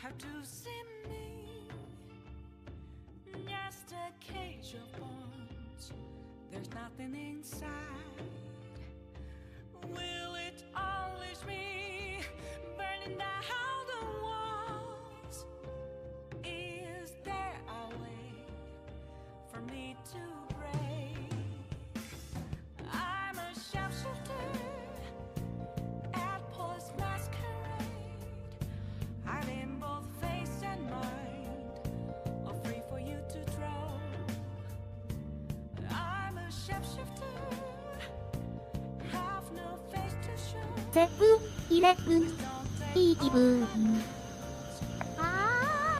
have to see me. Just a cage of bones, there's nothing inside. Will it always be burning down the walls? Is there a way for me to break? I'm a sharpshooter at Post Masquerade. I'm in both face and mind, all free for you to throw. I'm a sharpshooter, have no face to show. 세븐, 이레븐, 이기분. 아,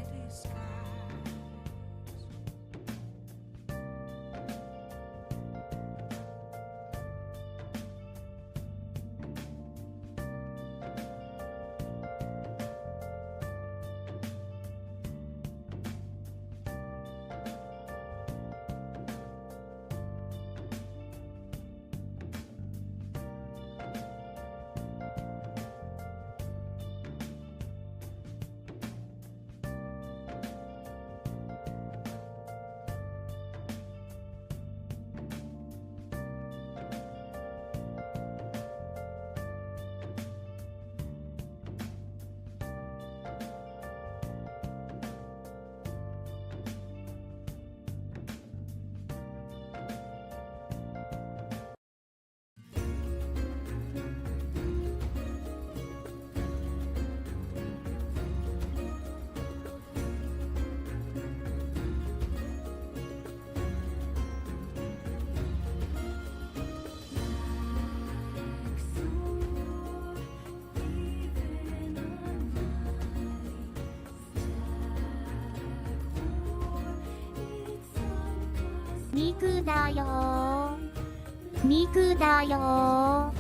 미그다요. 미그다요.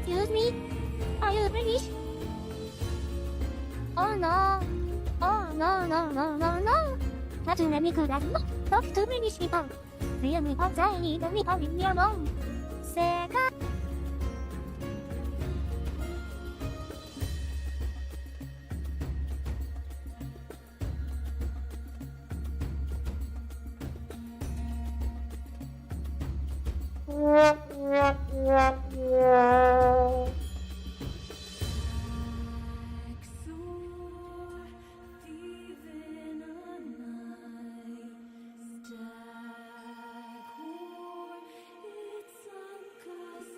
Excuse me? Are you British? Oh no. Oh no no no no no. 나중에 미그다요. 너희 두 British people. 리엄이 법자이니 너희 법인 여몽. 세가.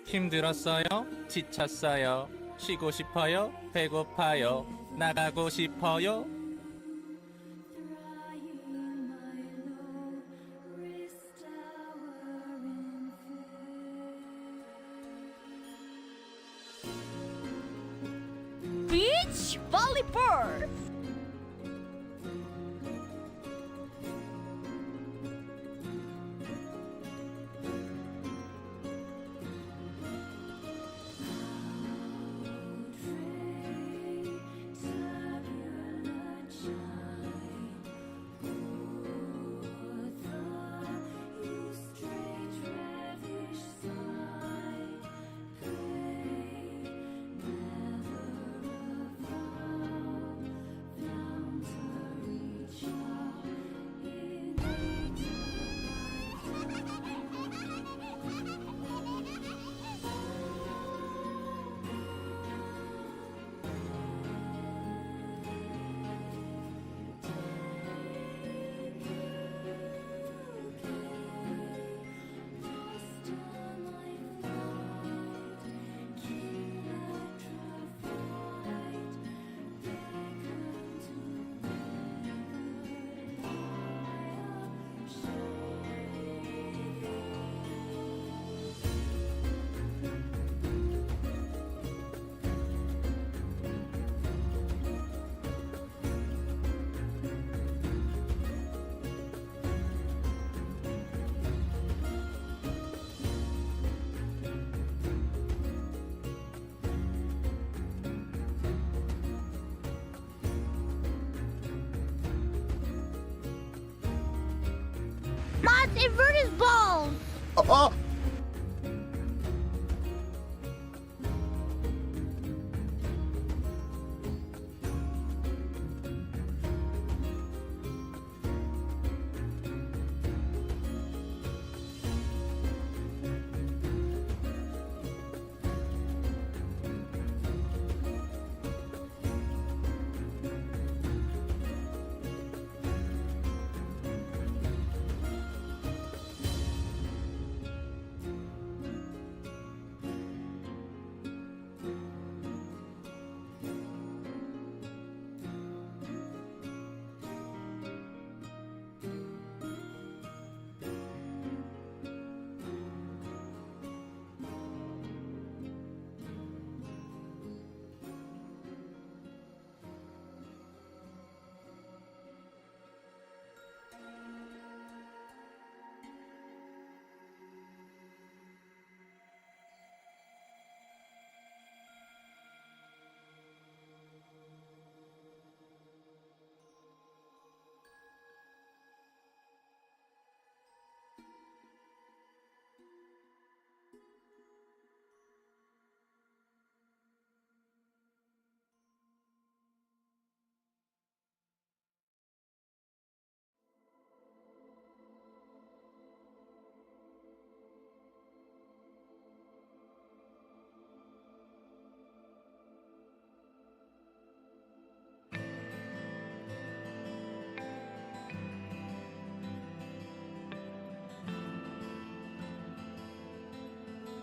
힘들었어요? 지쳤어요? 쉬고 싶어요? 배고파요? 나가고 싶어요? Beach volleyball. Mods invert his balls. Oh.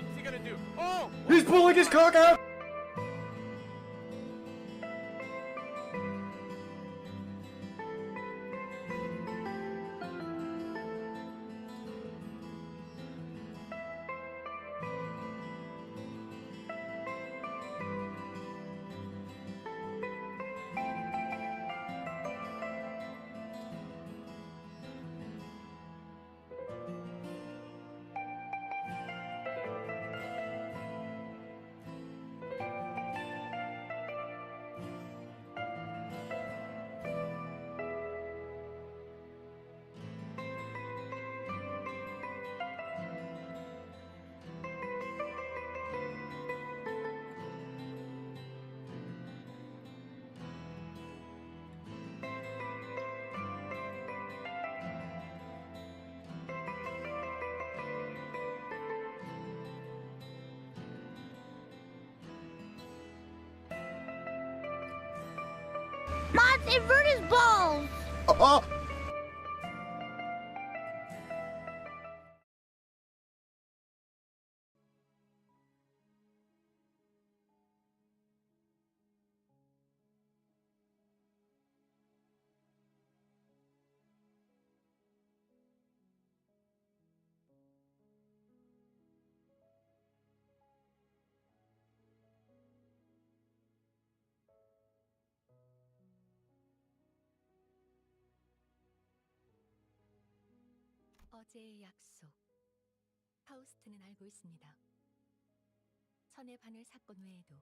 What's he gonna do? Oh! He's pulling his cock out. Mods invert his balls. Oh. 어제의 약속. 파우스트는 알고 있습니다. 천의 바늘 사건 외에도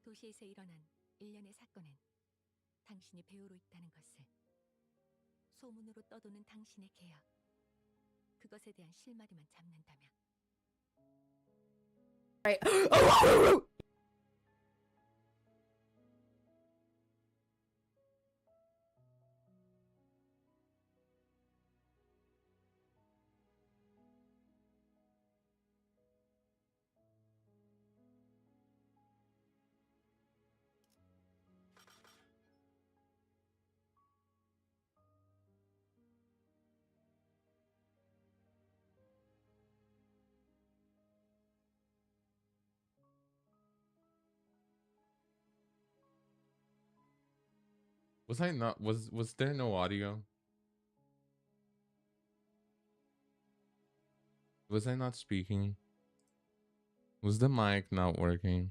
도시에서 일어난 일련의 사건엔 당신이 배우로 있다는 것을, 소문으로 떠도는 당신의 계약, 그것에 대한 실마리만 잡는다면. Was I not was there no audio? Was I not speaking? Was the mic not working?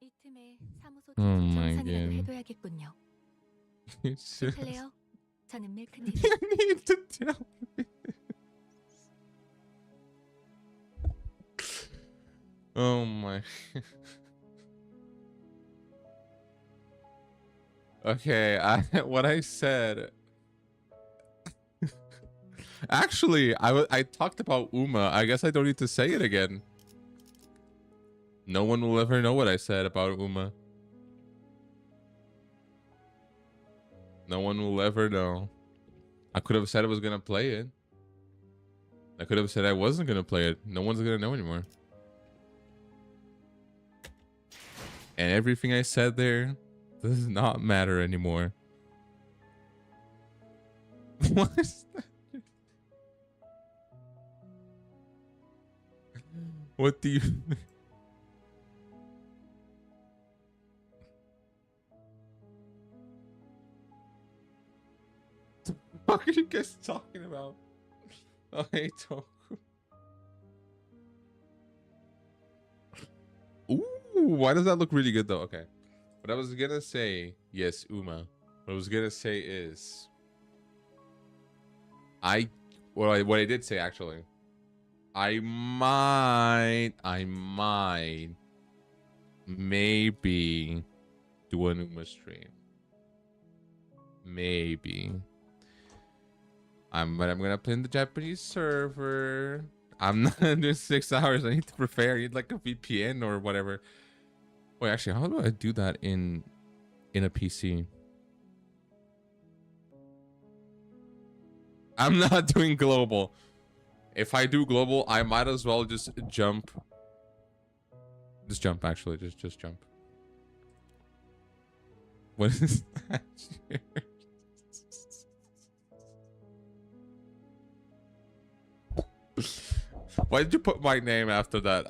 이 틈에 사무소 Oh 뒤쪽 my 정산이라도 God. 해둬야겠군요. It's just- 클레어, 저는 밀크님. You need to tell me. Oh my. Okay, what I said Actually, I talked about Uma. I guess I don't need to say it again. No one will ever know what I said about Uma. No one will ever know. I could have said I was gonna play it. I could have said I wasn't gonna play it. No one's gonna know anymore. And everything I said there does not matter anymore. What is that? What do you... What are you guys talking about? Oh, hey, Toku. Ooh, why does that look really good though? Okay. What I was gonna say, yes, Uma. What I was gonna say is, what I did say actually, I might, maybe do an Uma stream. Maybe. But I'm gonna play in the Japanese server. I'm not doing 6 hours. I need to prepare. I need like a VPN or whatever. Wait, actually, how do I do that in a PC? I'm not doing global. If I do global, I might as well just jump. Just jump, actually. Just jump. What is that? Why did you put my name after that?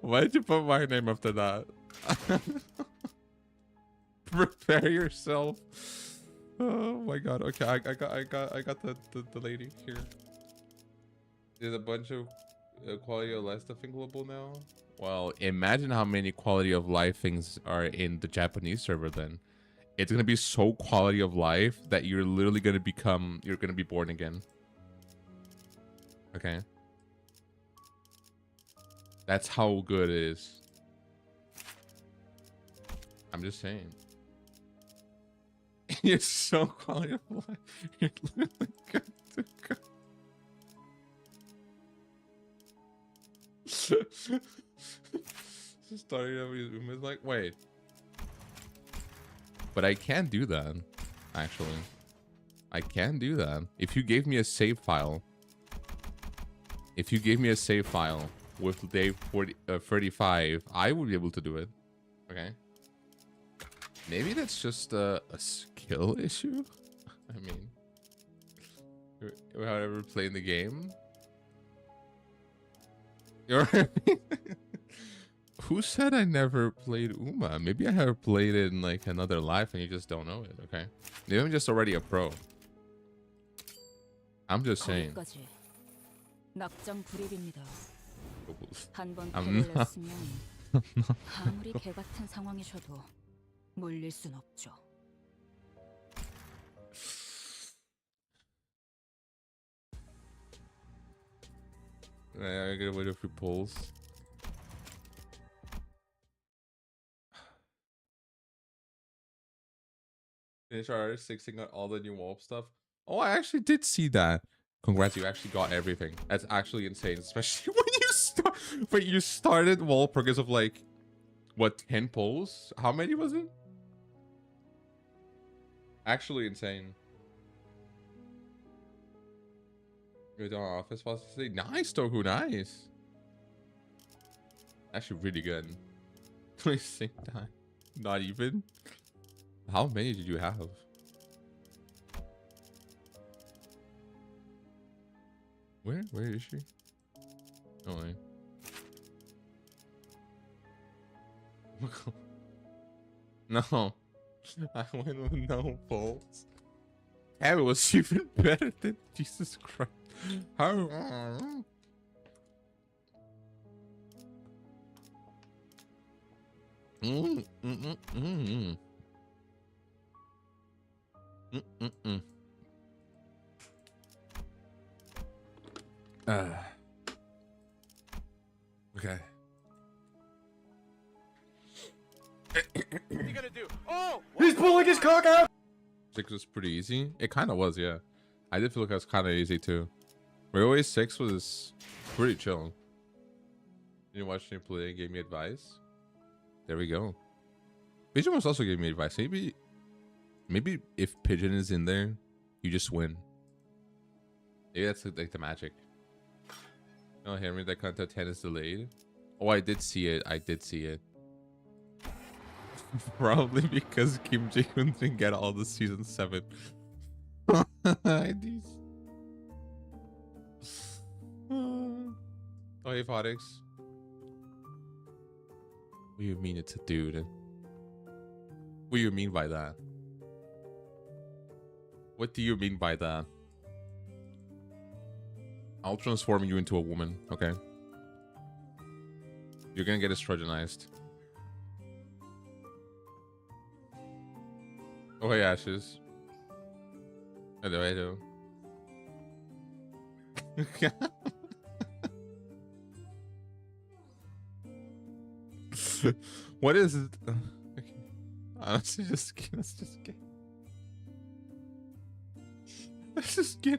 Why did you put my name after that? Prepare yourself. Oh my god. Okay, I got the lady here. There's a bunch of quality of life stuff in global now. Well, imagine how many quality of life things are in the Japanese server then. It's gonna be so quality of life that you're literally gonna become, you're gonna be born again. Okay. That's how good it is. I'm just saying. You're so quality of life. You're literally good to go. Starting out with Uma's like, wait. But I can do that, actually. I can do that. If you gave me a save file. If you gave me a save file with day 35, I would be able to do it. Okay. Maybe that's just a skill issue. I mean, without ever playing the game. Who said I never played Uma? Maybe I have played it in like another life and you just don't know it. Okay. Maybe I'm just already a pro. I'm just saying. 낙장 불입입니다. 한번 I'm 패를 not. 냈으면 아무리 개 같은 상황이셔도 물릴 순 없죠. I gotta wait a few polls. Finish our 16 got all the new Wolf stuff. Oh, I actually did see that. Congrats, you actually got everything. That's actually insane, especially when you start. But you started Wolf because of like, what, 10 polls? How many was it? Actually insane. You're doing office spots today. Nice, Toku, nice. Actually, really good. 26 time. Not even. How many did you have? Where is she? Oh, wait. No. I went with no bolts. It was even better than Jesus Christ. How? Okay. He's pulling his cock out! 6 was pretty easy. It kind of was, yeah. I did feel like it was kind of easy too. Railway 6 was pretty chill. You watched me play and gave me advice. There we go. Pigeon was also gave me advice. Maybe if Pigeon is in there, you just win. Maybe that's like the magic. No, Henry, that content 10 is delayed. Oh, I did see it. I did see it. Probably because Kim Ji-hoon didn't get all the season 7 IDs. Oh, hey, Fodex. What do you mean it's a dude? What do you mean by that? What do you mean by that? I'll transform you into a woman, okay? You're gonna get estrogenized. Oh, hey, Ashes. Hello, hello. What is it? Okay. Let's just get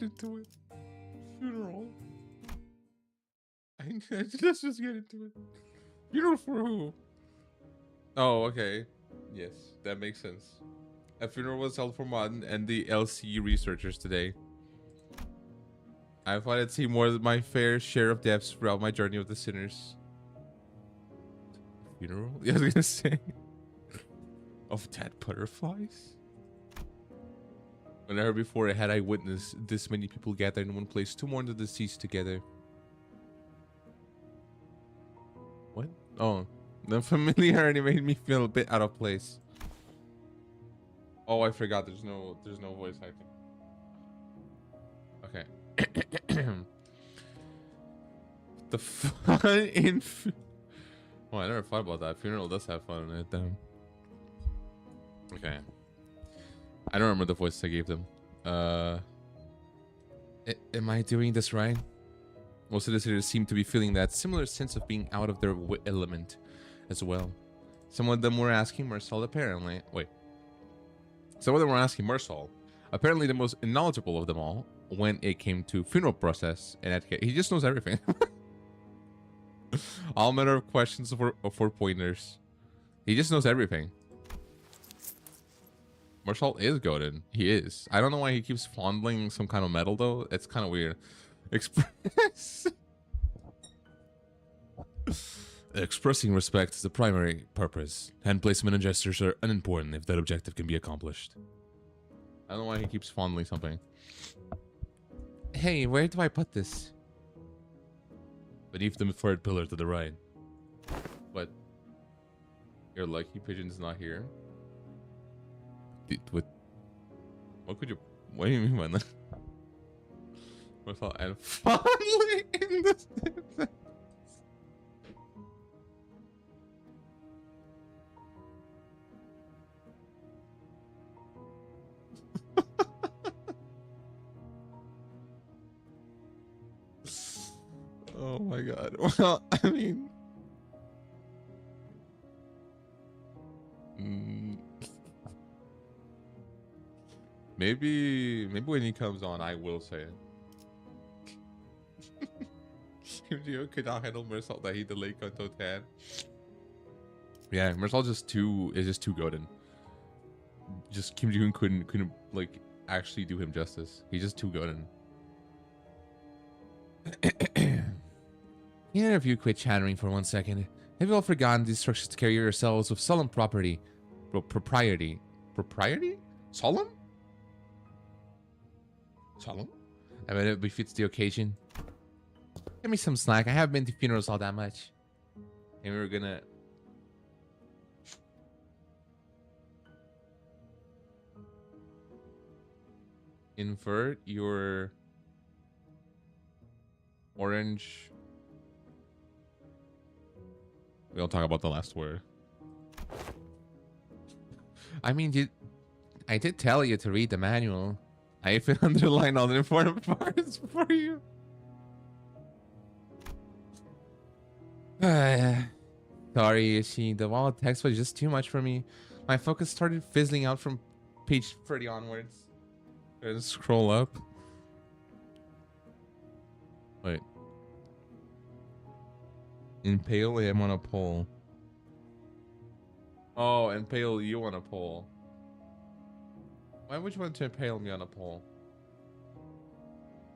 into it. Funeral. Let's just get into it. Funeral for who? Oh, okay. Yes, that makes sense. A funeral was held for Martin and the LCE researchers today. I thought I'd see more than my fair share of deaths throughout my journey with the sinners. Funeral? Yeah, I was gonna say. Of dead butterflies? Never before had I witnessed this many people gathered in one place to mourn the deceased together. What? Oh, the familiarity made me feel a bit out of place. Oh, I forgot. There's no voice acting. Okay. The fun in. Oh, I never thought about that. Funeral does have fun in it, damn. Okay. I don't remember the voice I gave them. Am I doing this right? Most of the visitors seem to be feeling that similar sense of being out of their element as well. Some of them were asking Marcel apparently. Wait. Some of them were asking Marcel, apparently the most knowledgeable of them all, when it came to funeral process and etiquette. He just knows everything. All manner of questions for pointers. He just knows everything. Marshall is goated. He is. I don't know why he keeps fondling some kind of metal though. It's kind of weird. Expressing respect is the primary purpose. Hand placement and gestures are unimportant if that objective can be accomplished. I don't know why he keeps fondling something. Hey, where do I put this? Beneath the third pillar to the right. But your lucky pigeon's not here. What could you? What do you mean by that? Without and finally in this. Oh my god. Well, I mean. Maybe when he comes on, I will say it. Kim Ji-hoon could not handle Marcel that he delayed Kanto 10. Yeah, Marcel is just too goated. Just Kim Ji-hoon couldn't like actually do him justice. He's just too goated. Either of you quit chattering for 1 second. Have you all forgotten the instructions to carry yourselves with solemn propriety? Propriety? Solemn? Solemn? I mean, it befits the occasion. Give me some slack. I haven't been to funerals all that much. And we were gonna... invert your... orange... We don't talk about the last word. I mean, I did tell you to read the manual. I even underlined all the important parts for you. Sorry, the wall of text was just too much for me. My focus started fizzling out from page 30 onwards. And scroll up. Wait. Impale him on a pole. Oh, impale you on a pole. Why would you want to impale me on a pole?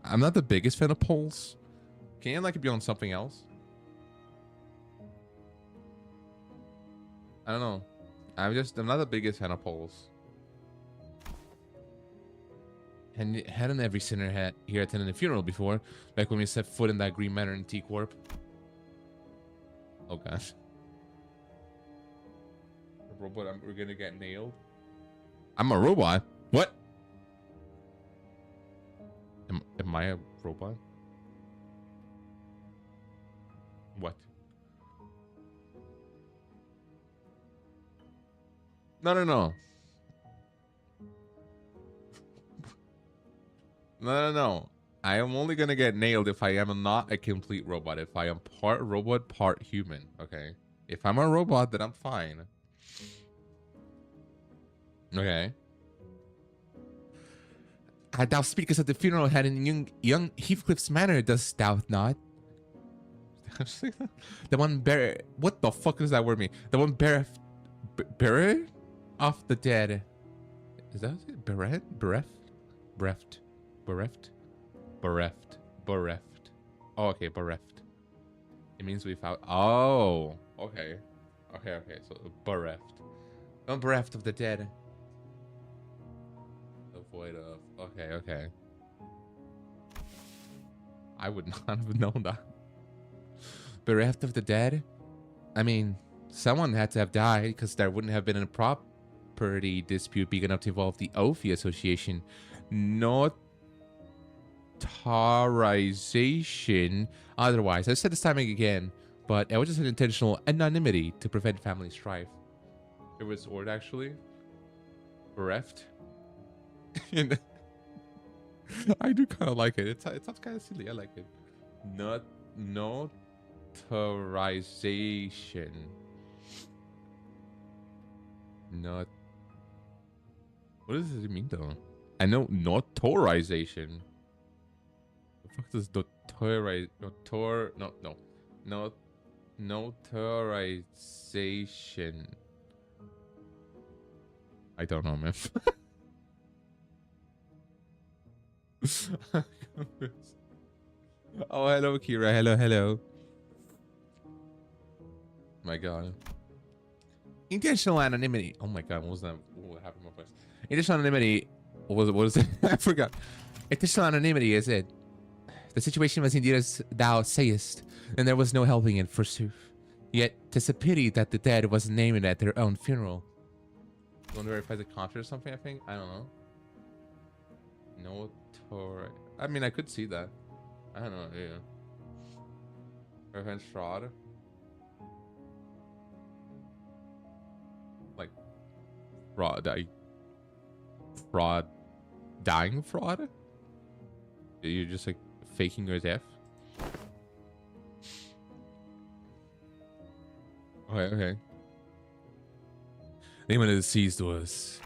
I'm not the biggest fan of poles. Can you like be on something else? I don't know. I'm not the biggest fan of poles. And hadn't every sinner here attended a funeral before, back when we set foot in that Green Manor in T-Corp? Oh gosh. Robot, we're gonna get nailed. I'm a robot. What? Am I a robot? What? No. No. I am only gonna get nailed if I am not a complete robot. If I am part robot, part human. Okay. If I'm a robot, then I'm fine. Okay. Thou speakest at the funeral had in young Heathcliff's manor, dost thou not? The one what the fuck does that word mean? The one bereft off the dead. Is that it? Bereft. Oh, okay, bereft. It means without. Oh, okay. So bereft. I'm bereft of the dead. The void of. Okay. I would not have known that. Bereft of the dead? I mean, someone had to have died because there wouldn't have been a property dispute big enough to involve the Ophi Association. Notarization. Otherwise, I said this timing again, but it was just an intentional anonymity to prevent family strife. It was word actually. Bereft. I do kind of like it. It sounds kind of silly. I like it. Notarization. Not. What does it mean though? I know notarization. The fuck does notarization? I don't know, man. Oh, hello, Kira. Hello. My God. Intentional anonymity. Oh my God, what was that? What happened to my voice? Intentional anonymity. What was it? I forgot. Intentional anonymity is it. The situation was indeed as thou sayest, and there was no helping it, forsooth. Yet, 'tis a pity that the dead wasn't named at their own funeral. I wonder if I a concert or something, I think? I don't know. I mean, I could see that. I don't know, yeah. Revenge fraud. Like, dying fraud? You're just like faking your death? Okay. The name of the deceased was...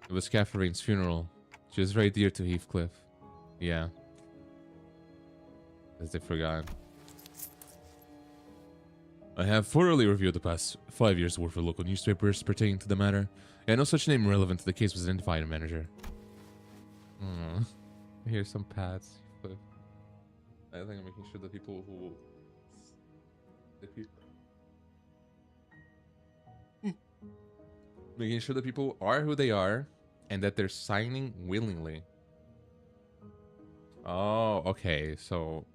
It was Catherine's funeral. She was very dear to Heathcliff. Yeah. As they forgot. I have thoroughly reviewed the past 5 years' worth of local newspapers pertaining to the matter, and no such name relevant to the case was identified in manager. Here's some pads. I think I'm making sure that people who... Making sure that people are who they are, and that they're signing willingly. Oh, okay, so...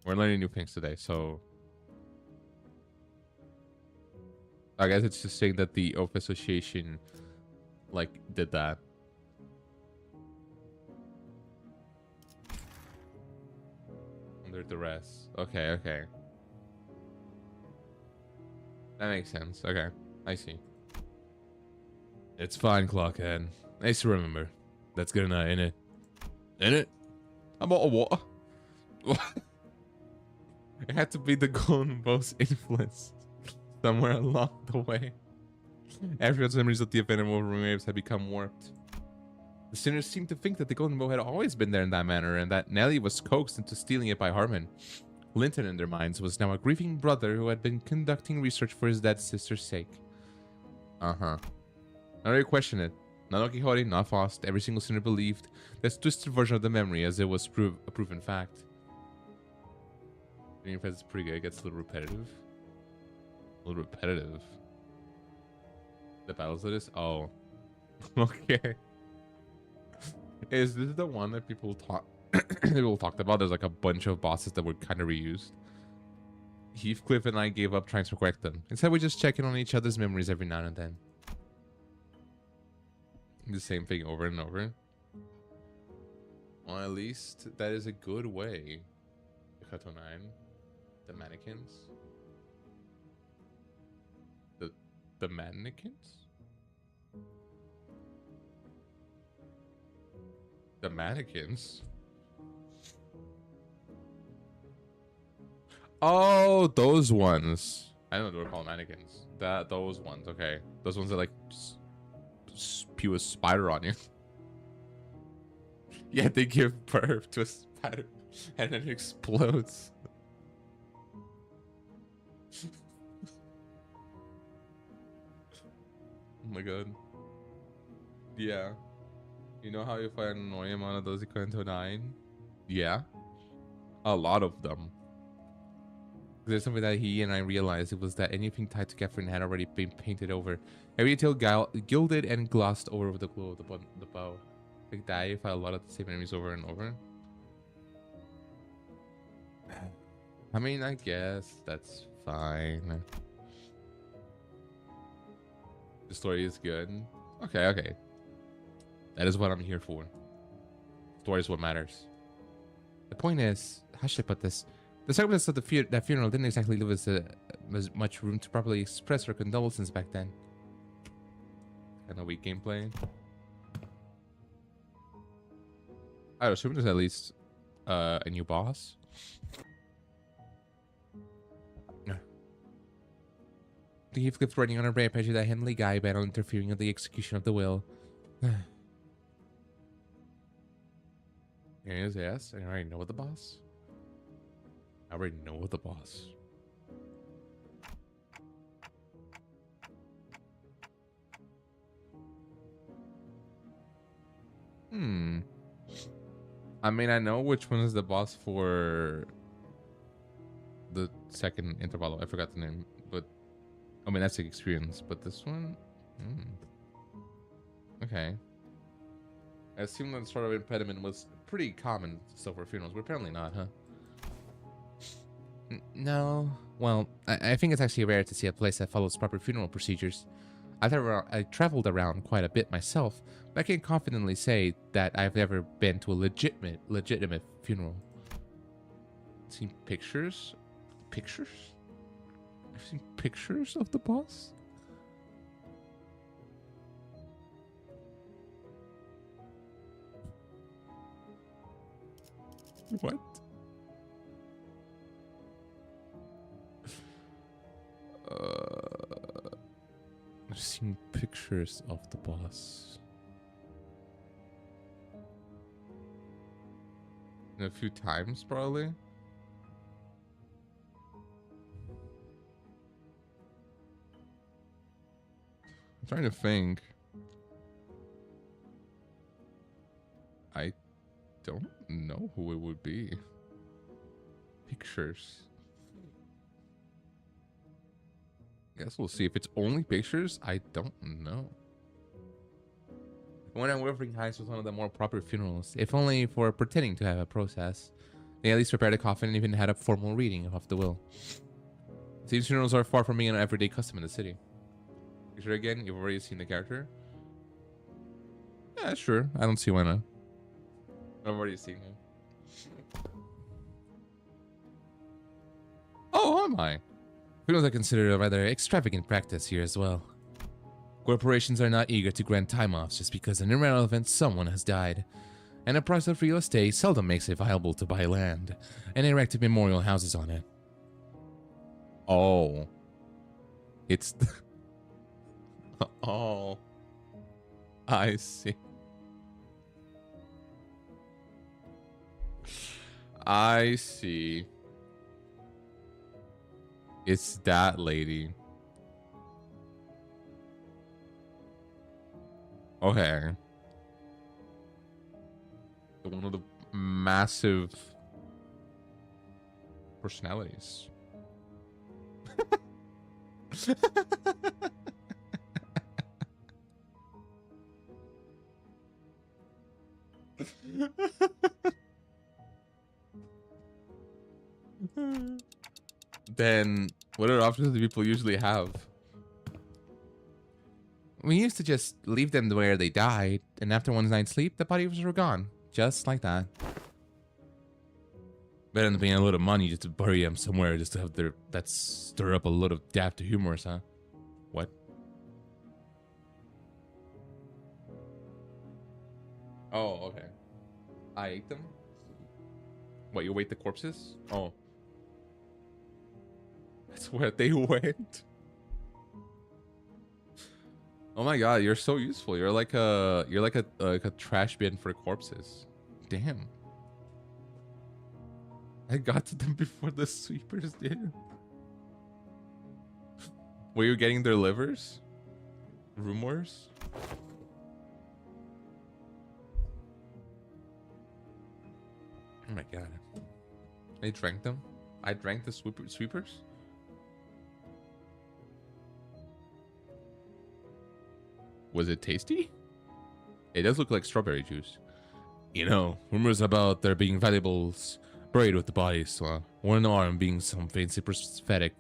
We're learning new things today, so... I guess it's just saying that the Oath Association, like, did that. Under duress. Okay. That makes sense. Okay, I see. It's fine, Clockhead. Nice to remember. That's good enough, innit? Innit? I'm out of water. It had to be the golden most influence somewhere along the way. Everyone's memories of the event and Wolverine waves had become warped. The sinners seemed to think that the golden bow had always been there in that manner, and that Nellie was coaxed into stealing it by Harmon. Linton, in their minds, was now a grieving brother who had been conducting research for his dead sister's sake. Not really question it. Not Don Quixote, not Faust. Every single sinner believed this twisted version of the memory as it was a proven fact. Being friends is pretty good. It gets a little repetitive. The battles of this? Oh. Okay. Is this the one that people talked about? There's like a bunch of bosses that were kind of reused. Heathcliff and I gave up trying to correct them. Instead, we just check in on each other's memories every now and then. The same thing over and over. Well, at least that is a good way. Chateau 9. The mannequins. The mannequins? The mannequins? Oh, those ones. I don't know what they're called, mannequins. Those ones, okay. Those ones that like spew a spider on you. Yeah, they give birth to a spider and then it explodes. Oh my god. Yeah. You know how you find an annoying amount of those equivalent to 9? Yeah. A lot of them. There's something that he and I realized. It was that anything tied to Catherine had already been painted over. Every detail gilded and glossed over with the glow of the bow. Like that, you find a lot of the same enemies over and over. I mean, I guess that's fine. The story is good. Okay. That is what I'm here for. Story is what matters. The point is, how should I put this? The circumstances of that funeral didn't exactly leave us as much room to properly express our condolences back then. Kind of weak gameplay. I assume there's at least a new boss. The Heathcliff running on a rampage with that Henley guy battle interfering with the execution of the will. Yes, I already know the boss. I mean, I know which one is the boss for the second interval. I forgot the name, but I mean, that's the experience. But this one, okay. I assume that sort of impediment was pretty common still for funerals, but apparently not, huh? No. Well, I think it's actually rare to see a place that follows proper funeral procedures. I traveled around quite a bit myself, but I can confidently say that I've never been to a legitimate funeral. Seen pictures? Pictures? I've seen pictures of the boss? What? I've seen pictures of the boss. A few times, probably. I'm trying to think. I don't know who it would be. Pictures. Guess we'll see. If it's only pictures, I don't know. When I'm Wuthering Heights was one of the more proper funerals, if only for pretending to have a process. They at least prepared a coffin and even had a formal reading of the will. These funerals are far from being an everyday custom in the city. Picture again, you've already seen the character? Yeah, sure. I don't see why not. I've already seen him. Oh, am I? Funerals are considered a rather extravagant practice here as well. Corporations are not eager to grant time offs just because an irrelevant someone has died, and the price of real estate seldom makes it viable to buy land and erect memorial houses on it. Oh. It's... Oh, I see. I see. It's that lady. Okay. One of the massive personalities. Then what other options do people usually have? We used to just leave them where they died, and after one night's sleep, the bodies were gone. Just like that. Better than paying a lot of money just to bury them somewhere, just to have their... that stir up a lot of daft humors, huh? What? Oh, okay. I ate them? What, you ate the corpses? Oh. That's where they went. Oh my god, you're so useful. You're like a trash bin for corpses. Damn. I got to them before the sweepers did. Were you getting their livers? Rumors? Oh my god. I drank them? I drank the sweepers? Was it tasty? It does look like strawberry juice. You know, rumors about there being valuables buried with the bodies. One arm being some fancy prosthetic.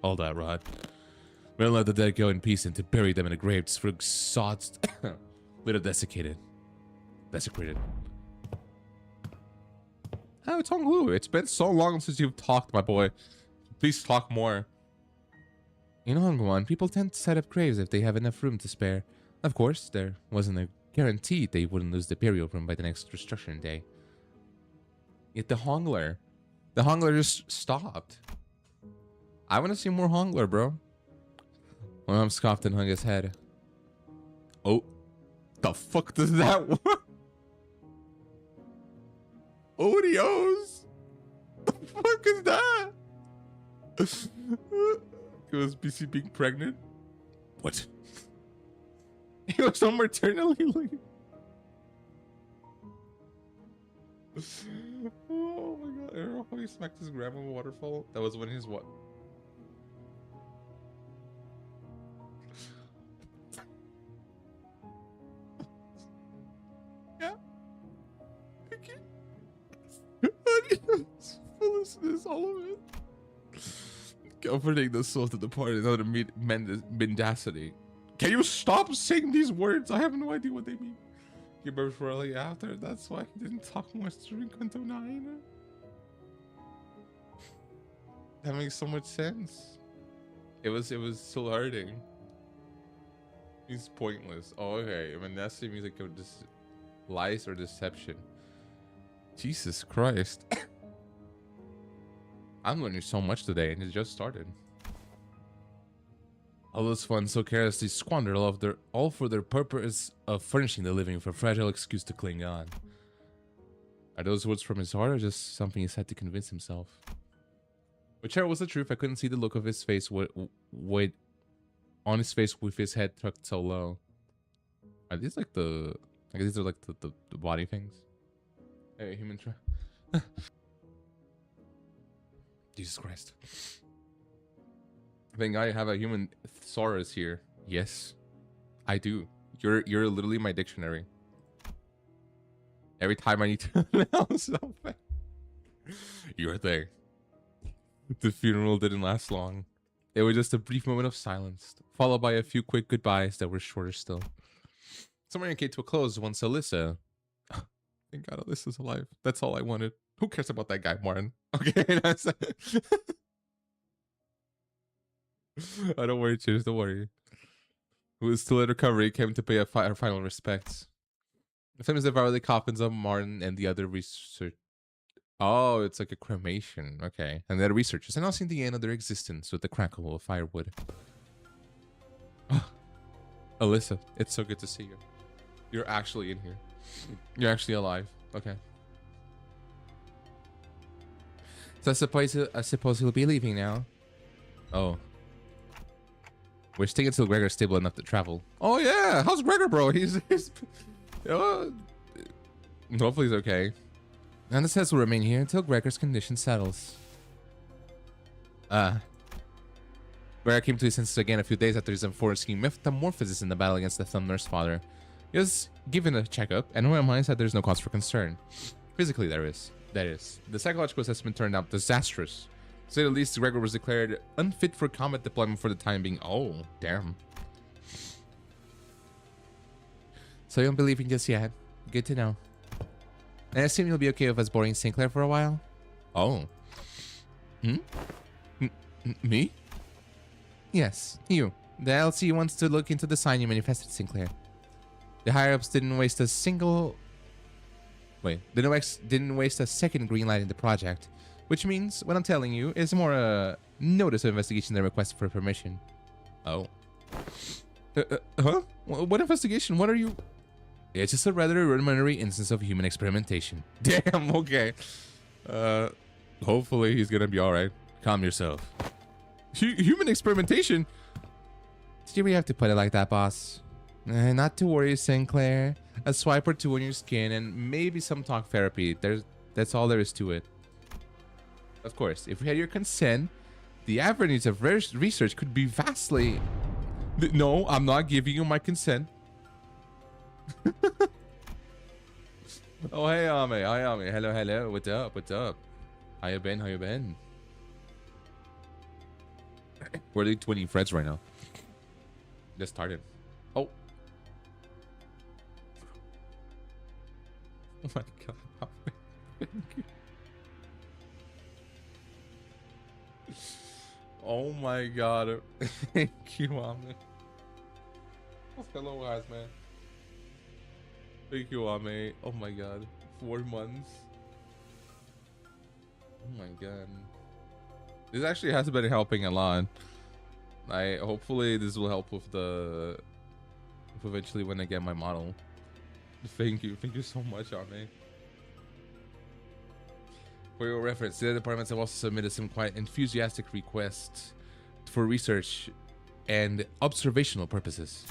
All that rot. We don't let the dead go in peace and to bury them in a grave just for sods. Little desiccated. Desecrated. Oh, Tonglu, it's been so long since you've talked, my boy. Please talk more. In Hongguan, people tend to set up graves if they have enough room to spare. Of course, there wasn't a guarantee they wouldn't lose the burial room by the next construction day. Yet the Hongler just stopped. I want to see more Hongler, bro. My mom scoffed and hung his head. Oh, the fuck does that work? Oreos? The fuck is that? It was BC being pregnant? What? He was on maternity leave. Oh my god, I remember how he smacked his grandma in a waterfall? That was when his what? Yeah. Okay. This all of it. Comforting the soul to the party, another mendacity. Can you stop saying these words? I have no idea what they mean. He burped early after. That's why he didn't talk much during Kanto 9. That makes so much sense. It was still hurting. He's pointless. Oh, okay. I mean, that's the music of lies or deception. Jesus Christ. I'm learning so much today, and it just started. All those funds so carelessly squandered all for their purpose of furnishing the living for a fragile excuse to cling on. Are those words from his heart or just something he said to convince himself? Whichever was the truth, I couldn't see the look of his face on his face with his head tucked so low. Are these like the... I guess these are like the body things? Hey, human Jesus Christ. Thank God I have a human thesaurus here. Yes, I do. You're literally my dictionary. Every time I need to announce something, you're there. The funeral didn't last long. It was just a brief moment of silence, followed by a few quick goodbyes that were shorter still. Somewhere came to a close once Alyssa... Thank God Alyssa's alive. That's all I wanted. Who cares about that guy, Martin? Okay, that's it. I don't worry, cheers, don't worry. Who is still in recovery, came to pay our final respects. The famous devoured the coffins of Martin and the other research. Oh, it's like a cremation. Okay. And the researchers announcing the end of their existence with the crackle of firewood. Alyssa, it's so good to see you. You're actually in here. You're actually alive. Okay. So I suppose he'll be leaving now. Oh. We're staying until Gregor's stable enough to travel. Oh yeah, how's Gregor, bro? He's hopefully he's okay. And the says will remain here until Gregor's condition settles. Gregor came to his senses again a few days after his unfortunate metamorphosis in the battle against the Thunder's father. He was given a checkup, and my mind said there's no cause for concern. Physically, there is. That is. The psychological assessment turned out disastrous. To say the least, Gregor was declared unfit for combat deployment for the time being. Oh, damn. So you don't believe in just yet. Good to know. And I assume you'll be okay with us boarding Sinclair for a while? Oh. Me? Yes, you. The LC wants to look into the sign you manifested, Sinclair. The higher-ups didn't waste a second green light in the project. Which means, what I'm telling you is more a notice of investigation than a request for permission. Oh. Huh? What investigation? What are you... It's just a rather rudimentary instance of human experimentation. Damn, okay. Hopefully he's gonna be alright. Calm yourself. Human experimentation? Did you really have to put it like that, boss? Not to worry, Sinclair. A swipe or two on your skin and maybe some talk therapy. That's all there is to it. Of course, if we had your consent, the avenues of research could be vastly... No, I'm not giving you my consent. Oh, hey, Ame. Hi, Ame. Hello, hello. What's up? What's up? How you been? How you been? We're like 20 friends right now. Just started. Oh. Oh my god. Thank you. Oh my god. Thank you, Ame. Hello, guys, man. Thank you, Ame. Oh my god. 4 months. Oh my god. This actually has been helping a lot. Hopefully this will help with eventually when I get my model. Thank you so much, Ame. For your reference, the other departments have also submitted some quite enthusiastic requests for research and observational purposes.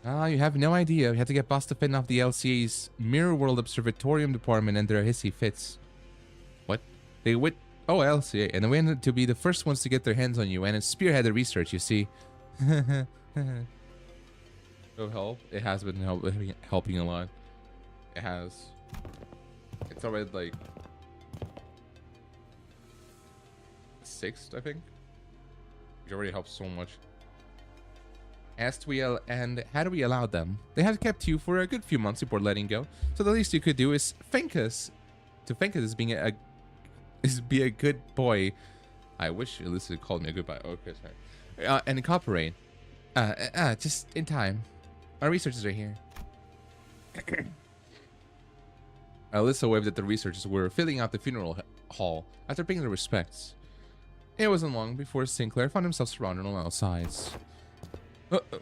You have no idea. We had to get boss to fend off the LCA's Mirror World Observatorium department and their hissy fits. What? Oh, LCA. And they wanted to be the first ones to get their hands on you and spearhead the research, you see. No help? It has been helping a lot. It has. It's already like 6th, I think. It already helps so much. And had we allowed them, they had kept you for a good few months before letting go. So the least you could do is thank us. To thank us as being be a good boy. I wish Alyssa had called me a good boy. Okay, sorry. And cooperate. Just in time. Our researchers are here. Alyssa waved at the researchers who were filling out the funeral hall after paying their respects. It wasn't long before Sinclair found himself surrounded on all sides.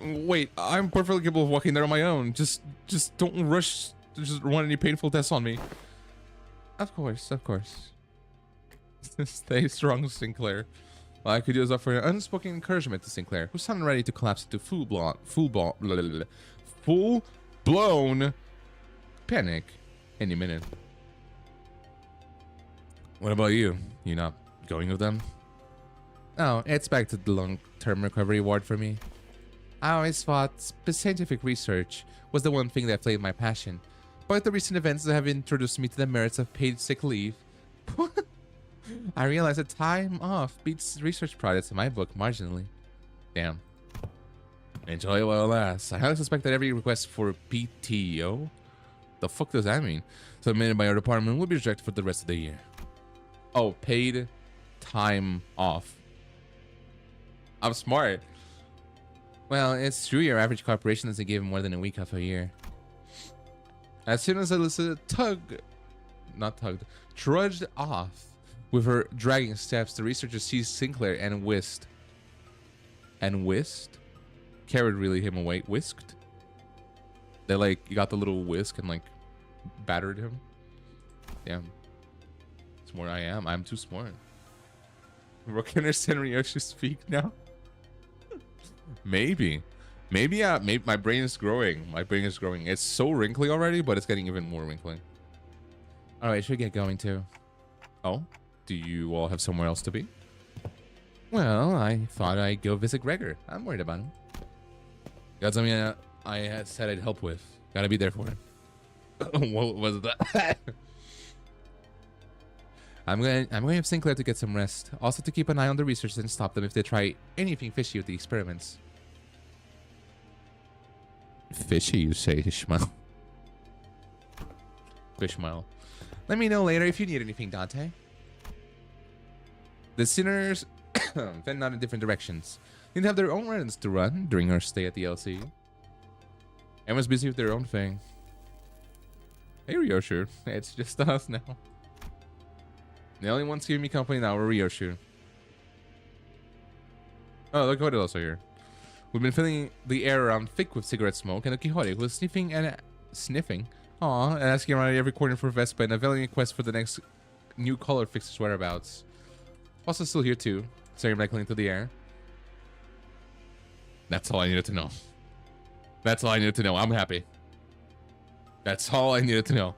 Wait, I'm perfectly capable of walking there on my own. Just don't rush to just run any painful tests on me. Of course. Stay strong, Sinclair. All I could do is offer an unspoken encouragement to Sinclair, who sounded ready to collapse into full-blown panic any minute. What about you? You not going with them? Oh, it's back to the long-term recovery ward for me. I always thought scientific research was the one thing that played my passion, but the recent events have introduced me to the merits of paid sick leave. I realized that time off beats research projects in my book marginally. Damn. Enjoy while it lasts. I highly suspect that every request for PTO, the fuck does that mean, submitted by our department will be rejected for the rest of the year. Oh, paid time off. I'm smart. Well, it's true your average corporation doesn't give more than a week off a year. As soon as Alyssa trudged off with her dragging steps, the researcher seized Sinclair and whisked. carried really him away. Whisked? They like, you got the little whisk and like battered him. Damn. Smart I am. I'm too smart. Bro, can understand Ryoshi speak now? Maybe. Maybe, yeah. Maybe my brain is growing. My brain is growing. It's so wrinkly already, but it's getting even more wrinkly. Alright, should we get going too? Oh? Do you all have somewhere else to be? Well, I thought I'd go visit Gregor. I'm worried about him. Got something I said I'd help with. Gotta be there for him. What was that? I'm going to have Sinclair to get some rest. Also to keep an eye on the researchers and stop them if they try anything fishy with the experiments. Fishy, you say, Ishmael. Fishmael. Let me know later if you need anything, Dante. The sinners vent out in different directions. Need to have their own errands to run during our stay at the LC. Everyone's busy with their own thing. Hey, Ryoshu. It's just us now. The only ones giving me company now are Ryoshu. Oh, look what else here. We've been filling the air around thick with cigarette smoke, and Quixote, who is sniffing, and asking around every corner for Vespa and a valiant quest for the next new color fixer's whereabouts. Also still here too, staring back into the air. That's all I needed to know. That's all I needed to know. I'm happy. That's all I needed to know.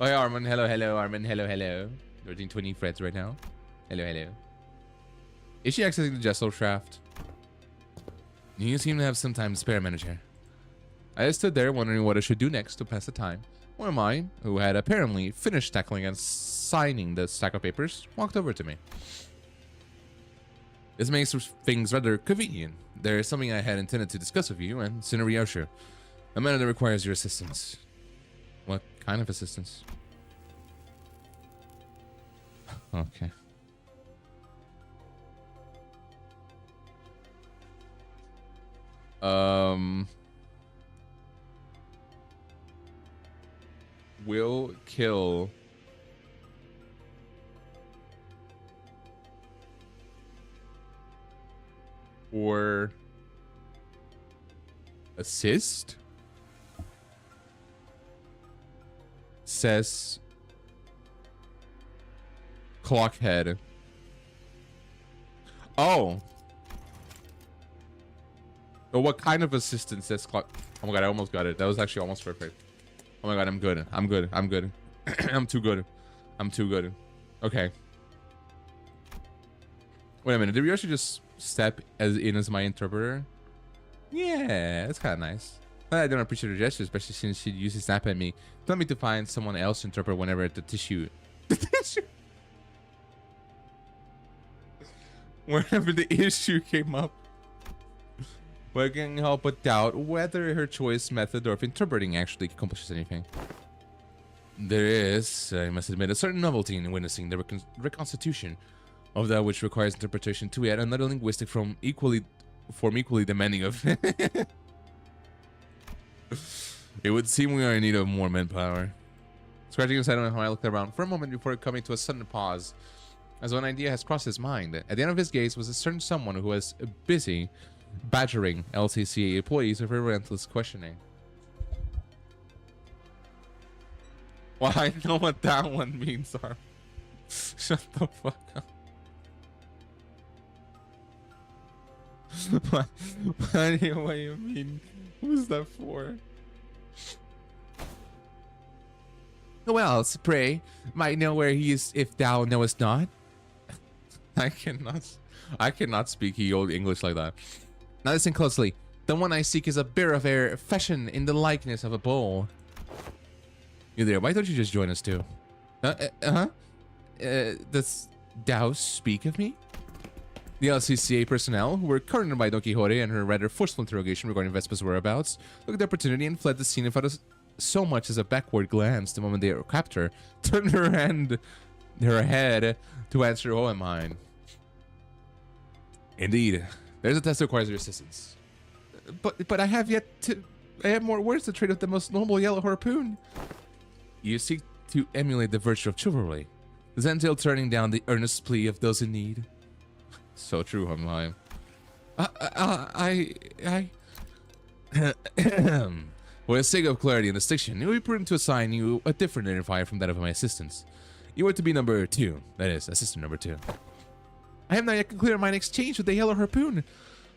Oh, yeah, Armin. Hello, hello, Armin. Hello, hello. We're doing 20 threads right now. Hello, hello. Is she accessing the Jessel shaft? You seem to have some time to spare, manager. I stood there wondering what I should do next to pass the time. One of mine, who had apparently finished tackling and signing the stack of papers, walked over to me. This makes things rather convenient. There is something I had intended to discuss with you and Sinner Ryoshu. A matter that requires your assistance. What kind of assistance? Okay. Will kill or assist, says Clockhead. Oh, what kind of assistance says Clock? Oh my god, I almost got it. That was actually almost perfect. Oh my god, I'm good. I'm good. I'm good. I'm too good. I'm too good. Okay. Wait a minute. Did Ryoshi just step as my interpreter? Yeah, that's kind of nice. I don't appreciate her gesture, especially since she used to snap at me. Tell me to find someone else to interpret whenever the tissue... Whenever the issue came up. Well, I can't help but doubt whether her choice method of interpreting actually accomplishes anything. There is, I must admit, a certain novelty in witnessing the reconstitution of that which requires interpretation to yet another linguistic form equally demanding of. It would seem we are in need of more manpower. Scratching his head on how I looked around for a moment before coming to a sudden pause, as one idea has crossed his mind. At the end of his gaze was a certain someone who was busy badgering LCCA employees with relentless questioning. Well, I know what that one means, Arm. Shut the fuck up. What do you mean? Who's that for? Who else, pray, might know where he is if thou knowest not? I cannot speak ye old English like that. Now listen closely. The one I seek is a bear of air fashioned in the likeness of a bull. You there? Why don't you just join us too? Does thou speak of me? The LCCA personnel, who were cornered by Don Quixote and her rather forceful interrogation regarding Vespa's whereabouts, took the opportunity and fled the scene without so much as a backward glance the moment they captured her, turned her head to answer, "Oh, am mine." Indeed. There's a test that requires your assistance. But I have more words to trade with the most noble yellow harpoon. You seek to emulate the virtue of chivalry. Does that entail turning down the earnest plea of those in need? So true, Humheim. I For the sake of clarity and distinction, it would be prudent to assign you a different identifier from that of my assistants. You are to be number 2, that is, assistant number 2. I have not yet concluded mine exchange with the yellow harpoon,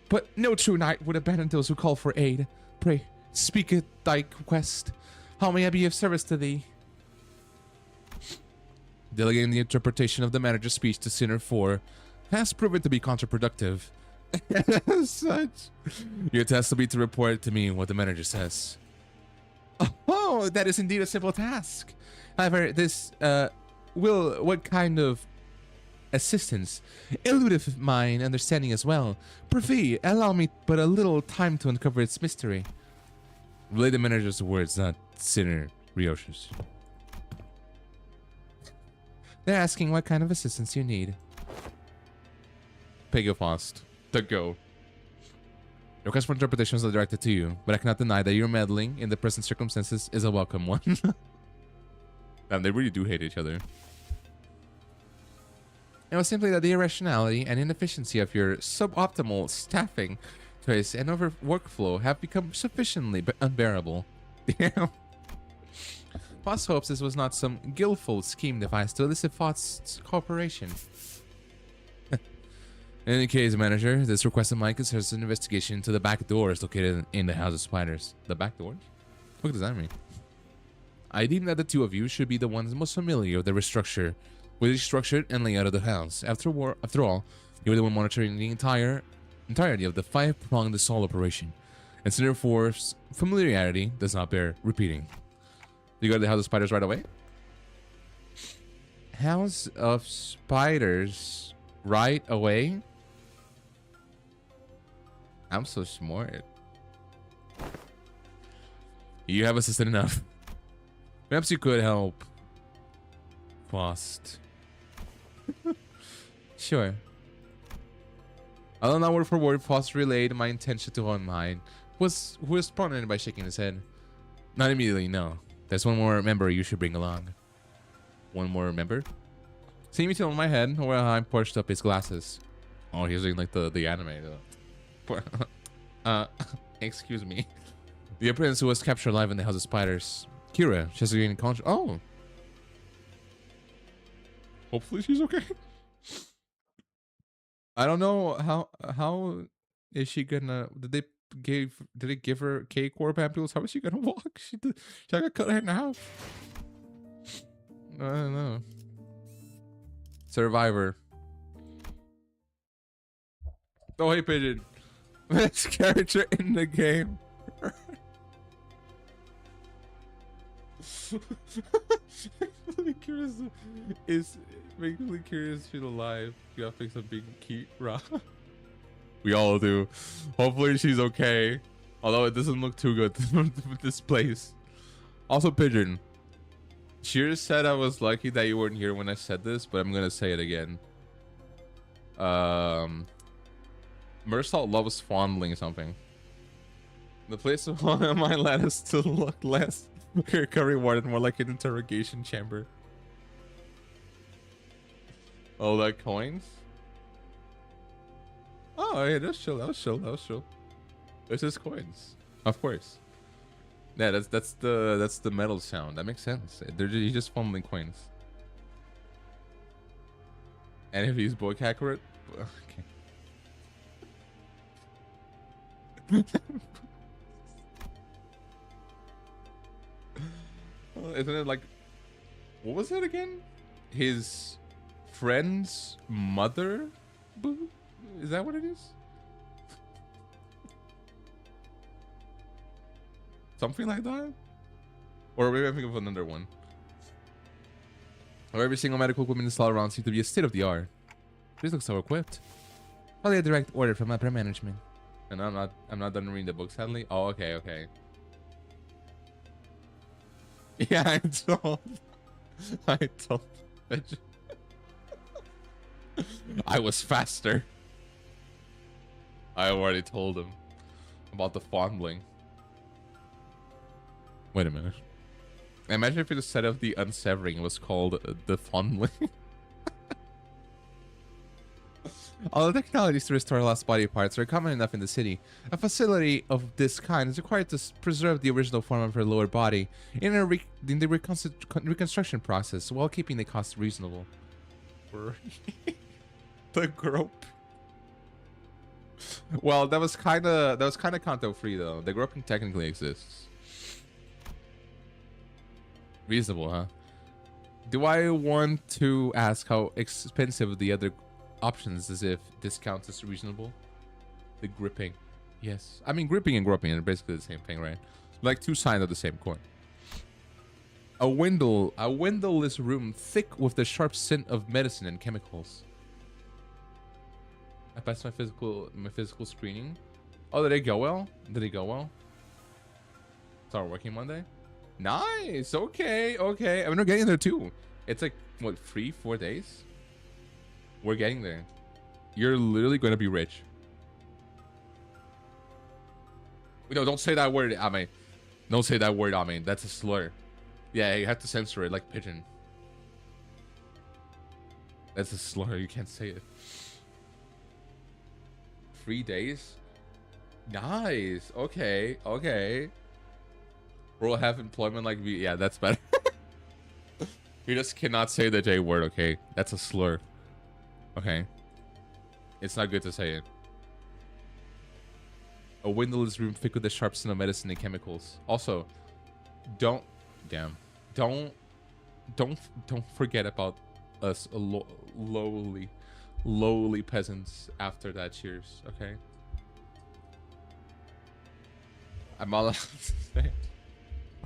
but no true knight would abandon those who call for aid. Pray, speak at thy quest. How may I be of service to thee? Delegating the interpretation of the manager's speech to Sinner 4 has proven to be counterproductive. As such, your task will be to report to me what the manager says. Oh, that is indeed a simple task. However, this what kind of assistance eludeth mine understanding as well. Prithee, allow me but a little time to uncover its mystery. Relay the manager's words, not Sinner Ryoshi's. They're asking what kind of assistance you need. Pegophast. To go. Your request for interpretation is directed to you, but I cannot deny that your meddling in the present circumstances is a welcome one. Damn, they really do hate each other. It was simply that the irrationality and inefficiency of your suboptimal staffing choice and over workflow have become sufficiently unbearable. Damn. Foss hopes this was not some guileful scheme devised to elicit Foss's cooperation. In any case, manager, this request of mine concerns an investigation into the back doors located in the House of Spiders. The back doors? What does that mean? I deem that the two of you should be the ones most familiar with the restructure, with the structure and layout of the house. After all, you are the one monitoring the entirety of the 5-pronged assault operation, and so therefore familiarity does not bear repeating. Do you go to the House of Spiders right away? House of Spiders right away? I'm so smart. You have assisted enough. Perhaps you could help. Fast. Sure. Although not word for word, Foss relayed my intention to online. Who responded by shaking his head? Not immediately, no. There's one more member you should bring along. One more member? See me tilting my head while I pushed up his glasses. Oh, he's doing like the anime though. Excuse me. The apprentice who was captured alive in the House of Spiders. Kira, she has to gain conscious. Oh. Hopefully she's okay. I don't know how is she gonna did they give her K-Corp ampules? How is she gonna walk? She got cut in half. I don't know. Survivor. Oh hey Pigeon. Best character in the game. Curious is basically curious she's alive. You gotta fix a big key raw. We all do. Hopefully she's okay. Although it doesn't look too good with this place. Also Pigeon. Cheers said I was lucky that you weren't here when I said this, but I'm gonna say it again. Mersalt loves fondling something. The place of my lattice still look less recovery ward and more like an interrogation chamber. Oh, that coins? Oh, yeah, that's chill. That was chill. It's just coins, of course. Yeah, that's the metal sound. That makes sense. He's just funneling coins. And if he's book accurate, okay. Isn't it like, what was it again? His friend's mother? Boo? Is that what it is? Something like that? Or maybe I'm thinking of another one. Or every single medical equipment installed around seems to be a state of the art. This looks so equipped. Probably a direct order from upper management. And I'm not done reading the book, sadly. Oh, okay. Yeah, I told I was faster. I already told him about the fondling. Wait a minute. Imagine if instead of the unsevering was called the fondling. Although technologies to restore lost body parts are common enough in the city, a facility of this kind is required to preserve the original form of her lower body in the reconstruction process while keeping the cost reasonable. The grope. Well, that was kind of Kanto free though. The groping technically exists. Reasonable, huh? Do I want to ask how expensive the other options as if discounts is reasonable? The gripping. Yes. I mean, gripping and groping are basically the same thing, right? Like two sides of the same coin. A windowless room thick with the sharp scent of medicine and chemicals. I passed my physical screening. Oh, did it go well? Did it go well? Start working Monday? Nice. Okay. Okay. I mean, we're getting there too. It's like, what, 3-4 days? We're getting there. You're literally going to be rich. No, don't say that word, Ame. Don't say that word, Ame. That's a slur. Yeah, you have to censor it like pigeon. That's a slur. You can't say it. 3 days? Nice. Okay. Okay. We'll have employment like we. Yeah, that's better. You just cannot say the J word, okay? That's a slur. Okay. It's not good to say it. A windowless room thick with the sharp scent of medicine and chemicals. Also, don't forget about us lowly peasants after that. Cheers, okay? I'm all allowed to say.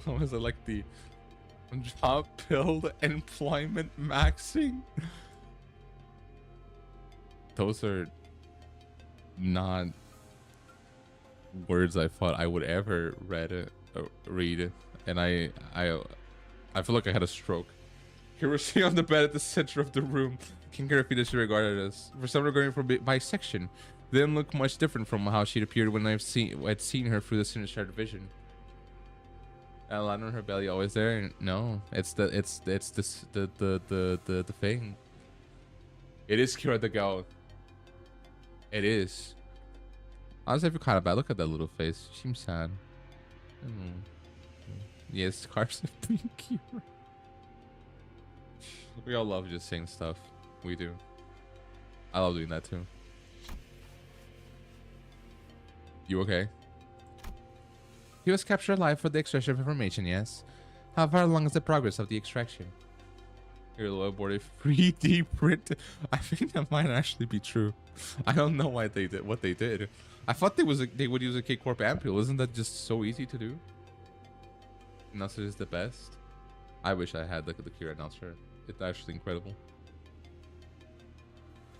What was it, like the job build employment maxing? Those are not words I thought I would ever read, and I feel like I had a stroke. Here we're sitting on the bed at the center of the room. King Garafita should regarded as for someone going for bisection. They didn't look much different from how she'd appeared when I'd seen her through the sinister vision. A line on her belly always there? No, it's the thing. It is Kira the Gal. It is. Honestly, I feel kind of bad. Look at that little face. She seems sad. Yes, cars have been Kira. We all love just saying stuff. We do. I love doing that too. You okay? He was captured alive for the extraction of information, yes. How far along is the progress of the extraction? Your low board is 3D printed. I think that might actually be true. I don't know why they did what they did. I thought they would use a K-Corp ampule. Isn't that just so easy to do? Announcer is the best. I wish I had the Kira announcer. It's actually incredible.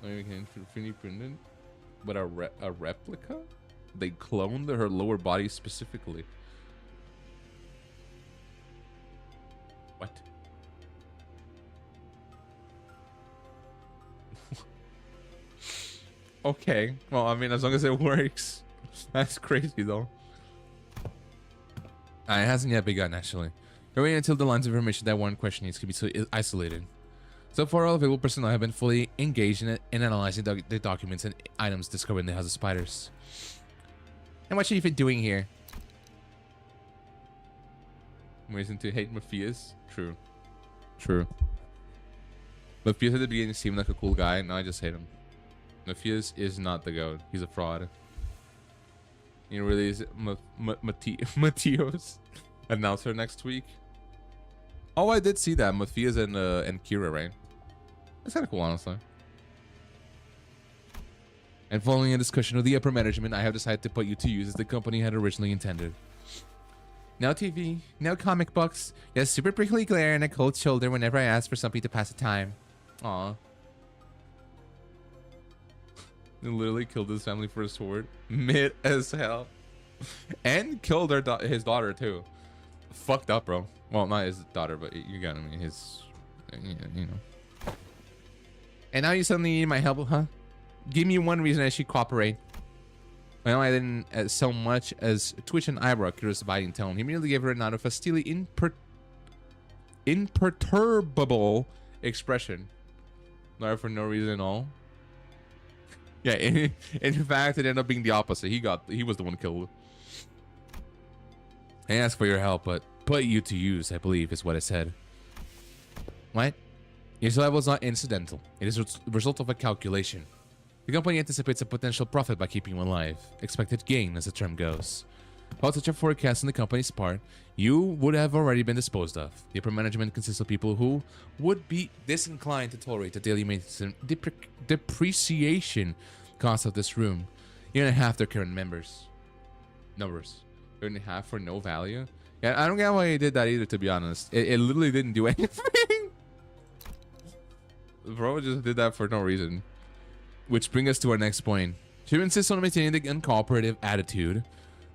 Maybe we can 3D printed, but a replica? They cloned her lower body specifically. What? Okay. Well, I mean, as long as it works. That's crazy, though. It hasn't yet begun, actually. We're waiting until the lines of information that one question needs to be isolated. So far, all available personnel have been fully engaged in analyzing the documents and items discovered in the House of Spiders. And what are you even doing here? Reason to hate Matthias? True. True. Matthias at the beginning seemed like a cool guy. Now I just hate him. Matthias is not the GOAT. He's a fraud. He really is Matthias announcer next week. Oh, I did see that. Matthias and Kira, right? That's kind of cool, honestly. And following a discussion with the upper management, I have decided to put you to use as the company had originally intended. Now TV, now comic books, yes, super prickly glare and a cold shoulder whenever I ask for something to pass the time. Aw. He literally killed his family for a sword. Mid as hell. And killed his daughter too. Fucked up, bro. Well, not his daughter, but you got me. His, you know. And now you suddenly need my help, huh? Give me one reason I should cooperate. Well, I didn't so much as twitch an eyebrow, Kira's biting tone. He merely gave her a nod of a steely, imperturbable expression. Not for no reason at all. Yeah, in fact, it ended up being the opposite. He was the one killed. I asked for your help, but put you to use, I believe, is what I said. What? Your survival is not incidental. It is a result of a calculation. The company anticipates a potential profit by keeping you alive. Expected gain, as the term goes. Without such a forecast on the company's part, you would have already been disposed of. The upper management consists of people who would be disinclined to tolerate the daily maintenance and depreciation cost of this room. Nearly half their current numbers. Nearly half for no value. Yeah, I don't get why he did that either, to be honest. It literally didn't do anything. Bro just did that for no reason. Which brings us to our next point. To insist on maintaining the uncooperative attitude,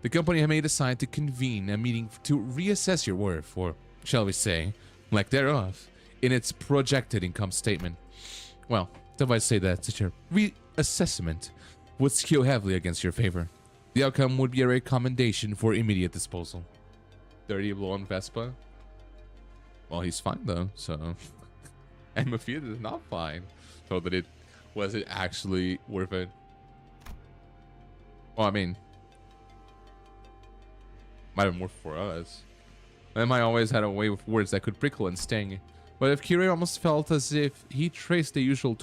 the company had made a sign to convene a meeting to reassess your worth, or shall we say, lack thereof, in its projected income statement. Well, if I say that such a reassessment would skew heavily against your favor. The outcome would be a recommendation for immediate disposal. Dirty blonde Vespa? Well, he's fine though, so... And Mafia is not fine. So that was it actually worth it? Well, I mean... might have been worth for us. I always had a way with words that could prickle and sting. But if Kiryu almost felt as if he traced the usual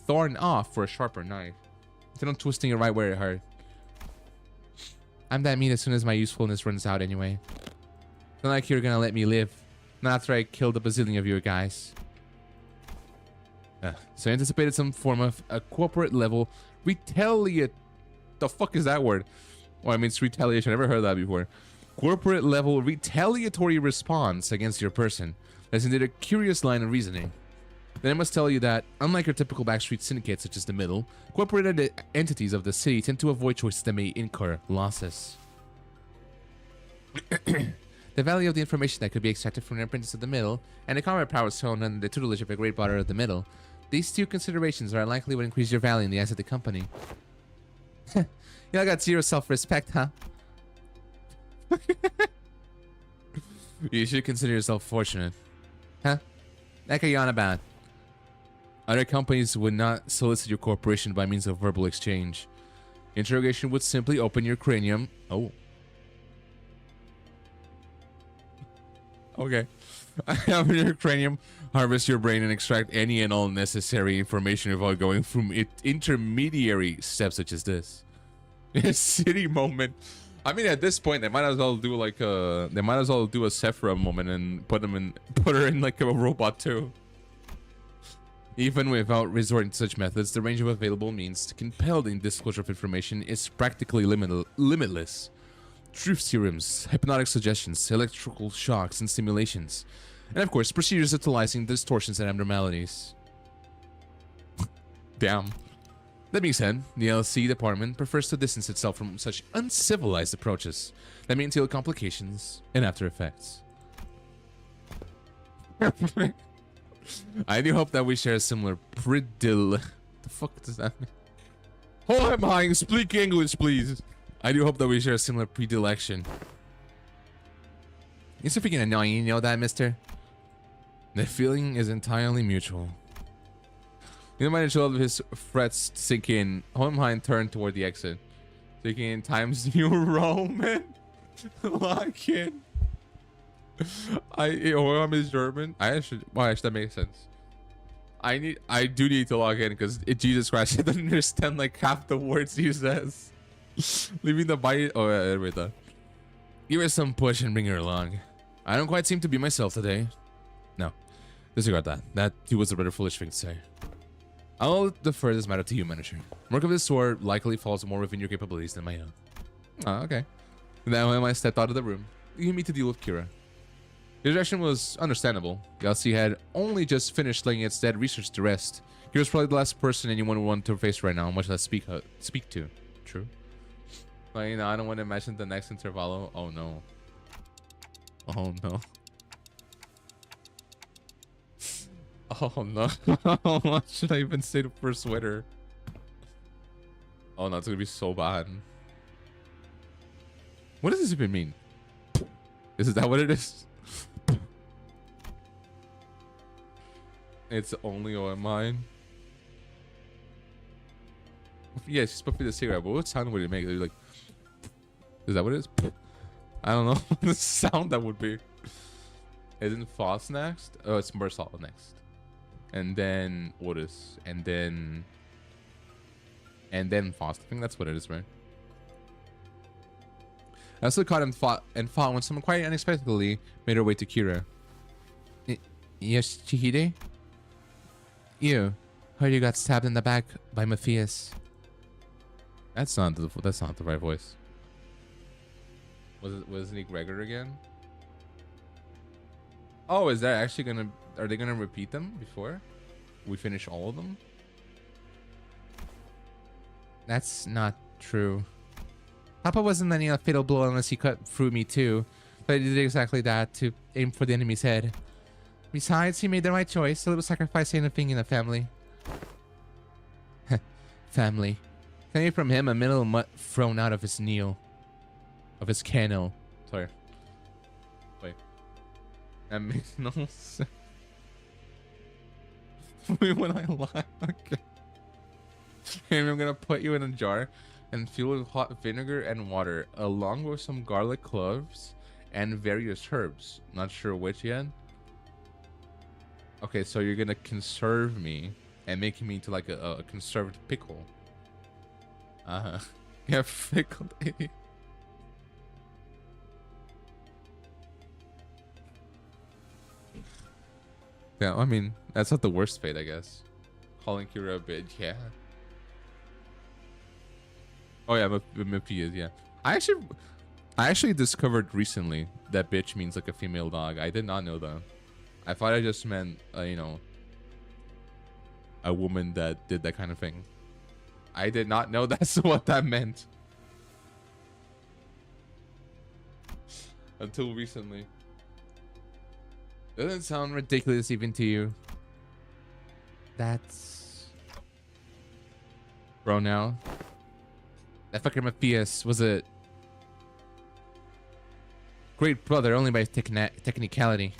thorn off for a sharper knife. Instead of twisting it right where it hurt. I'm that mean as soon as my usefulness runs out anyway. It's not like you're gonna let me live. Not after I killed a bazillion of you guys. So I anticipated some form of a corporate level retaliate. The fuck is that word? Well, I mean, it's retaliation. I never heard that before. Corporate level retaliatory response against your person. That's indeed a curious line of reasoning. Then I must tell you that, unlike your typical backstreet syndicate such as the Middle, corporate entities of the city tend to avoid choices that may incur losses. The value of the information that could be extracted from the apprentice of the Middle, and the combat powers shown under the tutelage of a great brother of the Middle, these two considerations are likely would increase your value in the eyes of the company. Y'all got zero self-respect, huh? You should consider yourself fortunate. Huh? Like are you on about? Other companies would not solicit your corporation by means of verbal exchange. Interrogation would simply open your cranium. Oh. Okay. Open your cranium, harvest your brain, and extract any and all necessary information without going through intermediary steps such as this. A city moment. I mean, at this point, they might as well do like a. They might as well do a Sephora moment and put her in like a robot too. Even without resorting to such methods, the range of available means to compel the disclosure of information is practically limitless. Truth serums, hypnotic suggestions, electrical shocks and stimulations, and of course, procedures utilizing distortions and abnormalities. Damn. That being said, the LC department prefers to distance itself from such uncivilized approaches that may entail complications and after effects. I do hope that we share a similar the fuck does that mean? Oh, I'm high. Speak English, please. I do hope that we share a similar predilection. You're so freaking annoying, you know that, mister? The feeling is entirely mutual. You might as well have his frets sink in. Hohenheim turned toward the exit. Sinking in Times New Roman. Lock in. Hohenheim is German. Actually, that makes sense. I do need to log in because Jesus Christ, I don't understand like half the words he says. Leaving the bite. Oh, wait, that. Give her some push and bring her along. I don't quite seem to be myself today. No, disregard that. That was a rather foolish thing to say. I'll defer this matter to you, manager. Work of this sort likely falls more within your capabilities than my own. Oh, okay. Then when I stepped out of the room, you need to deal with Kira. His reaction was understandable. Galaxy had only just finished laying its dead research to rest. Kira's probably the last person anyone would want to face right now, much less speak to. True. But you know, I don't want to imagine the next intervalo. Oh no. Oh no. Oh no. What should I even say to persuader? Oh no, it's gonna be so bad. What does this even mean? Is that what it is? It's only on mine. Yeah, she's puffing the cigarette. But what sound would it make? Like, is that what it is? I don't know the sound that would be. Isn't Foss next? Oh, it's Mersal next. And then Otis. And then Foss. I think that's what it is, right? I also caught him fought when someone quite unexpectedly made her way to Kira. Yes, Chihide? You. Heard you got stabbed in the back by Matthias. That's not the right voice. Wasn't he Gregor again? Oh, is that actually gonna... Are they gonna repeat them before we finish all of them? That's not true. Papa wasn't landing a fatal blow unless he cut through me too. But he did exactly that, to aim for the enemy's head. Besides, he made the right choice. A little sacrifice ain't a thing in the family. Family. Coming from him, a middle mutt thrown out of his kneel. Of his cannel. Sorry. Wait. That makes no sense. Wait, when I lie, okay. And I'm gonna put you in a jar and fill it with hot vinegar and water, along with some garlic cloves and various herbs. Not sure which yet. Okay, so you're gonna conserve me and make me into like a conserved pickle. Yeah, pickled. Yeah, I mean, that's not the worst fate, I guess. Calling Kira a bitch, yeah. Oh yeah, Matthias, yeah. I actually discovered recently that bitch means like a female dog. I did not know that. I thought I just meant, you know, a woman that did that kind of thing. I did not know that's what that meant. Until recently. Doesn't sound ridiculous even to you. That's... Bro, now. That fucker Matthias was a great brother only by technicality.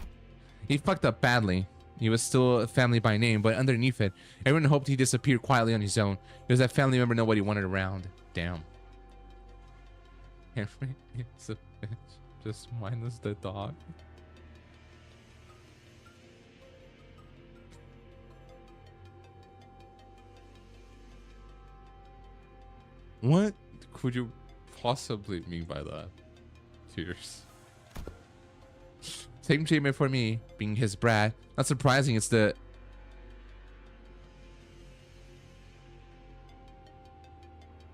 He fucked up badly. He was still a family by name, but underneath it, everyone hoped he disappeared quietly on his own. Because that family member nobody wanted around. Damn. Henry is a bitch. Just minus the dog. What could you possibly mean by that? Tears. Same treatment for me, being his brat. Not surprising, it's the...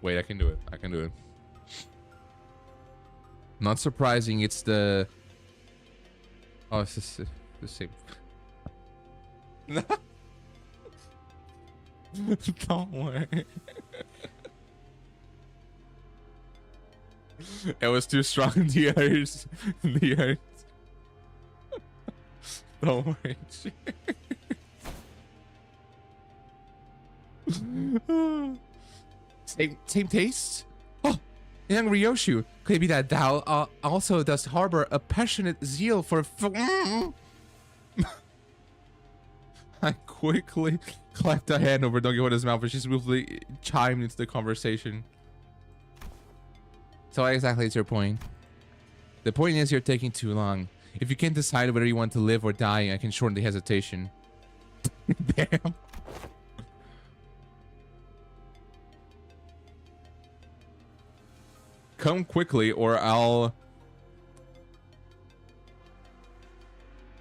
Wait, I can do it. I can do it. Not surprising, it's the... Oh, it's just the same. Don't worry. It was too strong in the ears. The ears. Don't worry. Same taste? Oh, young Ryoshu. Could it be that Dao also does harbor a passionate zeal for I quickly clapped a hand over Don Quixote's mouth, but she smoothly chimed into the conversation. So what exactly is your point? The point is you're taking too long. If you can't decide whether you want to live or die, I can shorten the hesitation. Damn. Come quickly or I'll...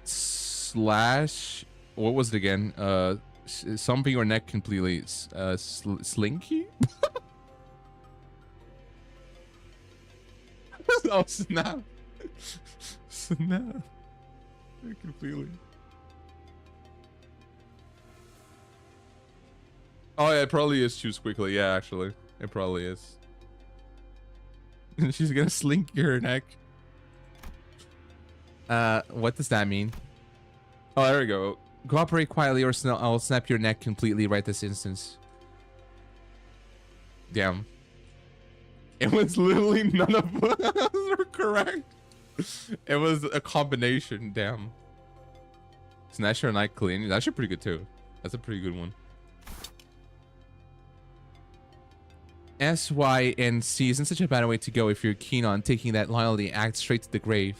Slash... What was it again? Something your neck completely. Slinky? Oh, snap. Snap. Completely. Oh, yeah, it probably is choose quickly. Yeah, actually. It probably is. She's gonna slink your neck. What does that mean? Oh, there we go. Cooperate quietly or I'll snap your neck completely right this instance. Damn. It was literally none of us were correct. It was a combination. Damn. Snatch your neck clean. That's actually pretty good too. That's a pretty good one. SY and C isn't such a bad way to go if you're keen on taking that loyalty act straight to the grave.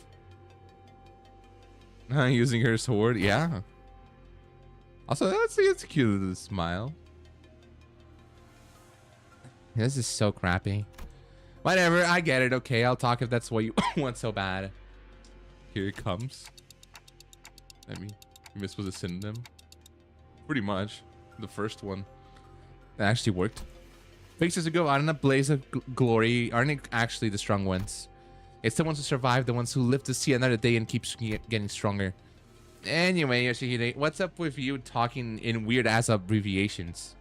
Using her sword, yeah. Also, it's a cute little smile. This is so crappy. Whatever, I get it. Okay, I'll talk if that's what you want so bad. Here it comes. I mean, miss was a synonym. Pretty much. The first one. That actually worked. Faces who go out in a blaze of glory aren't actually the strong ones. It's the ones who survive, the ones who live to see another day and keep getting stronger. Anyway, Yoshihide, what's up with you talking in weird-ass abbreviations?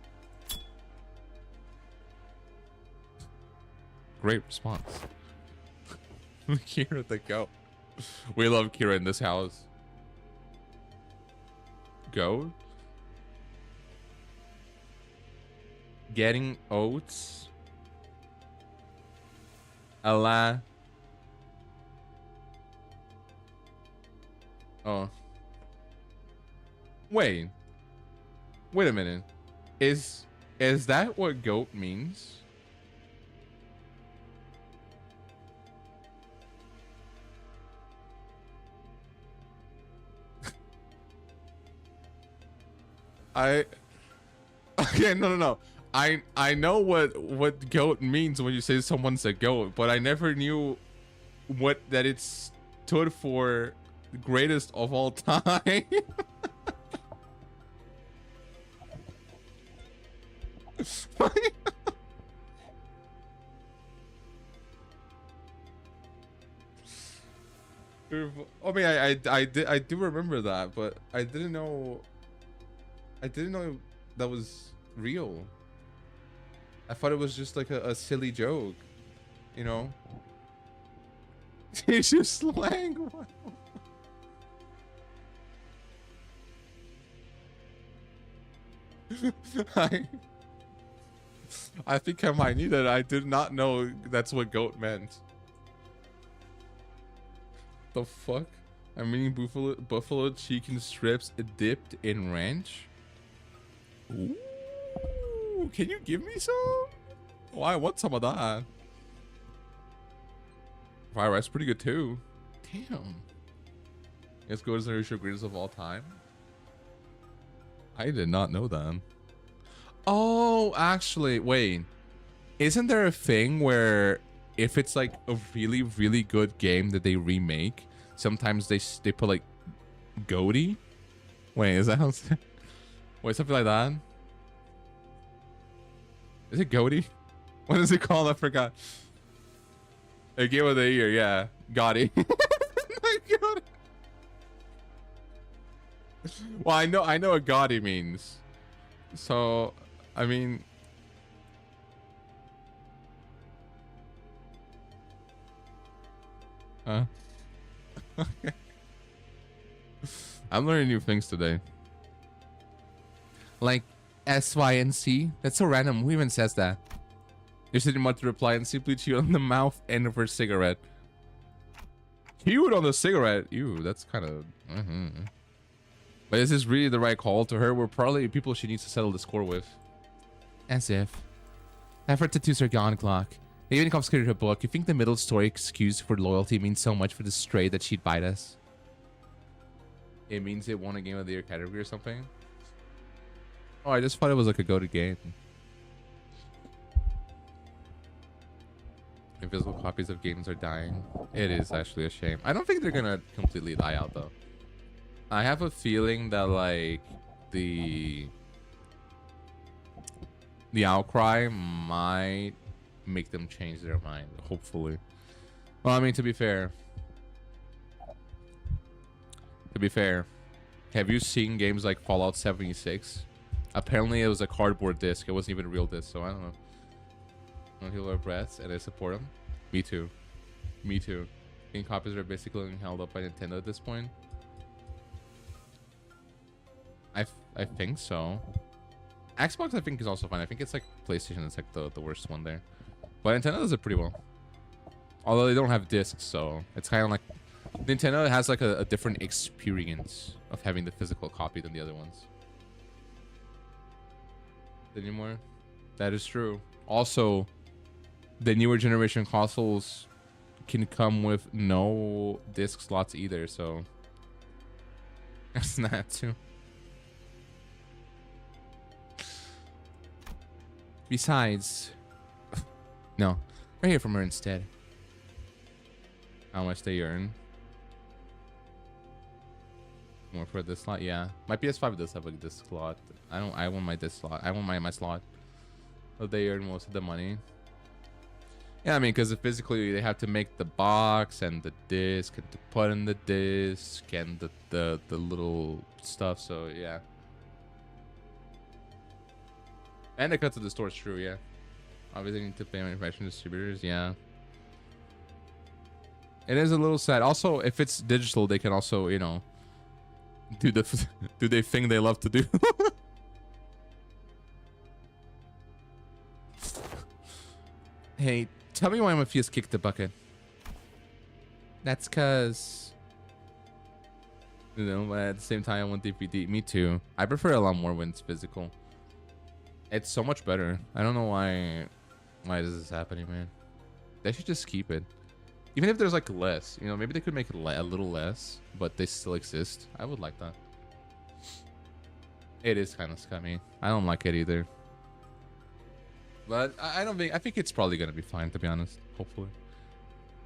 Great response. Kira the goat. We love Kira in this house. Goat? Getting oats? Allah. Oh. Wait a minute. Is that what goat means? Okay, no. I know what goat means when you say someone's a goat, but I never knew that it stood for greatest of all time. I mean, I do remember that, but I didn't know that was real. I thought it was just like a silly joke, you know? It's just slang. I think I might need it. I did not know that's what goat meant. The fuck? I'm eating buffalo chicken strips dipped in ranch. Ooh, can you give me some? Oh, I want some of that. Fried rice pretty good too. Damn. Let's go to the Risha greatest of all time. I did not know that. Oh, actually, wait. Isn't there a thing where if it's like a really, really good game that they remake, sometimes they put like goatee? Wait, is that how wait, something like that? Is it goatee? What is it called? I forgot. A game of the year, yeah. Gotti. Well, I know what Gotti means. So, I mean, huh? Okay. I'm learning new things today. Like S, Y, and C. That's so random. Who even says that? You're sitting about to reply and simply chew on the mouth end of her cigarette. Chewed on the cigarette. Ew, that's kind of. But is this really the right call to her? We're probably people she needs to settle the score with. As if. Effort tattoos are gone, Glock. They even confiscated her book. You think the middle story excuse for loyalty means so much for the stray that she'd bite us? It means it won a game of the year category or something? Oh, I just thought it was like a go-to game. Invisible copies of games are dying. It is actually a shame. I don't think they're gonna completely die out though. I have a feeling that like the outcry might make them change their mind, hopefully. Well, I mean, to be fair, have you seen games like Fallout 76? Apparently it was a cardboard disc. It wasn't even a real disc, so I don't know. I heal our breaths and I support them. Me too. Me too. Game copies are basically being held up by Nintendo at this point. I think so. Xbox I think is also fine. I think it's like PlayStation is like the worst one there. But Nintendo does it pretty well. Although they don't have discs, so it's kind of like Nintendo has like a different experience of having the physical copy than the other ones. Anymore? That is true. Also, the newer generation consoles can come with no disc slots either, so that's not too. Besides, no, right here from her instead. How much they earn? More for this slot, yeah. My PS5 does have a disc slot. I want my disc slot. I want my slot. But they earn most of the money. Yeah, I mean, because physically they have to make the box and the disc and to put in the disc and the little stuff. So yeah. And the cut to the store is true, yeah. Obviously, need to pay manufacturing distributors, yeah. It is a little sad. Also, if it's digital, they can also, you know, do they thing they love to do. Hey, tell me why Matthias kicked the bucket. That's cause, you know, but at the same time I want DVD. Me too. I prefer a lot more when it's physical. It's so much better. I don't know why is this happening, man. They should just keep it. Even if there's like less, you know, maybe they could make it a little less, but they still exist. I would like that. It is kind of scummy. I don't like it either. But I don't think, I think it's probably gonna be fine, to be honest. Hopefully.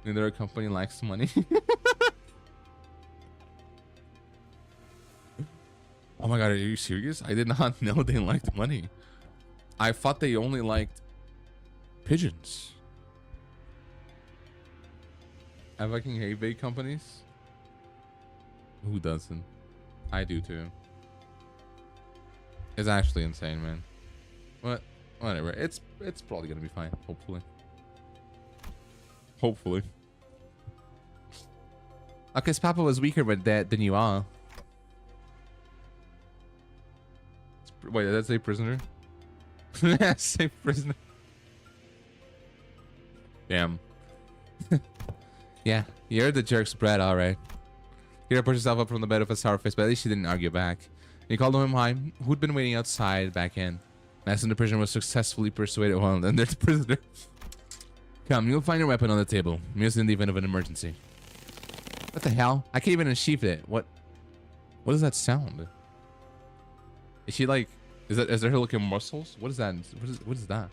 Neither company lacks money. Oh my god, are you serious? I did not know they liked money. I thought they only liked pigeons. I fucking hate big companies. Who doesn't? I do too. It's actually insane, man. What? Whatever. It's probably gonna be fine. Hopefully. Hopefully. Because Papa was weaker with that than you are. Wait, did that say prisoner? Say prisoner. Damn. Yeah, you're the jerk's brat, alright. Kira pushed herself up from the bed with a sour face, but at least she didn't argue back. He called him high, who'd been waiting outside back in. Master in the prison was successfully persuaded. Well, then there's the prisoner. Come, you'll find your weapon on the table. Use it in the event of an emergency. What the hell? I can't even unsheath it. What does that sound? Is she like, is there her looking muscles? What is that? What is that?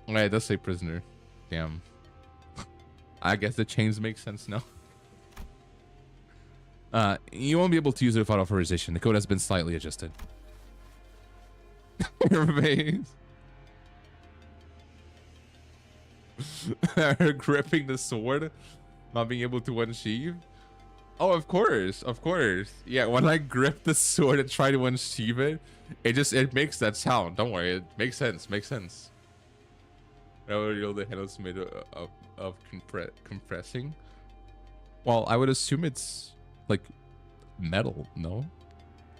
Alright, it does say prisoner. Damn. I guess the chains make sense now. You won't be able to use it without authorization. The code has been slightly adjusted. Her face. Her gripping the sword, not being able to unsheath. Oh, of course, of course. Yeah, when I grip the sword and try to unsheath it, it makes that sound. Don't worry, it makes sense. Makes sense. The handle's made of compressing. Well, I would assume it's like metal, no?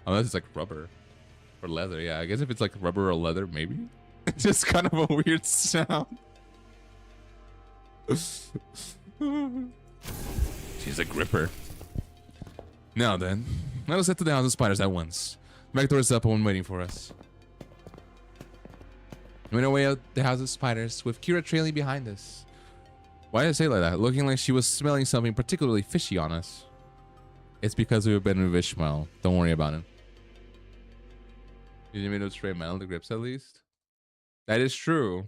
Unless it's like rubber or leather. Yeah, I guess if it's like rubber or leather, maybe. It's just kind of a weird sound. She's a gripper. Now then, let us head to the house of spiders at once. The back door is up and one waiting for us. We went away out the house of spiders with Kira trailing behind us. Why did I say like that? Looking like she was smelling something particularly fishy on us. It's because we've been with Ishmael. Don't worry about it. Did you mean to spray metal the grips at least? That is true.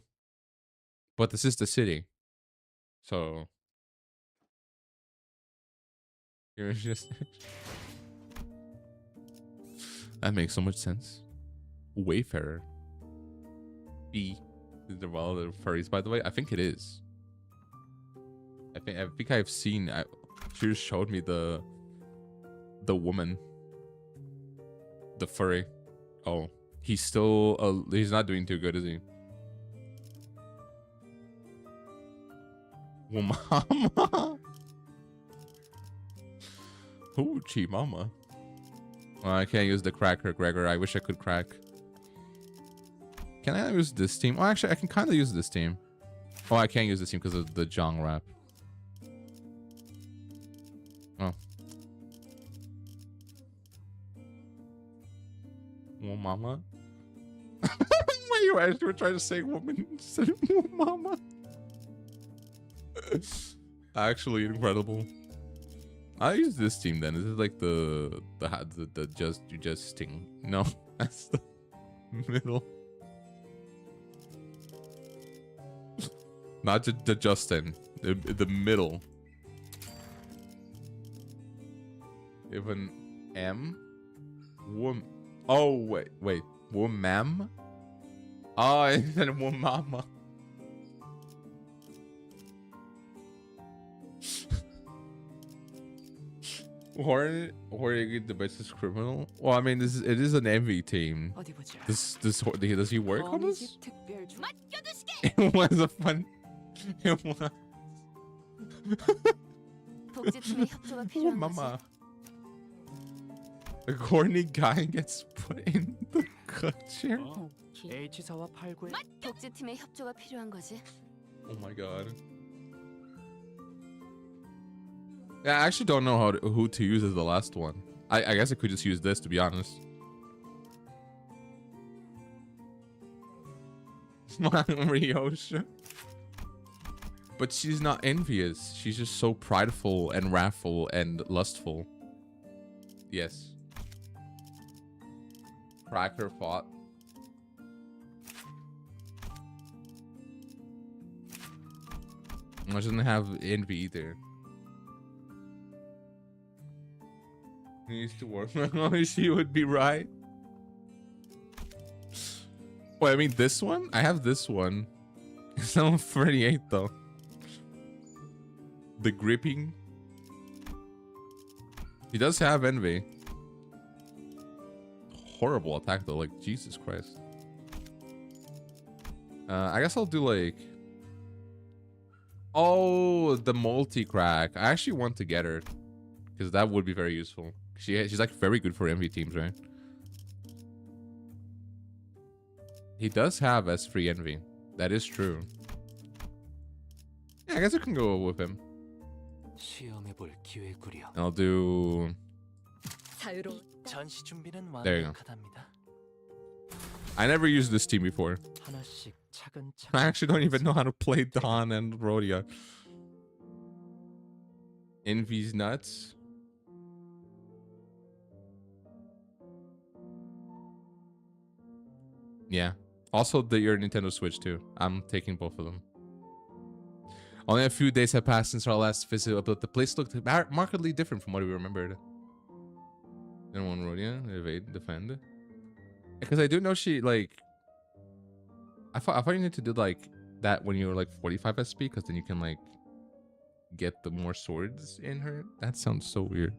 But this is the city. So you're just that makes so much sense. Wayfarer. B is the all the furries, by the way. I think it is. I think I've seen. She just showed me the woman, the furry. Oh, he's still. He's not doing too good, is he? Well, mama. Ooh, gee, mama. I can't use the cracker, Gregor. I wish I could crack. Can I use this team? Oh, actually, I can kind of use this team. Oh, I can't use this team because of the Jong rap. Oh. Well, mama. Why are you I actually were trying to say woman instead of mama. Actually incredible. I use this team then. Is it like the justing? No, that's the middle. Not the Justin. The middle. If an M, Oh wait. Womam. Oh, instead of womama. Hornet the best criminal. Well, I mean, it is an envy team. 어디 보자. Does he work on this? 어느 집 특별 조- It was a fun. It was. 복지팀의 협조가 Oh, 필요한 거지. mama. A corny guy gets put in the chair. H사와 89에 복지팀의 협조가 필요한 거지. Oh my god. Yeah, I actually don't know who to use as the last one. I guess I could just use this, to be honest. Ryosha. But she's not envious. She's just so prideful and wrathful and lustful. Yes. Cracker fought. I shouldn't have envy either. He used to work. She would be right. Wait, I mean this one? I have this one. It's not 38 though. The gripping. He does have envy. Horrible attack though, like Jesus Christ. I guess I'll do like, oh, the multi-crack. I actually want to get her because that would be very useful. She's like very good for envy teams, right? He does have S free envy. That is true. Yeah, I guess I can go with him. 시험해볼 기회구려. I'll do. 자유로운 전시 준비는 There you go. 완벽하답니다. I never used this team before. 하나씩 차근차근. I actually don't even know how to play Dawn and Rhodia. Envy's nuts. Yeah. Also, your Nintendo Switch too. I'm taking both of them. Only a few days have passed since our last visit, but the place looked markedly different from what we remembered. Then one Rhodia, evade, defend. Because I do know she like. I thought you need to do like that when you're like 45 SP, because then you can like get the more swords in her. That sounds so weird.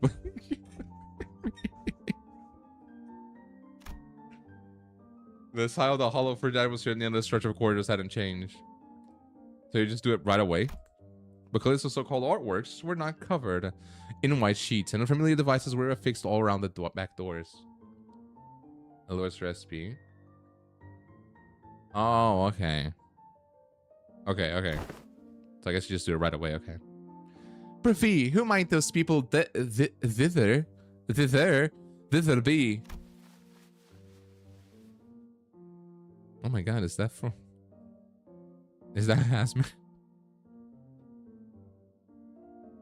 The style of the hollow for that was in the end of the stretch of corridors hadn't changed. So you just do it right away. Because the so-called artworks were not covered in white sheets, and familiar devices were affixed all around the back doors. Lowest recipe. Oh, okay. Okay. So I guess you just do it right away, okay. Prithee, who might those people thither be? Oh my god, is that from... Is that Asma?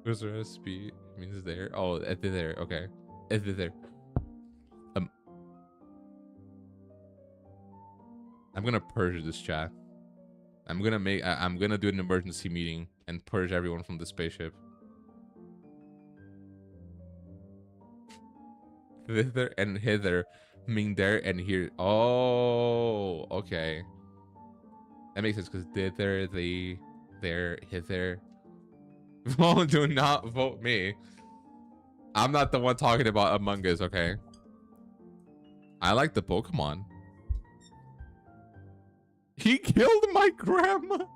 Where's the recipe? It means there. Oh, there. Okay. There. I'm gonna purge this chat. I'm gonna do an emergency meeting and purge everyone from the spaceship. Thither and hither mean there and here. Oh, okay. That makes sense because thither, there, hither. Oh, do not vote me. I'm not the one talking about Among Us, okay? I like the Pokemon. He killed my grandma.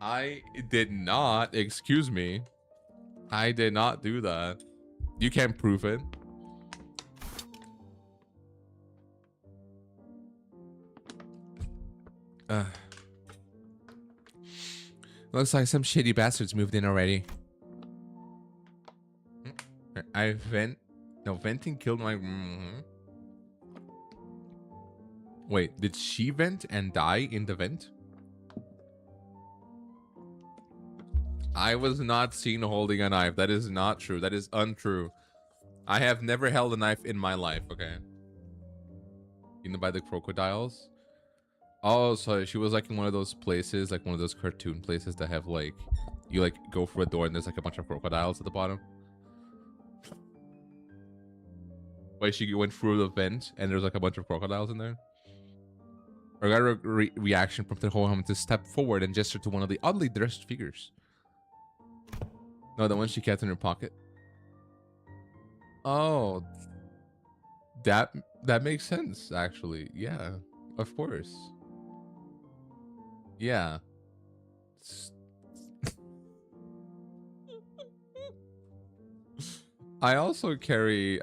I did not. Excuse me. I did not do that. You can't prove it. Looks like some shitty bastards moved in already. Venting killed my... Wait, did she vent and die in the vent? I was not seen holding a knife. That is not true. That is untrue. I have never held a knife in my life, okay? Eaten by the crocodiles? Oh, so she was like in one of those places, like one of those cartoon places that have like, you like go through a door and there's like a bunch of crocodiles at the bottom. Like she went through the vent and there's like a bunch of crocodiles in there. I got a reaction from the whole woman to step forward and gesture to one of the oddly dressed figures. No, the one she kept in her pocket. Oh, that makes sense actually. Yeah, of course. Yeah. I don't carry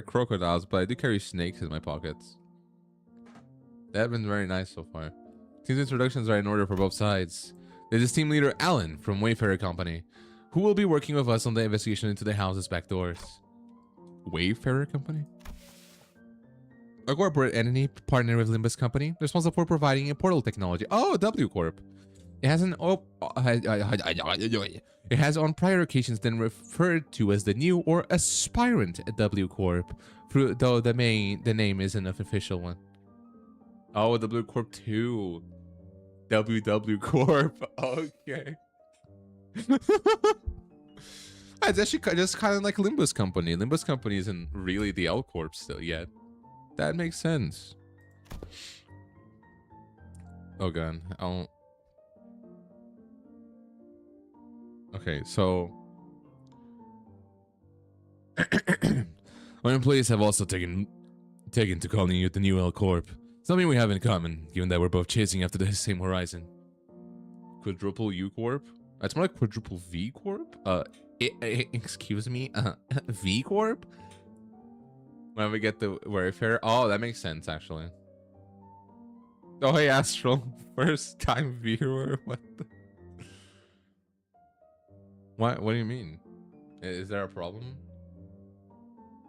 crocodiles, but I do carry snakes in my pockets. They have been very nice so far. Team's introductions are in order for both sides. This is team leader Alan from Wayfarer Company, who will be working with us on the investigation into the house's back doors. Wayfarer Company? A corporate entity partner with Limbus Company, responsible for providing a portal technology. Oh, W Corp. It has it has on prior occasions been referred to as the new or aspirant W Corp, though the name isn't an official one. Oh, W Corp 2. WW Corp. Okay. It's actually just kind of like Limbus Company. Limbus Company isn't really the L Corp still yet. That makes sense. Oh god. Okay, so our employees have also taken to calling you the new L Corp. Something we have in common, given that we're both chasing after the same horizon. Quadruple U Corp? That's more like quadruple V Corp? Excuse me? V Corp? When we get the Wayfarer? Oh, that makes sense, actually. Oh, hey, Astral. First time viewer? What the... What do you mean? Is there a problem?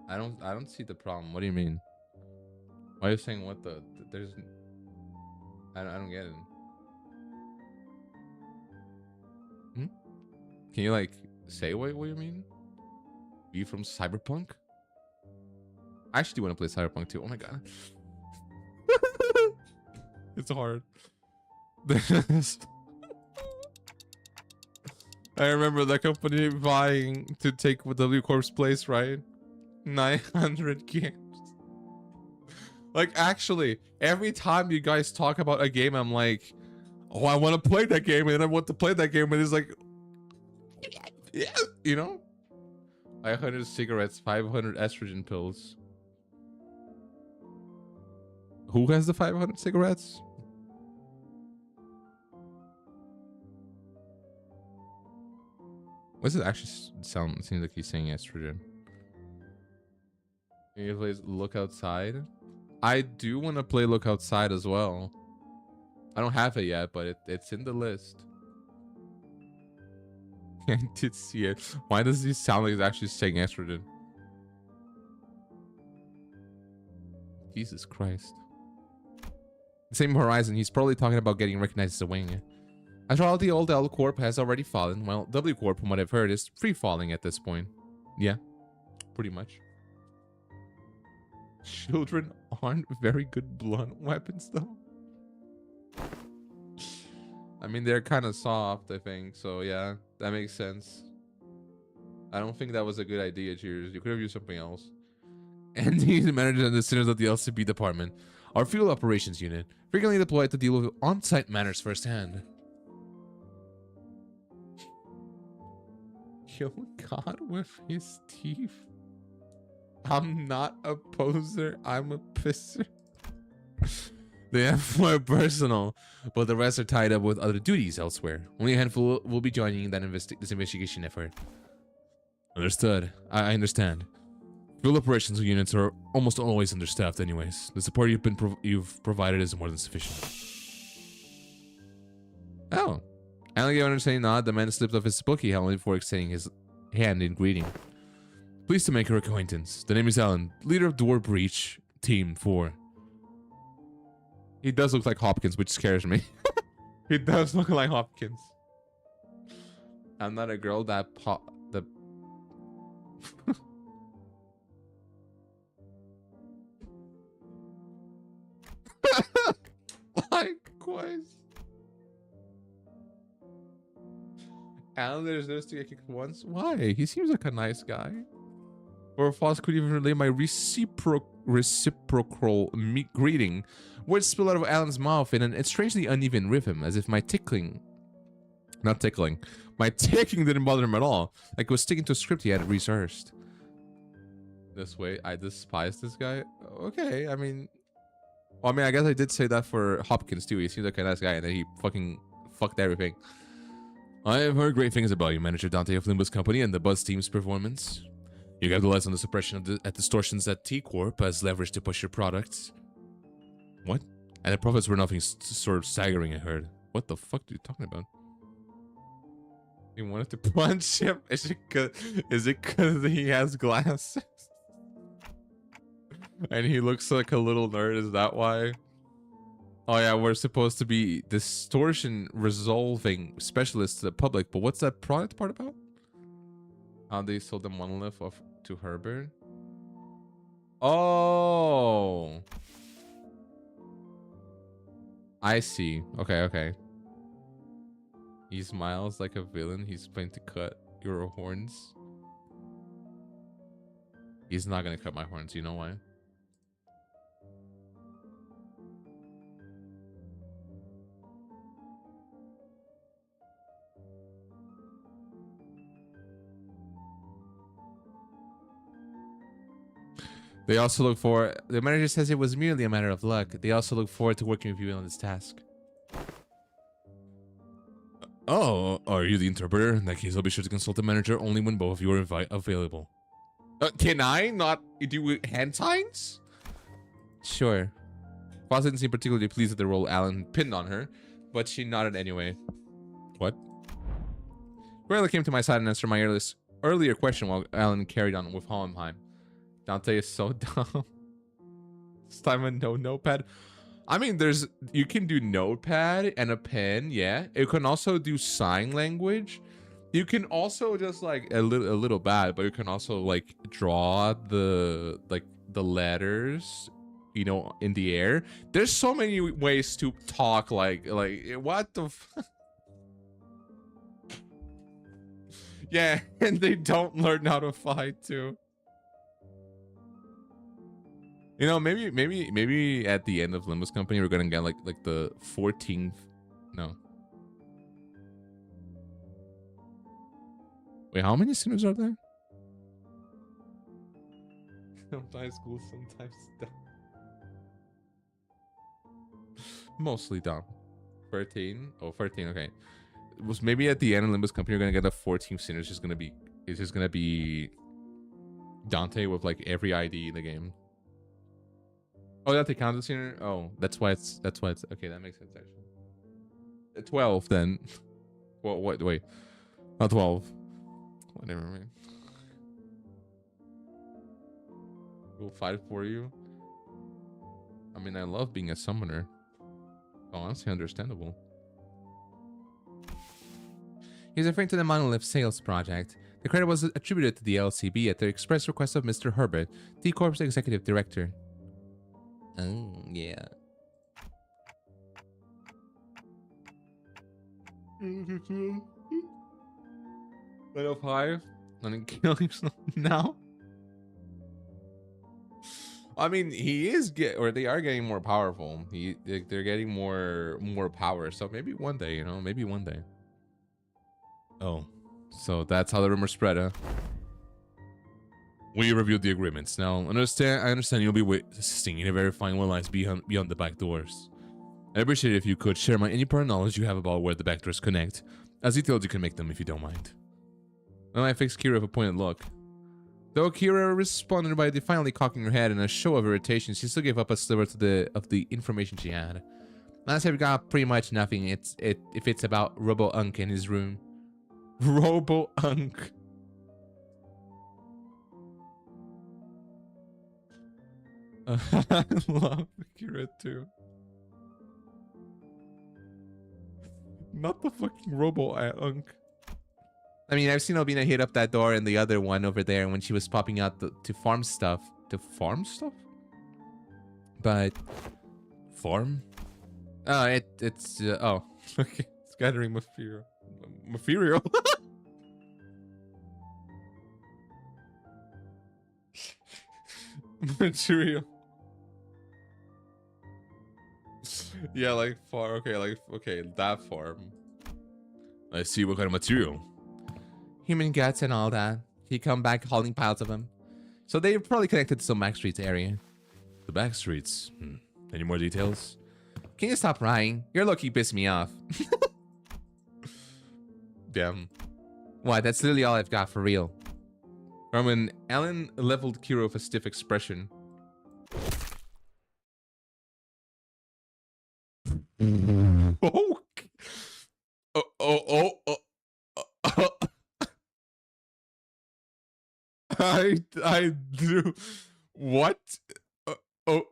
I don't see the problem. What do you mean? Why are you saying what the there's I don't get it. Can you like say what you mean? Be from Cyberpunk? I actually want to play Cyberpunk too. Oh my god. It's hard. I remember the company vying to take W Corp's place, right? 900 games. Like, actually, every time you guys talk about a game, I'm like, oh, I want to play that game, and I want to play that game, and it's like, yeah, you know? 500 cigarettes, 500 estrogen pills. Who has the 500 cigarettes? What does it actually sound? It seems like he's saying estrogen. He plays Look Outside. I do want to play Look Outside as well. I don't have it yet, but it's in the list. I did see it. Why does he sound like he's actually saying estrogen? Jesus Christ. The same horizon, he's probably talking about getting recognized as a wing. After all, the old L Corp has already fallen. Well, W Corp, from what I've heard, is free falling at this point. Yeah, pretty much. Children aren't very good blunt weapons, though. I mean, they're kind of soft, I think. So, yeah, that makes sense. I don't think that was a good idea, Cheers. You could have used something else. And he's the manager and the sinners of the LCB department, our field operations unit, frequently deployed to deal with on-site matters firsthand. Kill God with his teeth. I'm not a poser, I'm a pisser. They have more personal, but the rest are tied up with other duties elsewhere. Only a handful will be joining that this investigation effort. Understood. I understand. Field operations units are almost always understaffed anyways. The support you've provided is more than sufficient. Oh. Alan gave an understanding nod. The man slipped off his spooky helmet before extending his hand in greeting. Pleased to make her acquaintance. The name is Alan, leader of Door Breach Team 4. He does look like Hopkins, which scares me. He does look like Hopkins. I'm not a girl that the likewise. Alan, there's those two get kicked once. Why? He seems like a nice guy. Or Foss could even relay my reciprocal greeting. Words spill out of Alan's mouth in an strangely uneven rhythm, as if my ticking didn't bother him at all. Like it was sticking to a script he had rehearsed. This way, I despise this guy. Okay, I mean, well, I guess I did say that for Hopkins too. He seems like a nice guy, and then he fucking fucked everything. I have heard great things about you, Manager Dante of Limbus Company, and the Buzz team's performance. You capitalized on the suppression of the distortions that T-Corp has leveraged to push your products. What? And the profits were nothing sort of staggering, I heard. What the fuck are you talking about? You wanted to punch him? Is it cause he has glasses? And he looks like a little nerd, is that why? Oh yeah, we're supposed to be distortion resolving specialists to the public, but what's that product part about? How they sold the monolith off to Herbert? Oh, I see. Okay. He smiles like a villain. He's planning to cut your horns. He's not gonna cut my horns. You know why? They also look for... The manager says it was merely a matter of luck. They also look forward to working with you on this task. Oh, are you the interpreter? In that case, I'll be sure to consult the manager only when both of you are available. Can I not do hand signs? Sure. Foss didn't seem particularly pleased with the role Alan pinned on her, but she nodded anyway. What? Rayla came to my side and answered my earlier question while Alan carried on with Hohenheim. Dante is so dumb. This time a no notepad. I mean, you can do notepad and a pen, yeah. You can also do sign language. You can also just like a little bad, but you can also like draw the letters, you know, in the air. There's so many ways to talk like what the yeah, and they don't learn how to fight too. You know, maybe at the end of Limbus Company we're gonna get like the 14th. No. Wait, how many sinners are there? Sometimes cool, sometimes dumb. Mostly dumb. 13? Oh, 13, okay. It was maybe at the end of Limbus Company we're gonna get a 14th sinner. It's just gonna be Dante with like every ID in the game. Oh, that they count the sinner? Oh, that's why it's okay, that makes sense actually. 12 then. Well, what? Wait, not 12. Whatever, man. We'll fight for you. I mean, I love being a summoner. Oh, honestly, understandable. He's referring to the Monolith Sales Project. The credit was attributed to the LCB at the express request of Mr. Herbert, T-Corp's executive director. Oh, yeah. Level 5? Let kill himself now? I mean, they are getting more powerful. They're getting more power. So maybe one day, you know, maybe one day. Oh, so that's how the rumor spread, huh? We reviewed the agreements. Now, I understand you'll be assisting in verifying what lies beyond the back doors. I'd appreciate it if you could share any prior knowledge you have about where the back doors connect, as detailed you can make them if you don't mind. Well, I fixed Kira with a pointed look. Though Kira responded by defiantly cocking her head in a show of irritation, she still gave up a sliver of the information she had. I said we got pretty much nothing. If it's about Robo-Unk in his room. Robo-Unk. I love Kira too. Not the fucking robo unk. I mean, I've seen Albina hit up that door and the other one over there when she was popping out to farm stuff. To farm stuff? But farm? It's oh, okay. Scattering material. Material. Material. Yeah, like far. Okay, like okay, that farm. I see what kind of material. Human guts and all that. He come back hauling piles of them. So they're probably connected to some back streets area. The back streets. Any more details? Can you stop lying? You're lucky pissing me off. Damn. Why, that's literally all I've got for real. When Alan leveled Kira with a stiff expression. I do. What?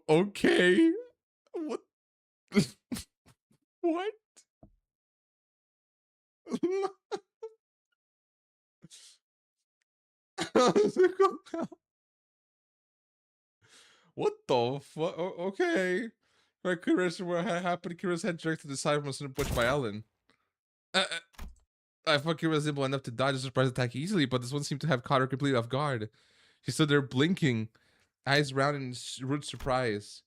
Okay. What? What? What the fuck? Okay. Right, Kira's what happened? Kira's head jerked to the side from a push by Ellen. I thought Kira was able enough to dodge a surprise attack easily, but this one seemed to have caught her completely off guard. She stood there blinking, eyes round in rude surprise.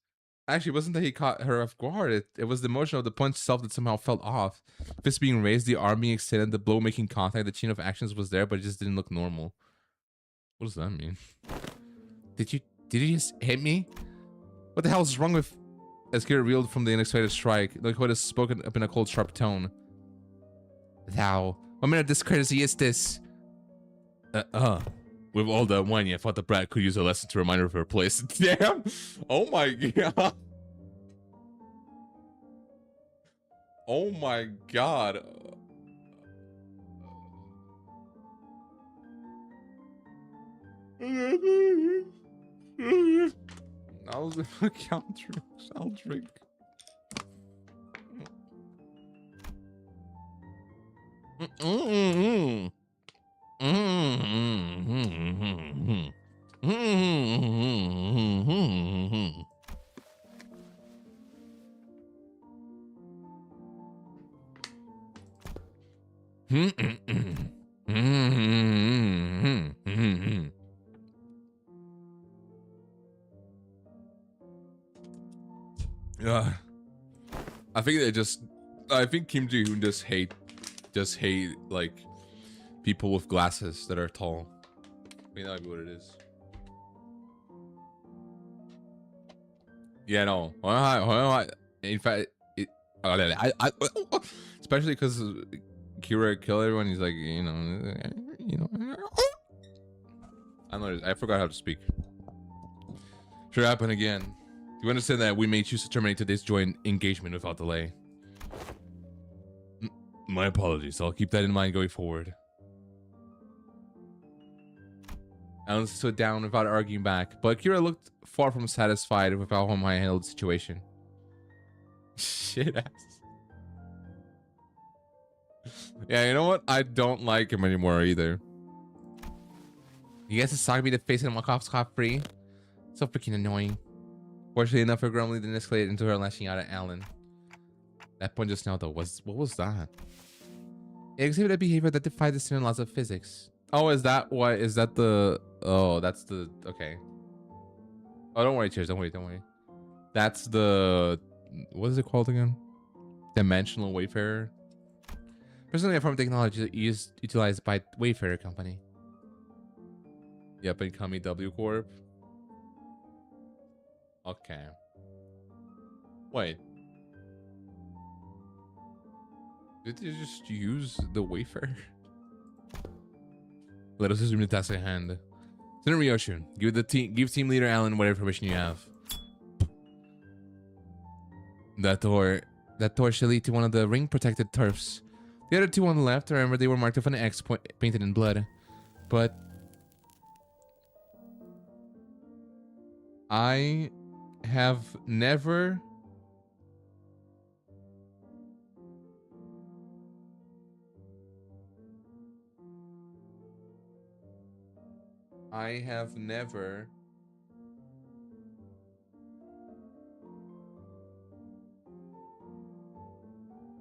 Actually, it wasn't that he caught her off guard. It was the motion of the punch itself that somehow felt off. Fist being raised, the arm being extended, the blow making contact, the chain of actions was there, but it just didn't look normal. What does that mean? Did you just hit me? What the hell is wrong with... As Kira reeled from the unexpected strike, like what is spoken up in a cold, sharp tone. Thou, what manner of discourtesy is this? With all that whining, I thought the brat could use a lesson to remind her of her place. Damn! Oh my god! Oh my god! I'll counter. I'll drink. I think Kim Ji-hoon just hate like people with glasses that are tall. I mean, that might be what it is. Yeah, no. In fact, especially because Kira killed everyone. He's like, you know. I forgot how to speak. Should happen again. You understand that we may choose to terminate today's joint engagement without delay. My apologies. I'll keep that in mind going forward. Alan stood down without arguing back, but Kira looked far from satisfied with how I handled the situation. Shit ass. Yeah, you know what? I don't like him anymore either. You guys just sock me the face and walk off scot-free. So freaking annoying. Fortunately enough, her grumbling didn't escalate into her lashing out at Alan. That point just now, though, what was that? It exhibited behavior that defied the standard laws of physics. Oh, is that what? Is that the... Oh, that's the... Okay. Oh, don't worry, Cheers. Don't worry. That's the... What is it called again? Dimensional Wayfarer? Personally, a form of technology is utilized by Wayfarer Company. Yep, and Kami W Corp. Okay. Wait. Did you just use the Wayfarer? Let us assume the task at hand. Senator Ryoshun, give team leader Alan whatever information you have. That door should lead to one of the ring protected turfs. The other two on the left, remember they were marked with an X painted in blood. But I have never I have never.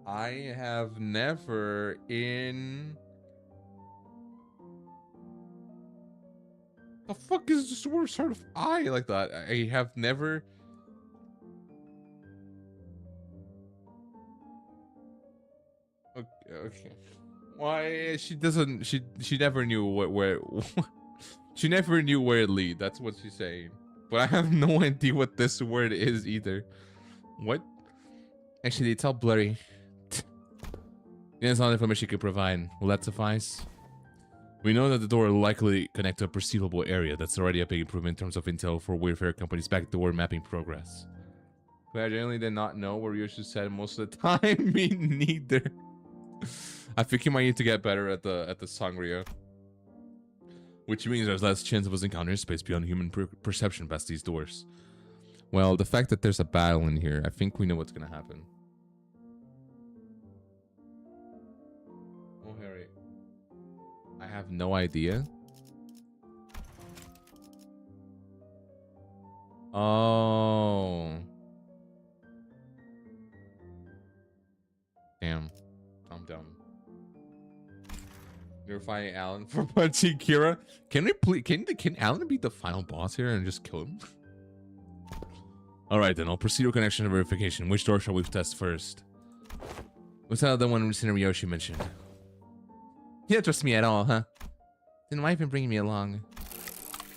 I have never in. The fuck is this word sort of I like that? I have never. Okay. Why she doesn't? She never knew where she never knew where it lead. That's what she's saying. But I have no idea what this word is either. What? Actually, it's all blurry. That's all the information she could provide. Will that suffice? We know that the door will likely connect to a perceivable area. That's already a big improvement in terms of intel for Wayfair Company's backdoor mapping progress. But I generally did not know where Yoshi said most of the time. Me neither. I think you might need to get better at the sangria. Which means there's less chance of us encountering space beyond human perception past these doors. Well, the fact that there's a battle in here, I think we know what's gonna happen. Oh, Harry. I have no idea. Oh. Damn. I'm dumb. You're fighting Alan for punching Kira. Can we please? Can Alan be the final boss here and just kill him? All right, then I'll proceed with connection and verification. Which door shall we test first? What's that other one Senator Yoshi mentioned? You don't trust me at all, huh? Then why even bringing me along?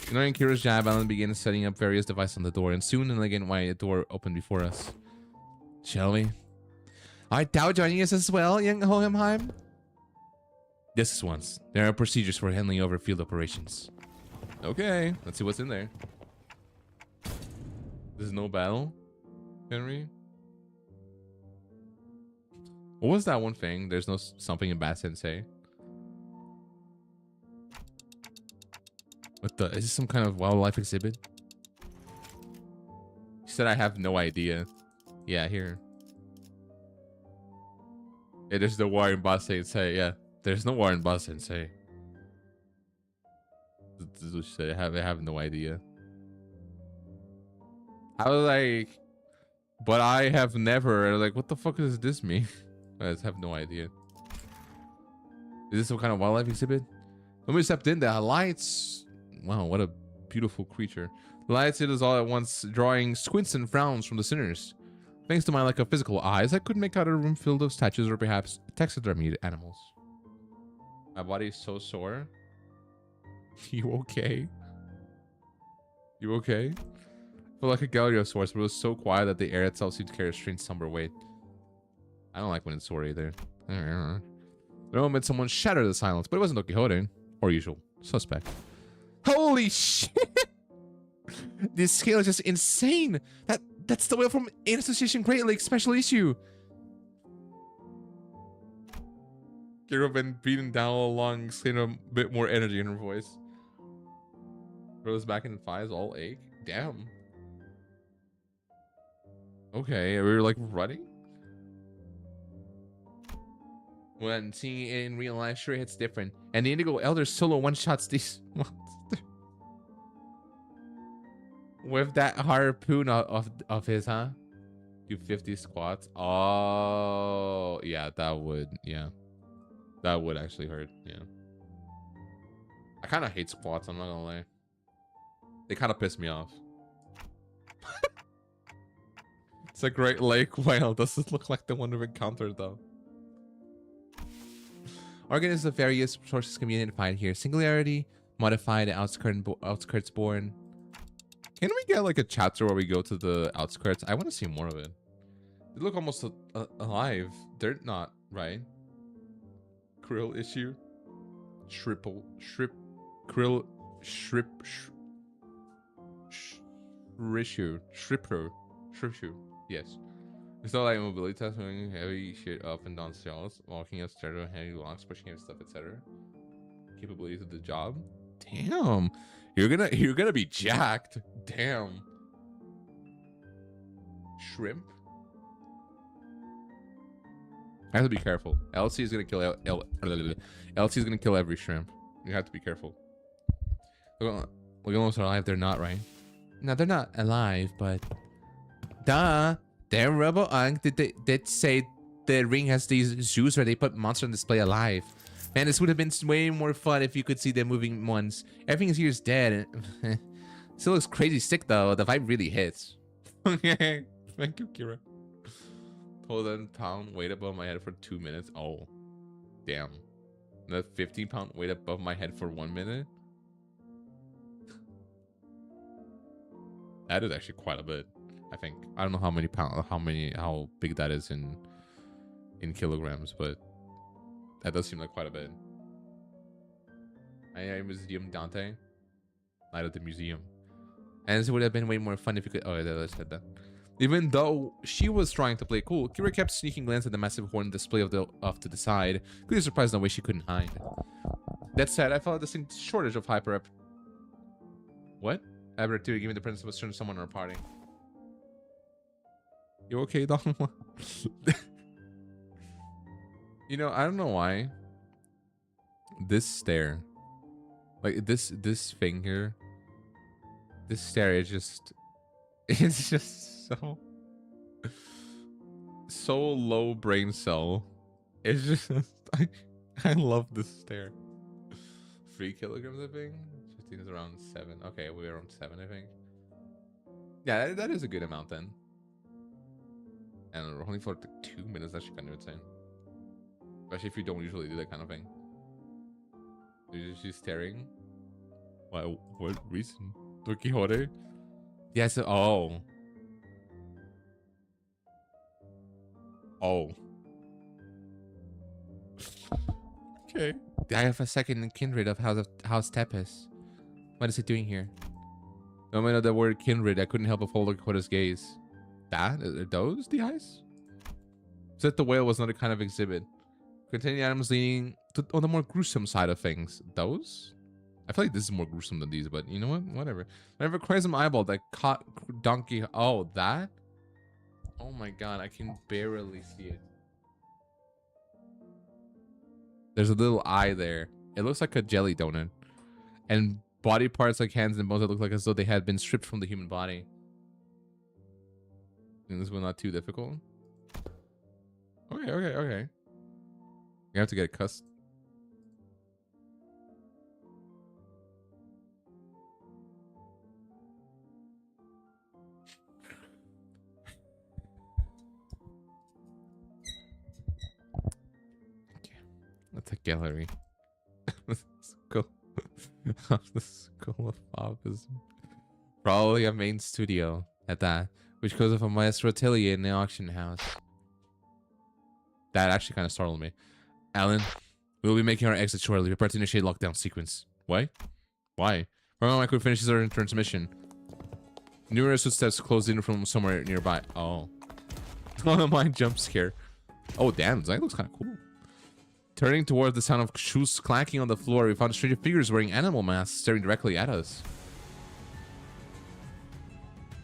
Ignoring Kira's jab, Alan began setting up various devices on the door, and soon an elegant white door opened before us. Shall we? Art thou joining us as well, young Hohenheim? Yes, this once. There are procedures for handling over field operations. Okay, let's see what's in there. There's no battle, Henry. What was that one thing? There's no something in Bat Sensei. What the? Is this some kind of wildlife exhibit? He said I have no idea. Yeah, here. Yeah, there's no war in Bat Sensei. Yeah, there's no war in Bat Sensei. This is what she said. I have no idea. I was like, but I have never. Like, what the fuck does this mean? I just have no idea. Is this some kind of wildlife exhibit? When we stepped in, the lights. Wow, what a beautiful creature. The lights hit us all at once, drawing squints and frowns from the sinners. Thanks to my lack of physical eyes, I couldn't make out a room filled of statues or perhaps taxidermied animals. My body is so sore. You okay? You okay? I feel like a gallery of sorts, but it was so quiet that the air itself seemed to carry a strange somber weight. I don't like when it's sore either. The moment someone shattered the silence, but it wasn't Don Quixote, or usual suspect. Holy shit! This scale is just insane. That's the whale from In Association Great Lakes Special Issue. Kira been beaten down all along, saying a bit more energy in her voice. Rose back in thighs, all ache. Damn. Okay, we were like running. When seeing it in real life, sure hits different. And the Indigo Elder solo one-shots these monsters. With that harpoon of his, huh? Do 50 squats. Oh, yeah, that would, yeah. That would actually hurt, yeah. I kind of hate squats, I'm not gonna lie. They kind of piss me off. It's a Great Lake whale. Doesn't look like the one we've encountered, though. Organisms of various sources can be identified here. Singularity, modified, outskirts born. Can we get like a chapter where we go to the outskirts? I want to see more of it. They look almost alive. They're not, right? Krill issue. Krill Shripper. Yes. It's not like mobility test, moving heavy shit up and down stairs, walking upstairs with heavy locks, pushing heavy stuff, etc. Capabilities of the job. Damn. You're gonna be jacked. Damn. Shrimp. I have to be careful. LC is gonna kill LC is gonna kill every shrimp. You have to be careful. Look, almost are alive. They're not, right? No, they're not alive, but duh. They're Robo Unk. Did say the ring has these zoos where they put monster on display alive. Man, this would have been way more fun if you could see them moving once. Everything here is dead. Still looks crazy sick though. The vibe really hits. Okay. Thank you, Kira. Hold on, pound weight above my head for 2 minutes. Oh, damn. The 15-pound weight above my head for 1 minute. That is actually quite a bit. I think. I don't know how many pounds, how big that is in kilograms, but that does seem like quite a bit. I Museum Dante. Night at the museum. And this would have been way more fun if you could. Oh, yeah, I said that. Even though she was trying to play cool, Kira kept sneaking glances at the massive horn display off to the side. Clearly surprised in a way she couldn't hide. That said, I felt a distinct shortage of hyper. What? Ever to give me the presence of a certain someone or a party. You okay, Don? You know, I don't know why. This stare, like this thing here, this stare is just, it's just so low brain cell. It's just I love this stare. 3 kilograms, I think. 15 is around 7. Okay, we're around 7, I think. Yeah, that is a good amount then. And only for 2 minutes, that's kind of insane. Especially if you don't usually do that kind of thing. You're just staring. Why? What reason? Don Quixote? Yes. Oh. Oh. Okay. I have a second kindred of House Tepes. What is it doing here? No matter the word kindred, I couldn't help but follow Don Quixote's gaze. Are those the eyes? Said the whale was not a kind of exhibit. Containing animals leaning on the more gruesome side of things. Those? I feel like this is more gruesome than these, but you know what? Whatever. Whenever Chrysum eyeball that caught donkey. Oh, that? Oh my god, I can barely see it. There's a little eye there. It looks like a jelly donut. And body parts like hands and bones that look like as though they had been stripped from the human body. And this was not too difficult. Okay. You have to get cussed. That's a gallery. School of the School of Office. Probably a main studio at that, which goes off a maestro atelier in the auction house. That actually kind of startled me. Alan, we'll be making our exit shortly. Prepare to initiate lockdown sequence. Why? Why? Remember my crew finishes our transmission. Numerous footsteps closed in from somewhere nearby. Oh. Oh, my jump scare. Oh, damn. That looks kind of cool. Turning towards the sound of shoes clacking on the floor, we found strange figures wearing animal masks staring directly at us.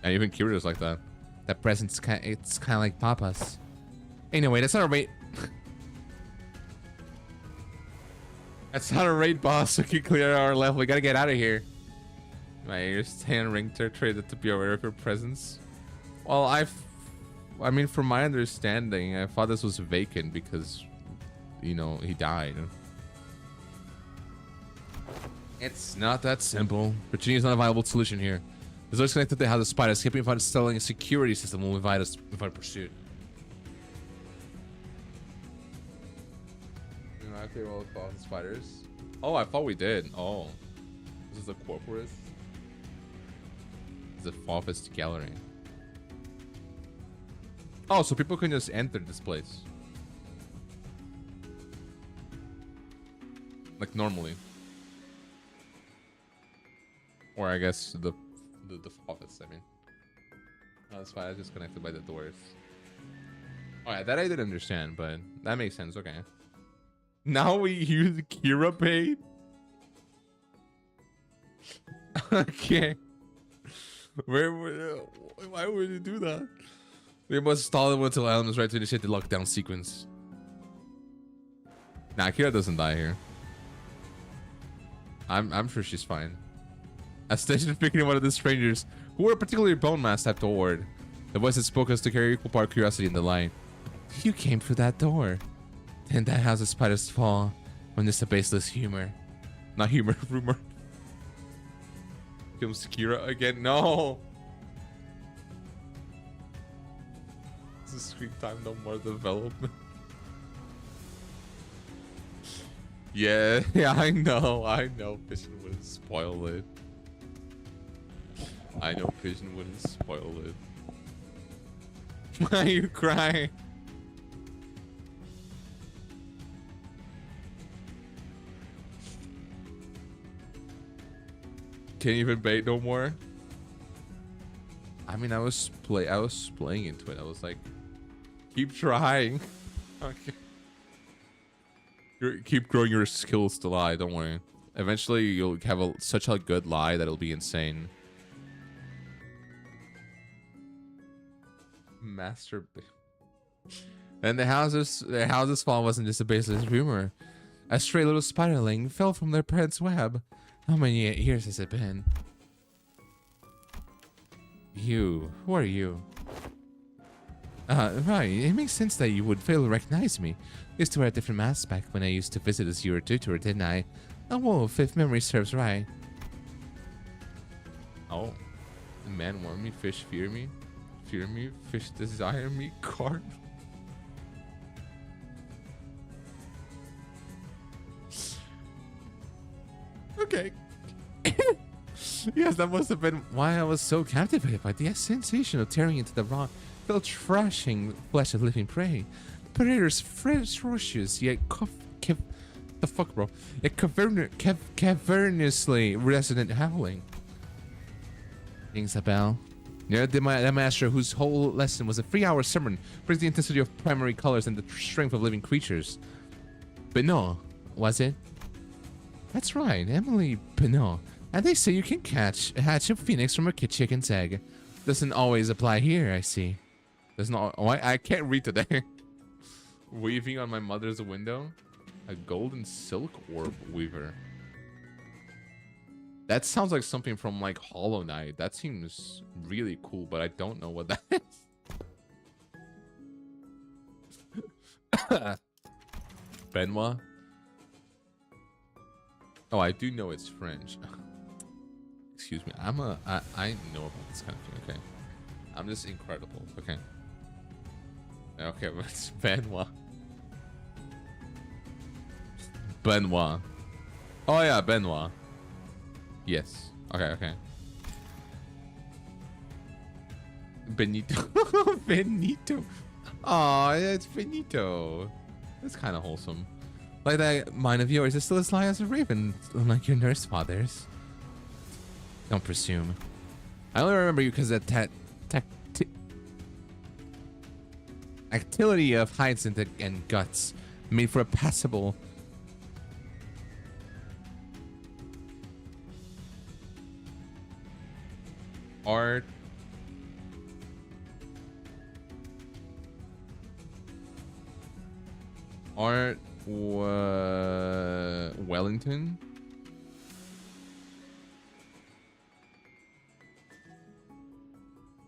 And even curious like that. That presence, it's kind of like Papa's. Anyway, that's not a raid. That's not a raid, boss. We can clear our left. We gotta get out of here. My ears stand ring traded to be aware of your presence. Well, I mean, from my understanding, I thought this was vacant because, you know, he died. It's not that simple. Virginia's not a viable solution here. There's always connected to how the spider escaping without installing a security system will invite us without pursuit. You know, I clear all the spiders. Oh, I thought we did. Oh, this is the corporate. This is the office gallery. Oh, so people can just enter this place like normally, or I guess the office. I mean, oh, that's fine. It's just connected by the doors. All right, that I didn't understand, but that makes sense. Okay, now we use Kira Pay. Okay, why would you do that? We must stall it until Alan is ready to initiate the lockdown sequence. Nah, Kira doesn't die here. I'm sure she's fine. A station picking one of the strangers who were particularly bone-mass stepped forward. The voice that spoke us to carry equal part curiosity and delight. You came through that door. And that how the spiders fall when it's a baseless humor. Not humor, rumor. Kill Sekira again? No! This is screen time, no more development. Yeah, I know Vision wouldn't spoil it. I know Vision wouldn't spoil it. Why are you crying? Can't even bait no more. I mean, I was playing into it. I was like, keep trying. Okay. Keep growing your skills to lie. Don't worry. Eventually, you'll have such a good lie that it'll be insane. Master. And the houses fall wasn't just a baseless rumor. A stray little spiderling fell from their parents' web. How many years has it been? You. Who are you? Right. It makes sense that you would fail to recognize me. Used to wear a different mask back when I used to visit as your tutor, didn't I? A wolf, if memory serves right. Oh. The man warn me, fish fear me. Fear me, fish desire me, carp. Okay. Yes, that must have been why I was so captivated by the sensation of tearing into the raw, felt thrashing flesh of living prey. The predator's ferocious yet the fuck, bro? Yet cavernously resonant howling. Rings a bell. Near the master whose whole lesson was a 3-hour sermon brings the intensity of primary colors and the strength of living creatures. Benoit, was it? That's right, Emily Benoit. And they say you can hatch a phoenix from a chicken's egg. Doesn't always apply here, I see. Does not. Oh, I can't read today. Weaving on my mother's window, a golden silk orb weaver. That sounds like something from like Hollow Knight. That seems really cool, but I don't know what that is. Benoit. Oh, I do know it's French. Excuse me. I know about this kind of thing. Okay. I'm just incredible. Okay. Okay, but it's Benoit. Benoit. Oh yeah, Benoit. Yes. Okay. Benito. Benito. Oh, it's Benito. That's kind of wholesome. Like that mind of yours is still as sly as a raven, unlike your nurse fathers. Don't presume. I only remember you because of that activity of hides and guts made for a passable. Art. Wellington.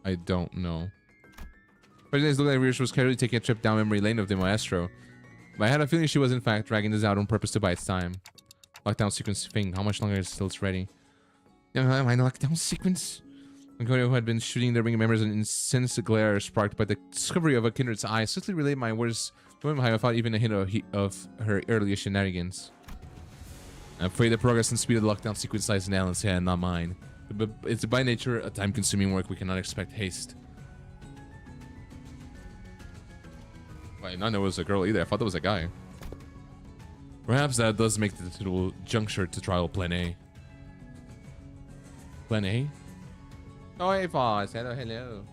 I don't know. President's looked like Rios was casually taking a trip down memory lane of the maestro. But I had a feeling she was in fact dragging this out on purpose to buy its time. Lockdown sequence thing. How much longer is still it's ready? Yeah, my lockdown sequence. Antonio, who had been shooting the ring members, an incensed glare sparked by the discovery of a kindred's eye, swiftly relayed my words to him without even a hint of her earlier shenanigans. I'm afraid the progress and speed of the lockdown sequence lies in Alan's hand, not mine. But it's by nature a time-consuming work. We cannot expect haste. Well, I didn't know it was a girl either. I thought that was a guy. Perhaps that does make the suitable juncture to trial Plan A. Plan A? Oh, hey, Foz. Hello.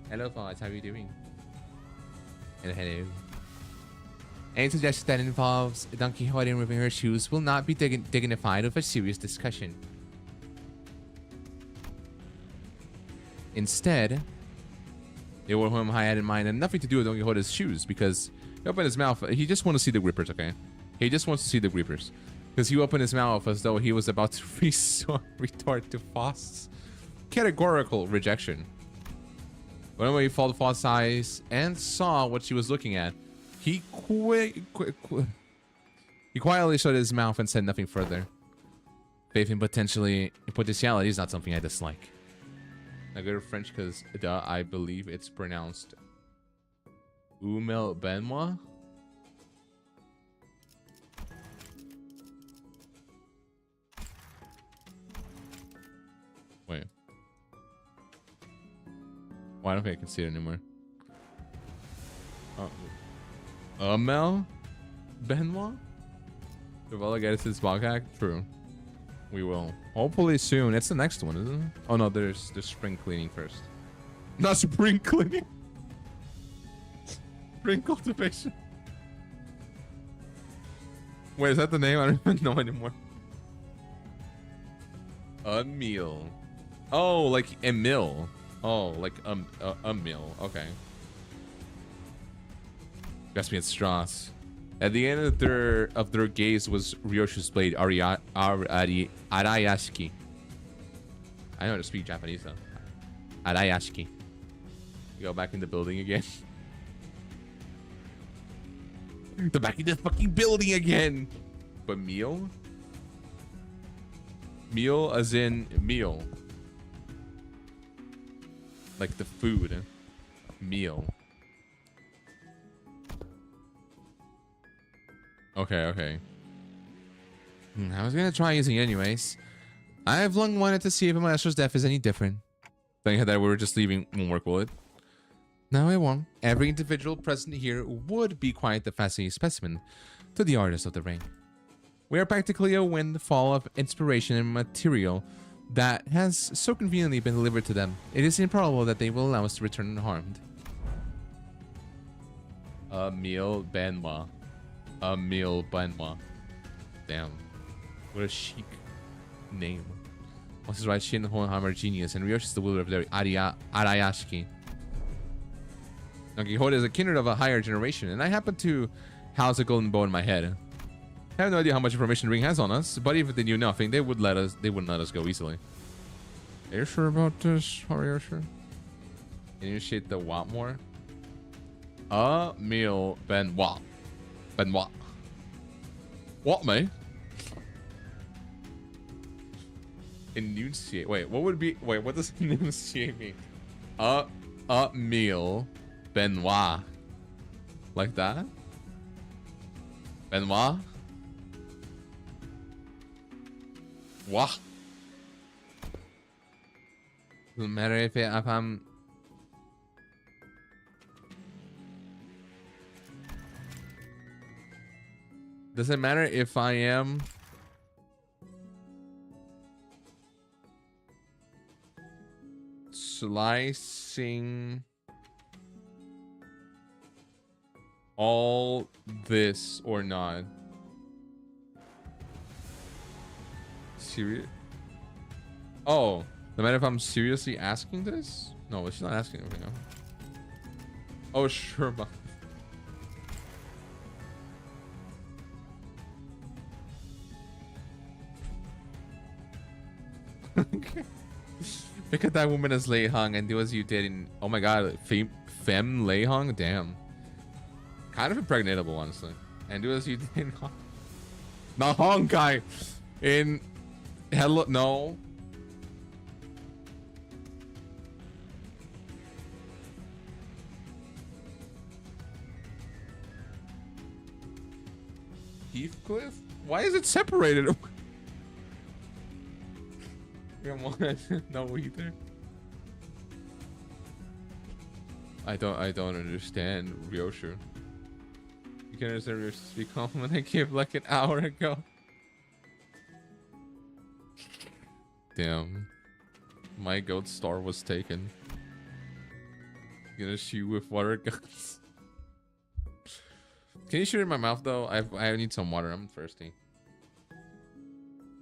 Hello, Foz. How are you doing? Hello. Any suggestion that involves Don Quixote removing her shoes will not be dignified of a serious discussion. Instead, they were whom I had in mind and nothing to do with Don Quixote's shoes, because he opened his mouth. He just wants to see the grippers, okay? He just wants to see the grippers. Because he opened his mouth as though he was about to retort to Faust's categorical rejection. When he followed Faust's eyes and saw what she was looking at, he quietly shut his mouth and said nothing further. Faith in potentiality is not something I dislike. I go to French because I believe it's pronounced Umel Benoit. Wait. Well, I don't think I can see it anymore. Umel Benoit? Develop get this podcast? True. We will. Hopefully soon. It's the next one, isn't it? Oh no, there's spring cleaning first. Not spring cleaning. Spring cultivation. Wait, is that the name? I don't even know anymore. A meal. Oh, like Emil. Oh, like a meal. Okay. Guess me, it's Strauss. At the end of their gaze was Ryoshi's blade, Arayashiki. I know how to speak Japanese though. Arayashiki. Go back in the building again. They're back in the fucking building again. But meal? Meal as in meal. Like the food. Meal. Okay. I was gonna try using it anyways. I've long wanted to see if my master's death is any different. Thank that we were just leaving won't work, will it? No, it won't. Every individual present here would be quite the fascinating specimen to the artist of the ring. We are practically a windfall of inspiration and material that has so conveniently been delivered to them. It is improbable that they will allow us to return unharmed. Emil Benoit. Emil Benoit. Damn. What a chic name. Once is right, Shin Hohenheimer genius, and Ryoshi is the wielder of their Arayashiki. Now, Quixote is a kindred of a higher generation, and I happen to house a golden bow in my head. I have no idea how much information the ring has on us, but even if they knew nothing, they wouldn't let us go easily. Are you sure about this? Are you sure? Initiate the what more? Emil Benoit. Benoit. What, mate? Enunciate. Wait, what would be? Wait, what does enunciate mean? Emil Benoit. Like that? Benoit? What? Doesn't matter if I'm. Does it matter if I am slicing all this or not? Serious? Oh, no matter if I'm seriously asking this? No, she's not asking right now. Oh, sure, but. Look at that woman as Lei Hong and do as you did in. Oh my god, Femme Lei Hong? Damn. Kind of impregnatable, honestly. And do as you did in. Not Hong Kai! In. Hello. No. Heathcliff? Why is it separated? Come on, I didn't know either. I don't understand Ryoshu. You can understand Ryoshu speak compliment I gave like an hour ago. Damn. My goat star was taken. Gonna shoot with water guns. Can you shoot it in my mouth though? I need some water. I'm thirsty.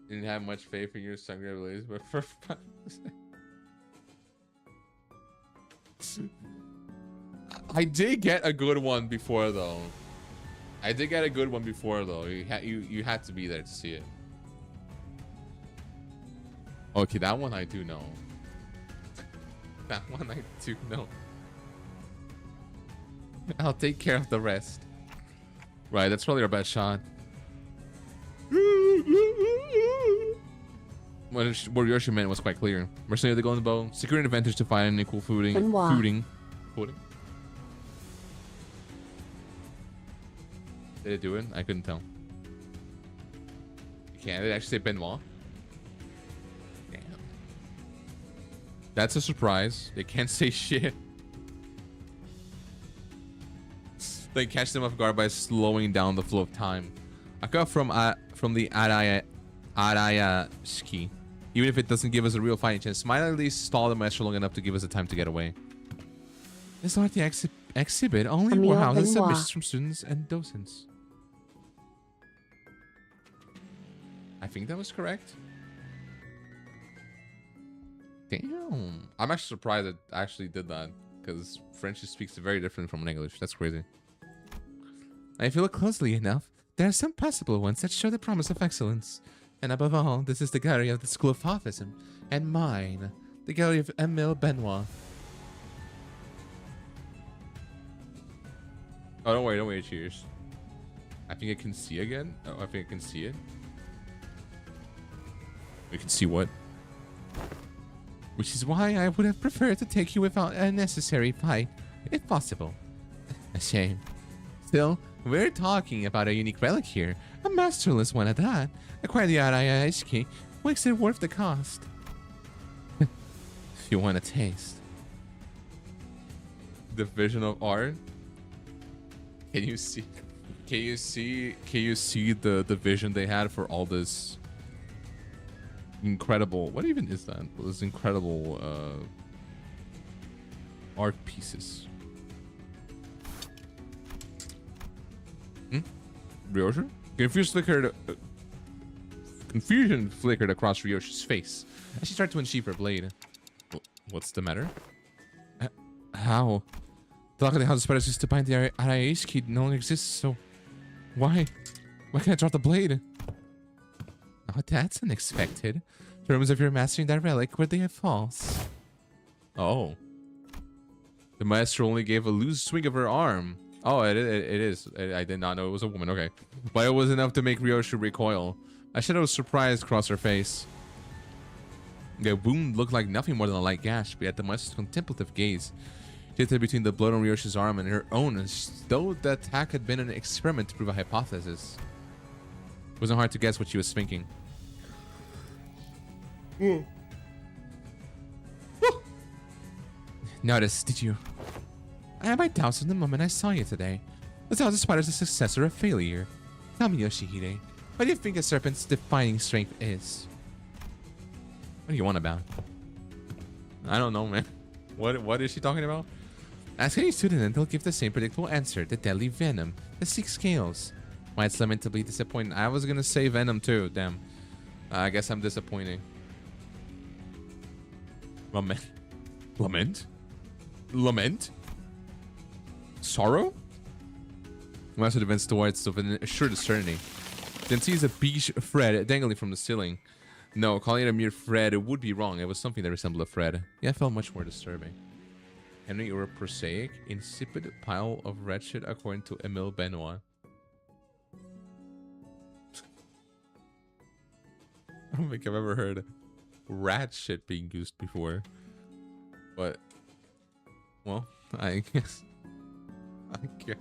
Didn't have much faith in your sungray abilities, but for fun. I did get a good one before though. I did get a good one before though. You had to be there to see it. Okay, that one I do know. That one I do know. I'll take care of the rest. Right, that's probably our best shot. What Yoshi meant was quite clear. Mercenary of the Golden Bow, securing advantage to find an equal footing. Did it do it? I couldn't tell. You can't. Did it actually say Benoit? Damn. That's a surprise. They can't say shit. They catch them off guard by slowing down the flow of time. I got from the Araya-ski. Even if it doesn't give us a real fighting chance, might at least stall the master long enough to give us the time to get away. This not the exhibit, only warehouses submissions from students and docents. I think that was correct. Damn. I'm actually surprised it actually did that, because French speaks very different from English. That's crazy. If you look closely enough, there are some possible ones that show the promise of excellence. And above all, this is the gallery of the School of Hofism, and mine, the gallery of Émile Benoit. Oh, don't worry, cheers. I think I can see again. Oh, I think I can see it. We can see what? Which is why I would have preferred to take you without a necessary fight, if possible. A shame. Still, we're talking about a unique relic here, a masterless one at that. Acquire the Araya-ski makes it worth the cost. If you want a taste. The vision of art. Can you see the vision they had for all this incredible, what even is that? This incredible art pieces. Ryoshi? Confusion flickered across Ryoshi's face as she started to unsheath her blade. What's the matter? How? The lock of the house spiders used to bind the Araya-ski no longer exists, so why can't I drop the blade? Oh, that's unexpected. Terms of your mastering that relic, were they false? Oh. The master only gave a loose swing of her arm. Oh, it is. I did not know it was a woman. Okay. But it was enough to make Ryoshi recoil. A shadow of surprise crossed her face. The wound looked like nothing more than a light gash, but yet the master's contemplative gaze shifted between the blood on Ryoshi's arm and her own, as though the attack had been an experiment to prove a hypothesis. It wasn't hard to guess what she was thinking. Noticed, did you? I had my doubts from the moment I saw you today. Was how the spider's a success or a failure? Tell me, Yoshihide, what do you think a serpent's defining strength is? What do you want about? I don't know, man. What is she talking about? Ask any student and they'll give the same predictable answer. The deadly venom. The 6 scales. Why it's lamentably disappointing. I was gonna say venom too, damn. I guess I'm disappointing. Lament? Sorrow? Master advanced towards with an assured certainty. Then sees a beige thread dangling from the ceiling. No, calling it a mere thread would be wrong. It was something that resembled a thread. Yeah, I felt much more disturbing. Henry, or a prosaic, insipid pile of wretched according to Émile Benoit. I don't think I've ever heard rat shit being used before. But, well, I guess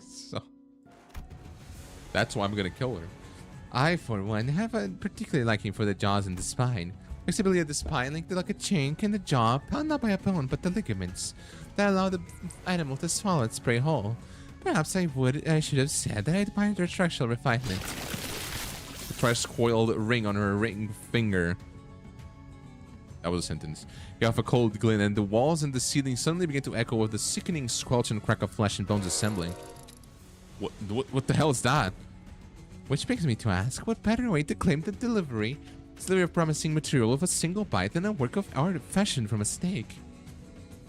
so. That's why I'm gonna kill her. I, for one, have a particular liking for the jaws and the spine. Flexibility of the spine linked like a chain in the jaw, bound not by a bone but the ligaments that allow the animal to swallow its prey whole. Perhaps I should have said that I admired their structural refinement. The tri-coiled ring on her ring finger. That was a sentence. Got off a cold glint, and the walls and the ceiling suddenly began to echo with the sickening squelch and crack of flesh and bones assembling. What the hell is that? Which begs me to ask, what better way to claim the delivery of promising material with a single bite than a work of art fashioned from a steak?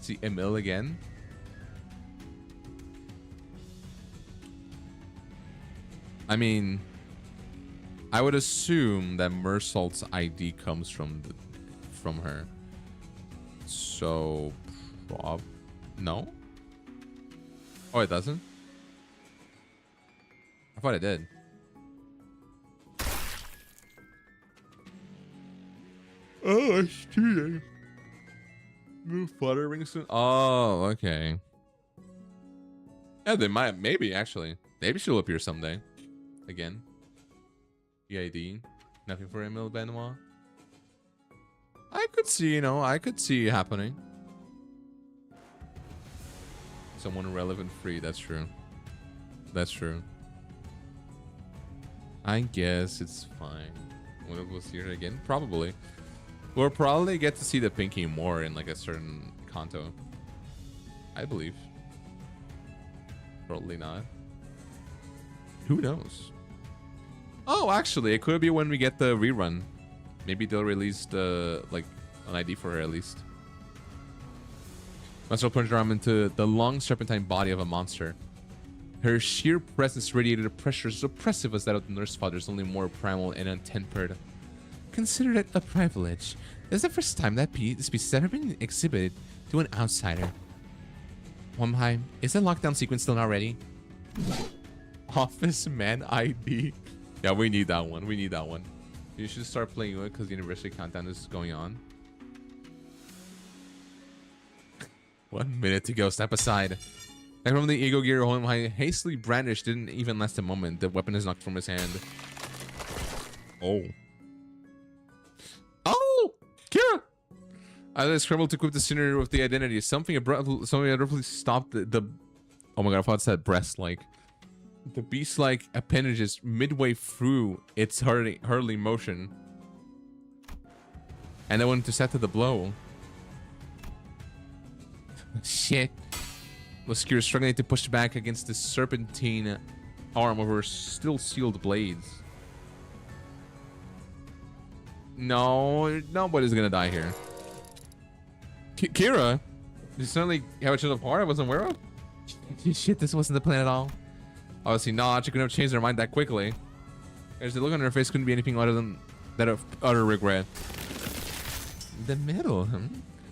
See Émile again. I mean, I would assume that Mersault's ID comes from her. So, no? Oh, it doesn't? I thought it did. Oh, it's cheating. New fluttering soon. Oh, okay. Yeah, they might. Maybe actually. Maybe she'll appear someday. Again. EID. Nothing for Emile Benoit. I could see, you know, I could see it happening. Someone relevant free. That's true. That's true. I guess it's fine. We'll see her again. Probably. We'll probably get to see the Pinky more in like a certain Kanto. I believe. Probably not. Who knows? Oh, actually, it could be when we get the rerun. Maybe they'll release the like an ID for her at least. Muscle plunged her arm into the long serpentine body of a monster. Her sheer presence radiated a pressure as oppressive as that of the nurse fathers, only more primal and untempered. Consider it a privilege. This is the first time that this species has ever been exhibited to an outsider. Womheim, is the lockdown sequence still not ready? Office Man ID. Yeah, we need that one. We need that one. You should start playing it because the University Countdown is going on. 1 minute to go. Step aside. And from the Ego Gear Womheim hastily brandished didn't even last a moment. The weapon is knocked from his hand. Oh. Oh! Kira! As I scrambled to equip the sinner with the identity, something abruptly stopped the oh my god, I thought it said breast like. The beast-like appendages midway through its hurling motion. And then went to set to the blow. Shit. Kira struggling to push back against the serpentine arm of her still sealed blades. No, nobody's gonna die here. Kira? You suddenly have a chill of heart I wasn't aware of? Shit, this wasn't the plan at all. Obviously not. She couldn't have changed her mind that quickly. There's the look on her face couldn't be anything other than that of utter regret. The middle,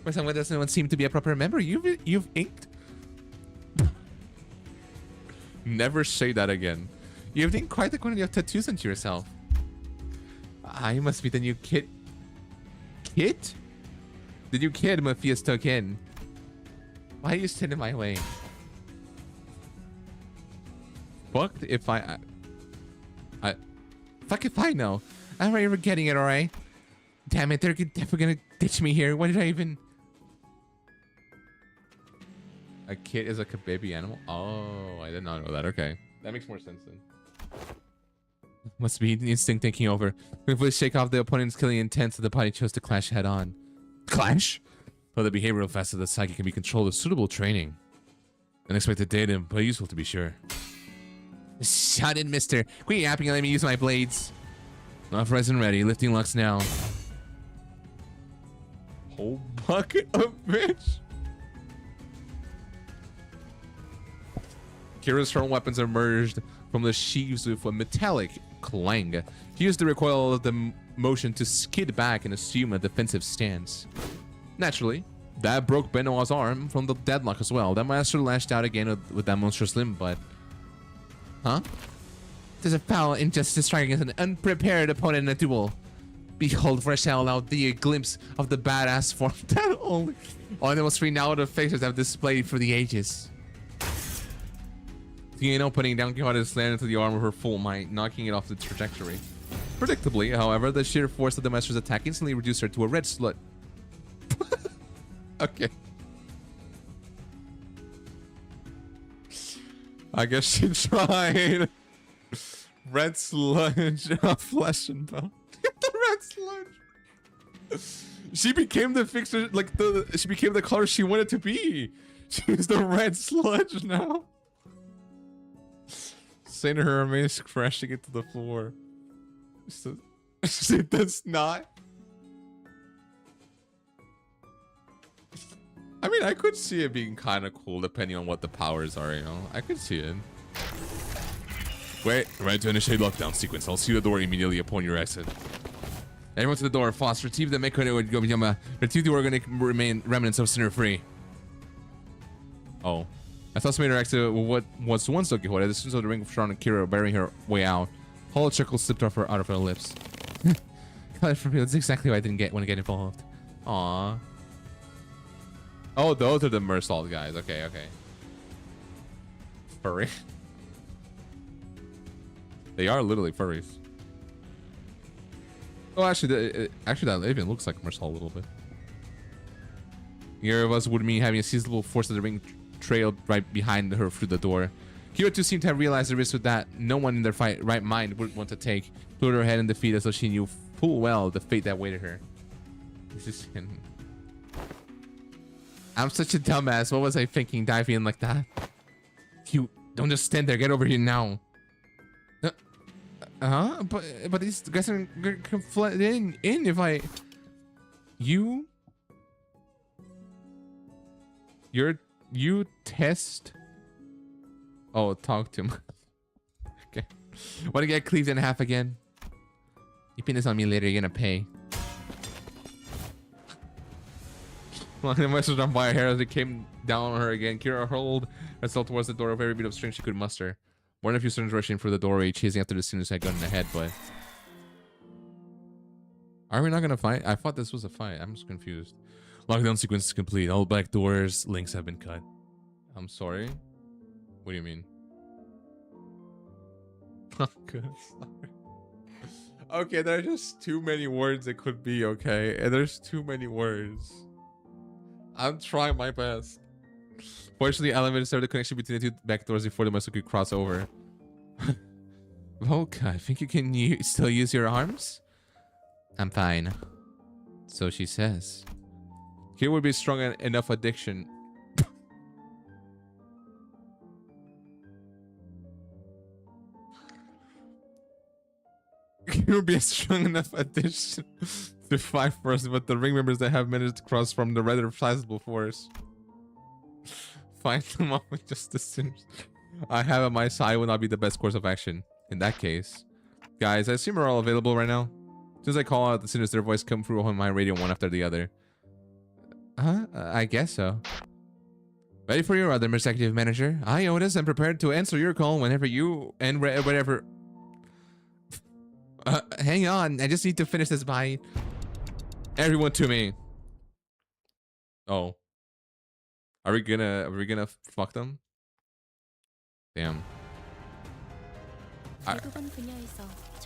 For someone that doesn't seem to be a proper member, you've inked. Never say that again. You've inked quite the quantity of tattoos onto yourself. You must be the new kid. Kid? The new kid Matthias took in. Why are you standing in my way? Fucked if I fuck if I know. I'm not even getting it, alright? Damn it, they're definitely gonna ditch me here. What did I even... A kid is like a baby animal? Oh, I did not know that. Okay. That makes more sense then. Must be the instinct taking over. Quickly shake off the opponent's killing intent, so the party chose to clash head on. Clash? Though the behavioral facets of the psyche can be controlled with suitable training. Unexpected data, but useful to be sure. Shut it, mister. Quit yapping and let me use my blades. Authorized and ready. Lifting lux now. Whole bucket of bitch. Kira's strong weapons emerged from the sheaves with a metallic clang. He used the recoil of the motion to skid back and assume a defensive stance. Naturally, that broke Benoit's arm from the deadlock as well. That master lashed out again with that monstrous limb, but... Huh? There's a foul injustice striking against an unprepared opponent in a duel. Behold, for I shall allow thee a glimpse of the badass form that only the most renowned of faces have displayed for the ages. Tiano putting down Quixote slammed into the arm with her full might, knocking it off the trajectory. Predictably, however, the sheer force of the master's attack instantly reduced her to a red slut. Okay. I guess she tried. Red sludge of flesh and bone. The red sludge. She became the fixer, like she became the color she wanted to be. She's the red sludge now. Saying her remains crashing into the floor. So, she does not. I mean, I could see it being kind of cool depending on what the powers are, you know? I could see it. Wait, ready to initiate lockdown sequence. I'll see the door immediately upon your exit. Everyone to the door. Fast. Retrieve the retrieve the organic remnants of Sinner Free. Oh. I thought somebody exit what was once Doki Hora. The students of the ring of Sharon and Kira bearing her way out. Hollow chuckle slipped out of her lips. That's exactly why I didn't want to get involved. Aww. Oh, those are the Mersault guys. Okay. Furry. They are literally furries. Oh, actually, that even looks like Mersault a little bit. Neither of us would mean having a seizable force of the ring trailed right behind her through the door. Kira too seemed to have realized the risk with that no one in their right mind would want to take. Put her head in defeat as though she knew full well the fate that awaited her. This is him. I'm such a dumbass. What was I thinking diving in like that? You don't just stand there. Get over here now. But these guys are gonna flood in if I... You test... Oh, talk to him. Okay. Want to get cleaved in half again? You pin this on me later, you're gonna pay. The message on fire hair as it came down on her again. Kira hurled herself towards the door with every bit of strength she could muster. More than a few students rushing for the doorway, chasing after the students had gun in the head, but... Are we not gonna fight? I thought this was a fight. I'm just confused. Lockdown sequence is complete. All back doors, links have been cut. I'm sorry? What do you mean? I'm good. Sorry. Okay, there are just too many words it could be, okay? And there's too many words. I'm trying my best. Fortunately, elevated started the connection between the two back doors before the muscle could cross over. Volka, I think you can still use your arms? I'm fine. So she says. Here would be strong enough addiction. Here would be a strong enough addition to fight for us, but the ring members that have managed to cross from the rather sizable force. Find them off with just the sinners I have at my side will not be the best course of action. In that case, guys, I assume we're all available right now. As soon as I call out, the sinister voice come through on my radio one after the other. I guess so. Ready for your other executive manager? I, Otis, am prepared to answer your call whenever you and whatever. Hang on, I just need to finish this bite. Everyone to me. Oh. Are we gonna fuck them? Damn.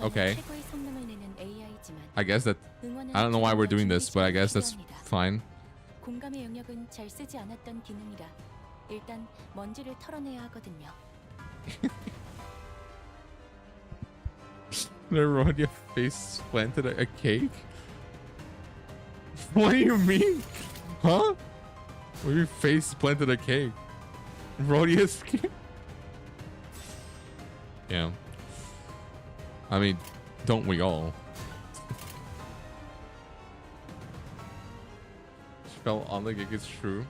Okay. I guess that I don't know why we're doing this, but I guess that's fine. 공감의 영역은 잘 쓰지 않았던 기능이라 일단 먼지를 털어내야 하거든요. Neronia face planted a cake? What do you mean? Huh? What do you face planted a cake? Rodia's cake? Yeah. I mean, don't we all? She fell on like it's true.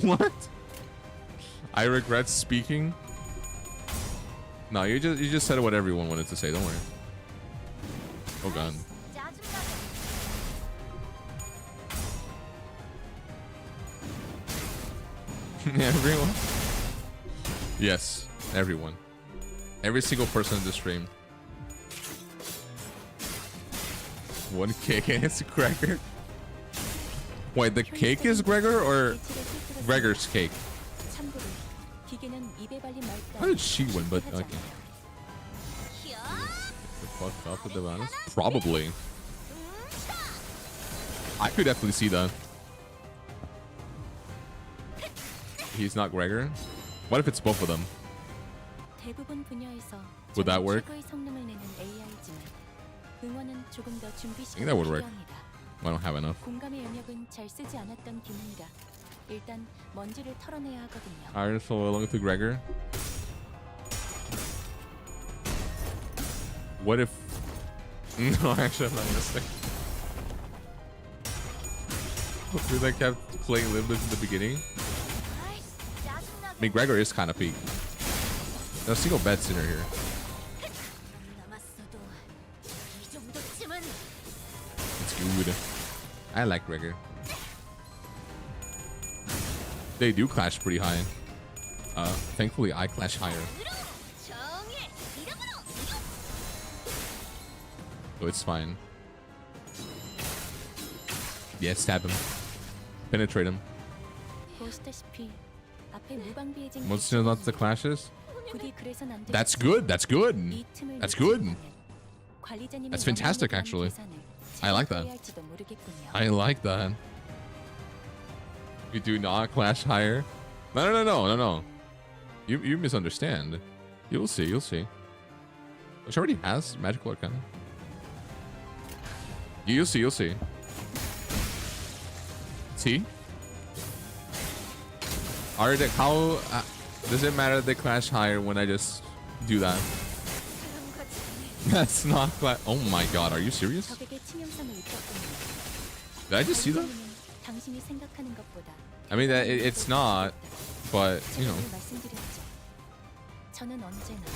What? I regret speaking. No, you just said what everyone wanted to say. Don't worry. Oh god. Everyone? Yes, everyone. Every single person in the stream. One cake and it's Gregor. Wait, the cake is Gregor or Gregor's cake? How did she win? But okay. The fuck up with the honest? Probably. I could definitely see that. He's not Gregor. What if it's both of them? Would that work? I think that would work. I don't have enough. Iron Soul along to Gregor. What if... No, actually I'm not gonna say. Dude, I kept playing Limbus in the beginning. I mean, Gregor is kind of peak. a single bed sinner here. It's good. I like Rigger. They do clash pretty high. Thankfully I clash higher. So it's fine. Yeah, stab him. Penetrate him. What's not the clashes? That's good. That's good. That's good. That's fantastic, actually. I like that. I like that. You do not clash higher. No. You misunderstand. You'll see. You'll see. Which already has magical arcana. You'll see. You'll see. See? Are they, how does it matter that they clash higher when I just do that? That's not clash. Oh my god, are you serious? Did I just see that? I mean, it's not, but you know.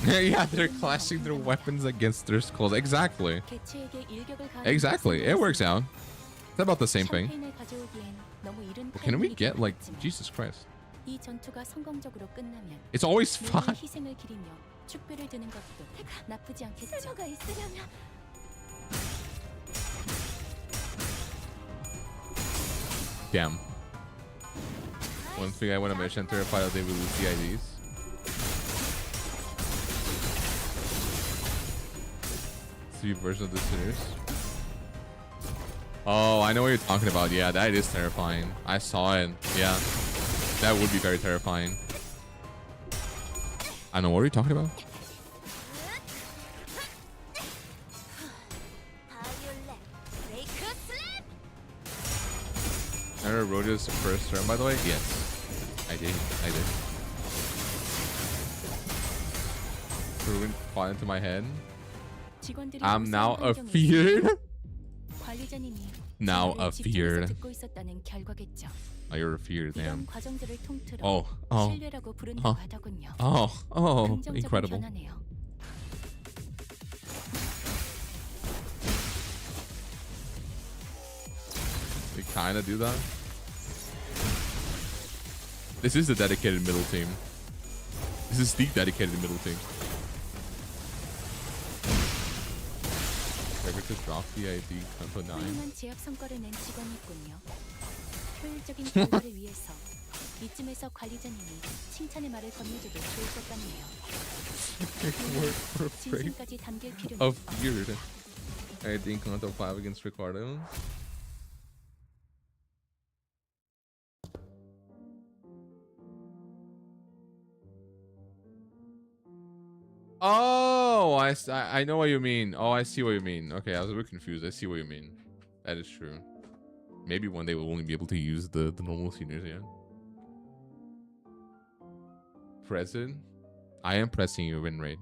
Yeah, they're clashing their weapons against their skulls. Exactly. Exactly. It works out. It's about the same thing. But can we get, like, Jesus Christ? It's always fun. Damn. One thing I want to mention, terrified that they will lose the IDs. See version of the sinners. Oh, I know what you're talking about. Yeah, that is terrifying. I saw it. Yeah, that would be very terrifying. I know what are you talking about. I remember Rodeo's first turn, by the way. Yes, I did. Ruin fought into my head. I'm now afeared. Now afeared. Oh, you're afeared, damn. Oh, incredible. They kind of do that. This is the dedicated middle team. This is the dedicated middle team. To drop the ID Kanto 9. We're afraid of ID Kanto 5 against Ricardo. Oh, I know what you mean. Oh, I see what you mean. Okay, I was a bit confused. I see what you mean. That is true. Maybe one day we'll only be able to use the normal seniors, yeah. Present? I am pressing you, win rate.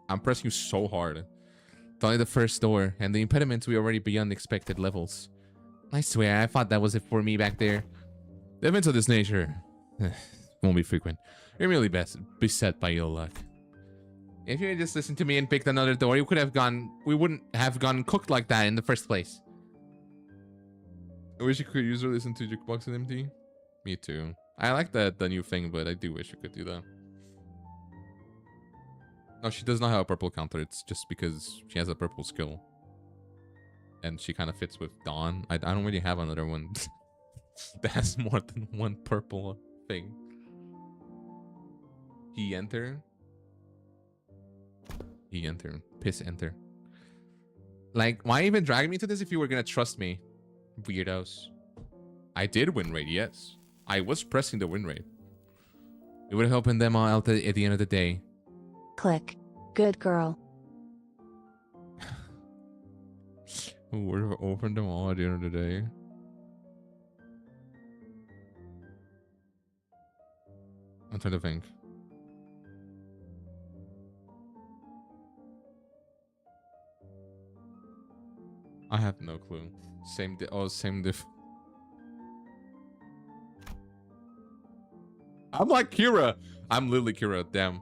I'm pressing you so hard. It's only the first door, and the impediments we already beyond expected levels. I swear, I thought that was it for me back there. The events of this nature won't be frequent. You're merely beset by ill luck. If you had just listened to me and picked another door, you could have gone. We wouldn't have gone cooked like that in the first place. I wish you could use or listen to Jukebox and MT. Me too. I like the new thing, but I do wish you could do that. No, she does not have a purple counter. It's just because she has a purple skill. And she kind of fits with Dawn. I don't really have another one that has more than one purple thing. He enter. He enter. Piss enter. Like, why even drag me to this if you were gonna trust me? Weirdos. I did win rate, yes. I was pressing the win rate. It would have opened them all out at the end of the day. Click. Good girl. Would have opened them all at the end of the day. I'm trying to think. I have no clue. Same diff. I'm like Kira. I'm literally Kira. Damn.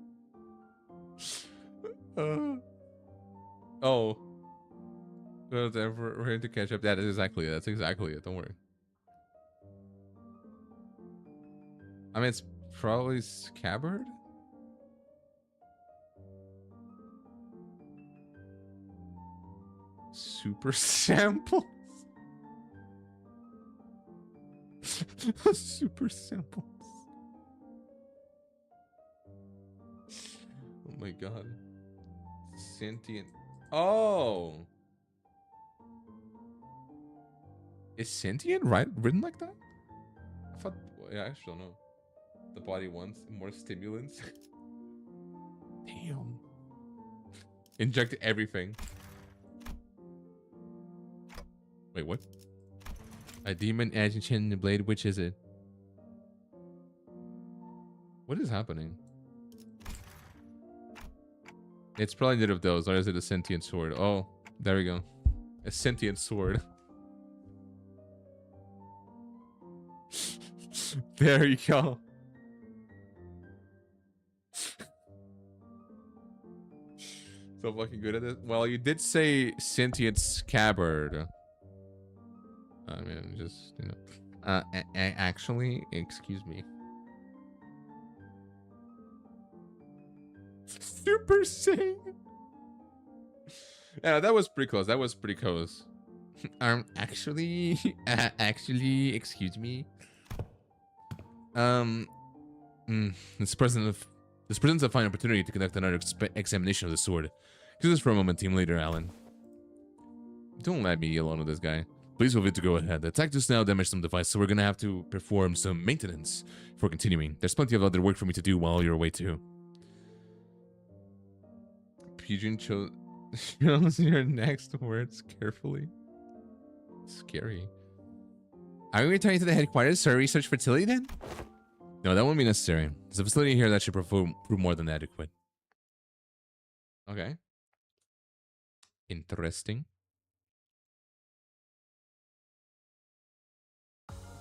Oh. We're here to catch up. That is exactly it. That's exactly it. Don't worry. I mean, it's probably scabbard. Super samples. Super samples. Oh my god. Sentient. Oh. Is sentient written like that? I thought. Well, yeah, I actually don't know. The body wants more stimulants. Damn. Inject everything. Wait, what? A demon agent in the blade. Which is it? What is happening? It's probably neither of those, or is it a sentient sword? Oh, there we go. A sentient sword. There you go. So fucking good at it. Well, you did say sentient scabbard. I mean, just, you know. Actually, excuse me. Super Saiyan. Yeah, that was pretty close. That was pretty close. Actually, excuse me. This presents a fine opportunity to conduct another examination of the sword. Excuse us for a moment, team leader Alan. Don't let me alone with this guy. Please feel free to go ahead. The attack just now damaged some device, so we're gonna have to perform some maintenance before continuing. There's plenty of other work for me to do while you're away too. Pigeon chose your next words carefully. Scary. Are we returning to the headquarters to research fertility then? No, that won't be necessary. There's a facility here that should prove more than adequate. Okay. Interesting.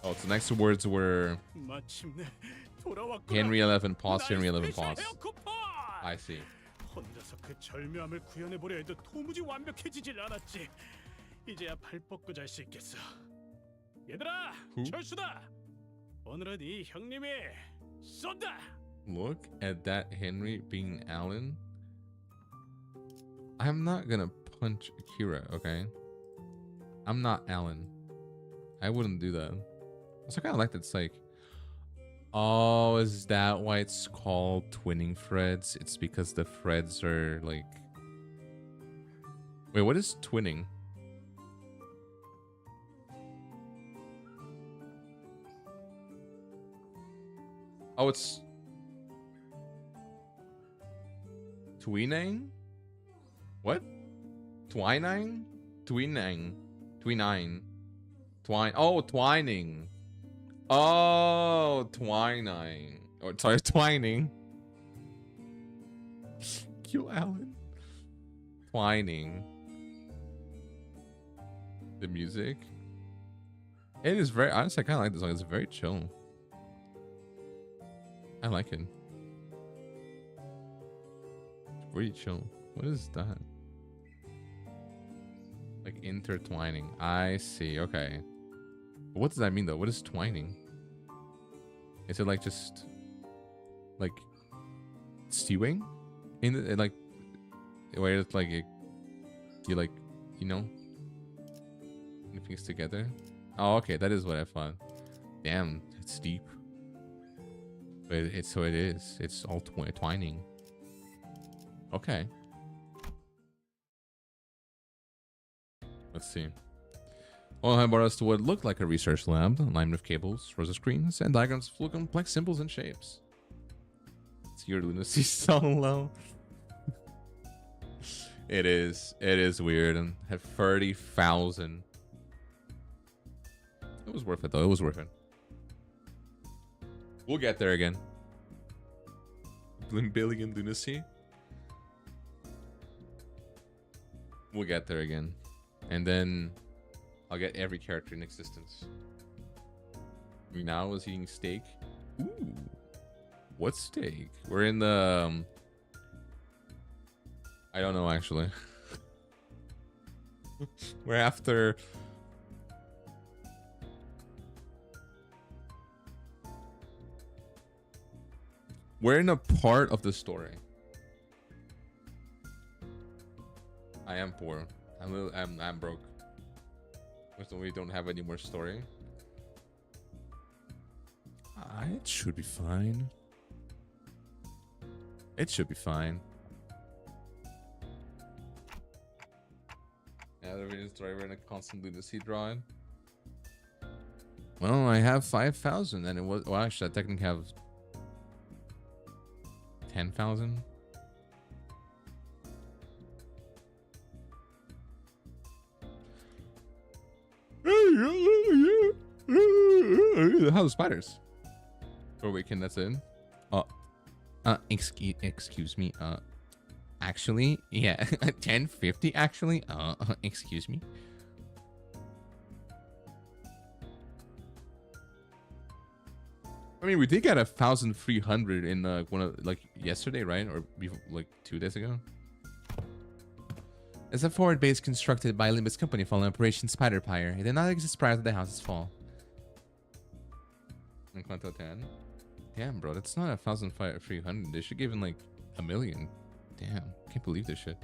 Oh, so next words were Henry 11 pause, Henry 11 pause. I see. 혼자서 그 절묘함을 구현해보려 해도 도무지 완벽해지질 않았지. 이제야 발 뻗고 잘 수 있겠어. 얘들아, 철수다. 오늘은 이 형님이 쏜다. Look at that Henry being Alan. I'm not gonna punch Akira, okay? I'm not Alan. I wouldn't do that. Also, kind of like that. It's like, oh, is that why it's called twinning threads? It's because the threads are like. Wait, what is twinning? Oh, it's tweening? What? Twining? Tweening. Tweenine. Twine. Oh, twining. Oh, twining. Oh, sorry, twining. Kill Alan. Twining. The music. It is very, honestly, I kind of like this song. It's very chill. I like it. It's pretty chill. What is that? Like intertwining. I see. Okay. What does that mean though? What is twining? Is it like just like stewing in the, like where it's like you like, you know, things together? Oh, okay, that is what I thought. Damn, it's deep. But it's so it is. It's all twining. Okay. Let's see. Well, I brought us to what looked like a research lab, lined with cables, rows of screens, and diagrams full of complex symbols and shapes. It's your lunacy so low. It is weird and had 30,000. It was worth it though. It was worth it. We'll get there again. Billion lunacy. We'll get there again. And then I'll get every character in existence. Now I was eating steak. Ooh. What steak? We're in the I don't know actually. We're after. We're in a part of the story. I am poor. I'm broke. We don't have any more story. It should be fine. It should be fine. Yeah, the reading story. We're in a constant lunacy drawing. Well, I have 5,000, and it was. Well, actually, I technically have 10,000. How the spiders? Oh wait, that's in. Excuse me. Actually, yeah, 1050. Actually, excuse me. I mean, we did get 1,300 in one of like yesterday, right? Or like 2 days ago. As a forward base constructed by Limbus Company following Operation Spider Pyre, it did not exist prior to the house's fall. Encanto 10. Damn, bro, that's not 1,300. They should give him like 1 million. Damn, can't believe this shit.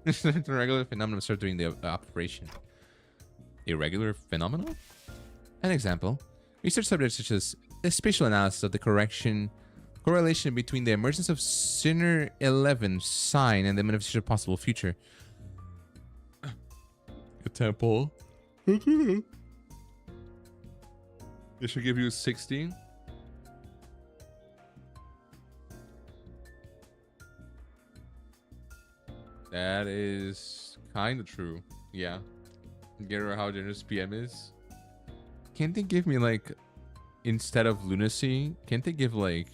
The regular phenomenon started during the operation. Irregular phenomenon? An example. Research subjects such as the spatial analysis of the correlation between the emergence of Sinner 11 sign and the manifestation of possible future. A temple. They should give you 16. That is kind of true. Yeah. Get her how generous PM is. Can't they give me like, instead of lunacy, can't they give like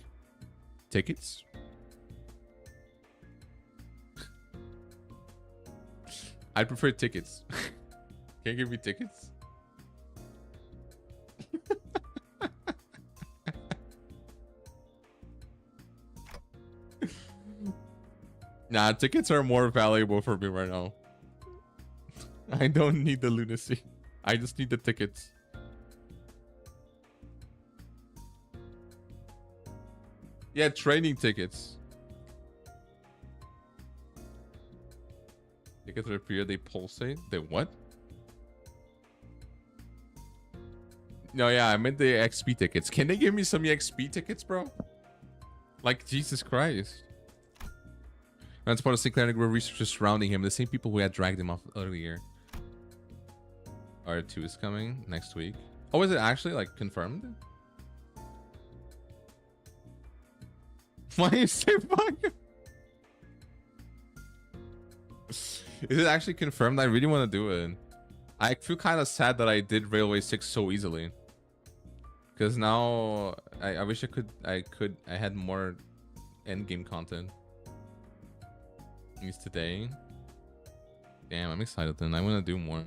tickets? I'd prefer tickets. Can't give me tickets? Nah, tickets are more valuable for me right now. I don't need the lunacy. I just need the tickets. Yeah, training tickets. Tickets appear, they pulsate. They what? No, yeah, I meant the XP tickets. Can they give me some XP tickets, bro? Like, Jesus Christ. That's part of Sinclair were researchers surrounding him, the same people who had dragged him off earlier. R2 is coming next week. Oh, is it actually like confirmed? Why you say fuck? Is it actually confirmed? I really want to do it. I feel kind of sad that I did Railway 6 so easily. Because now I wish I had more endgame content. At least today. Damn, I'm excited then. I want to do more.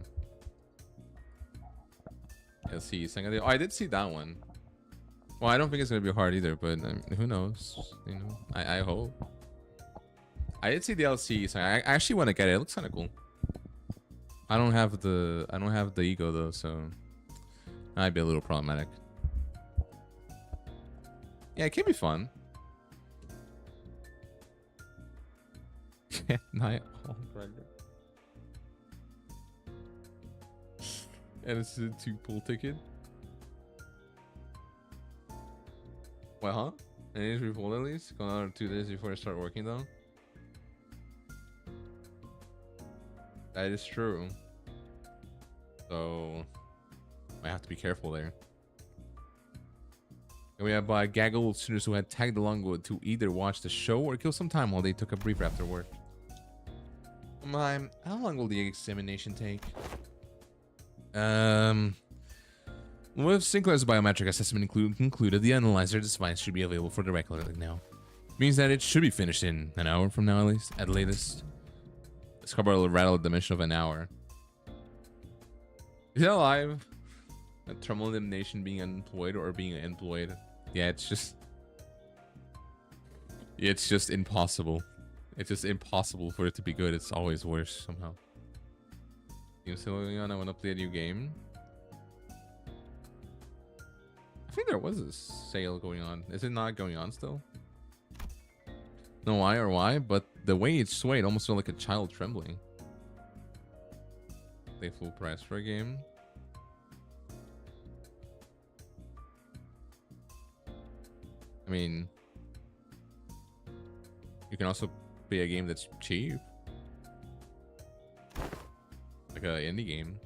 Let's see. Oh, I did see that one. Well, I don't think it's gonna be hard either, but who knows? You know, I hope. I did see the DLC, so I actually want to get it. It looks kind of cool. I don't have the ego though, so might be a little problematic. Yeah, it can be fun. Night Hall Grinder. And it's a 2 pool ticket. What, huh? And it is refold at least? Go another 2 days before I start working though. That is true. So I have to be careful there. And we have gaggle listeners who had tagged along to either watch the show or kill some time while they took a brief after work. How long will the examination take? With Sinclair's biometric assessment concluded, the analyzer device should be available for direct click now. Means that it should be finished in an hour from now, at latest. Scarborough will rattle a dimension of an hour. Is that alive? A terminal elimination being unemployed or being employed? Yeah, it's just impossible. It's just impossible for it to be good. It's always worse somehow. You still going on? I want to play a new game. I think there was a sale going on. Is it not going on still? No, why or why? But the way it swayed almost felt like a child trembling. Pay full price for a game. I mean, you can also play a game that's cheap. Like an indie game.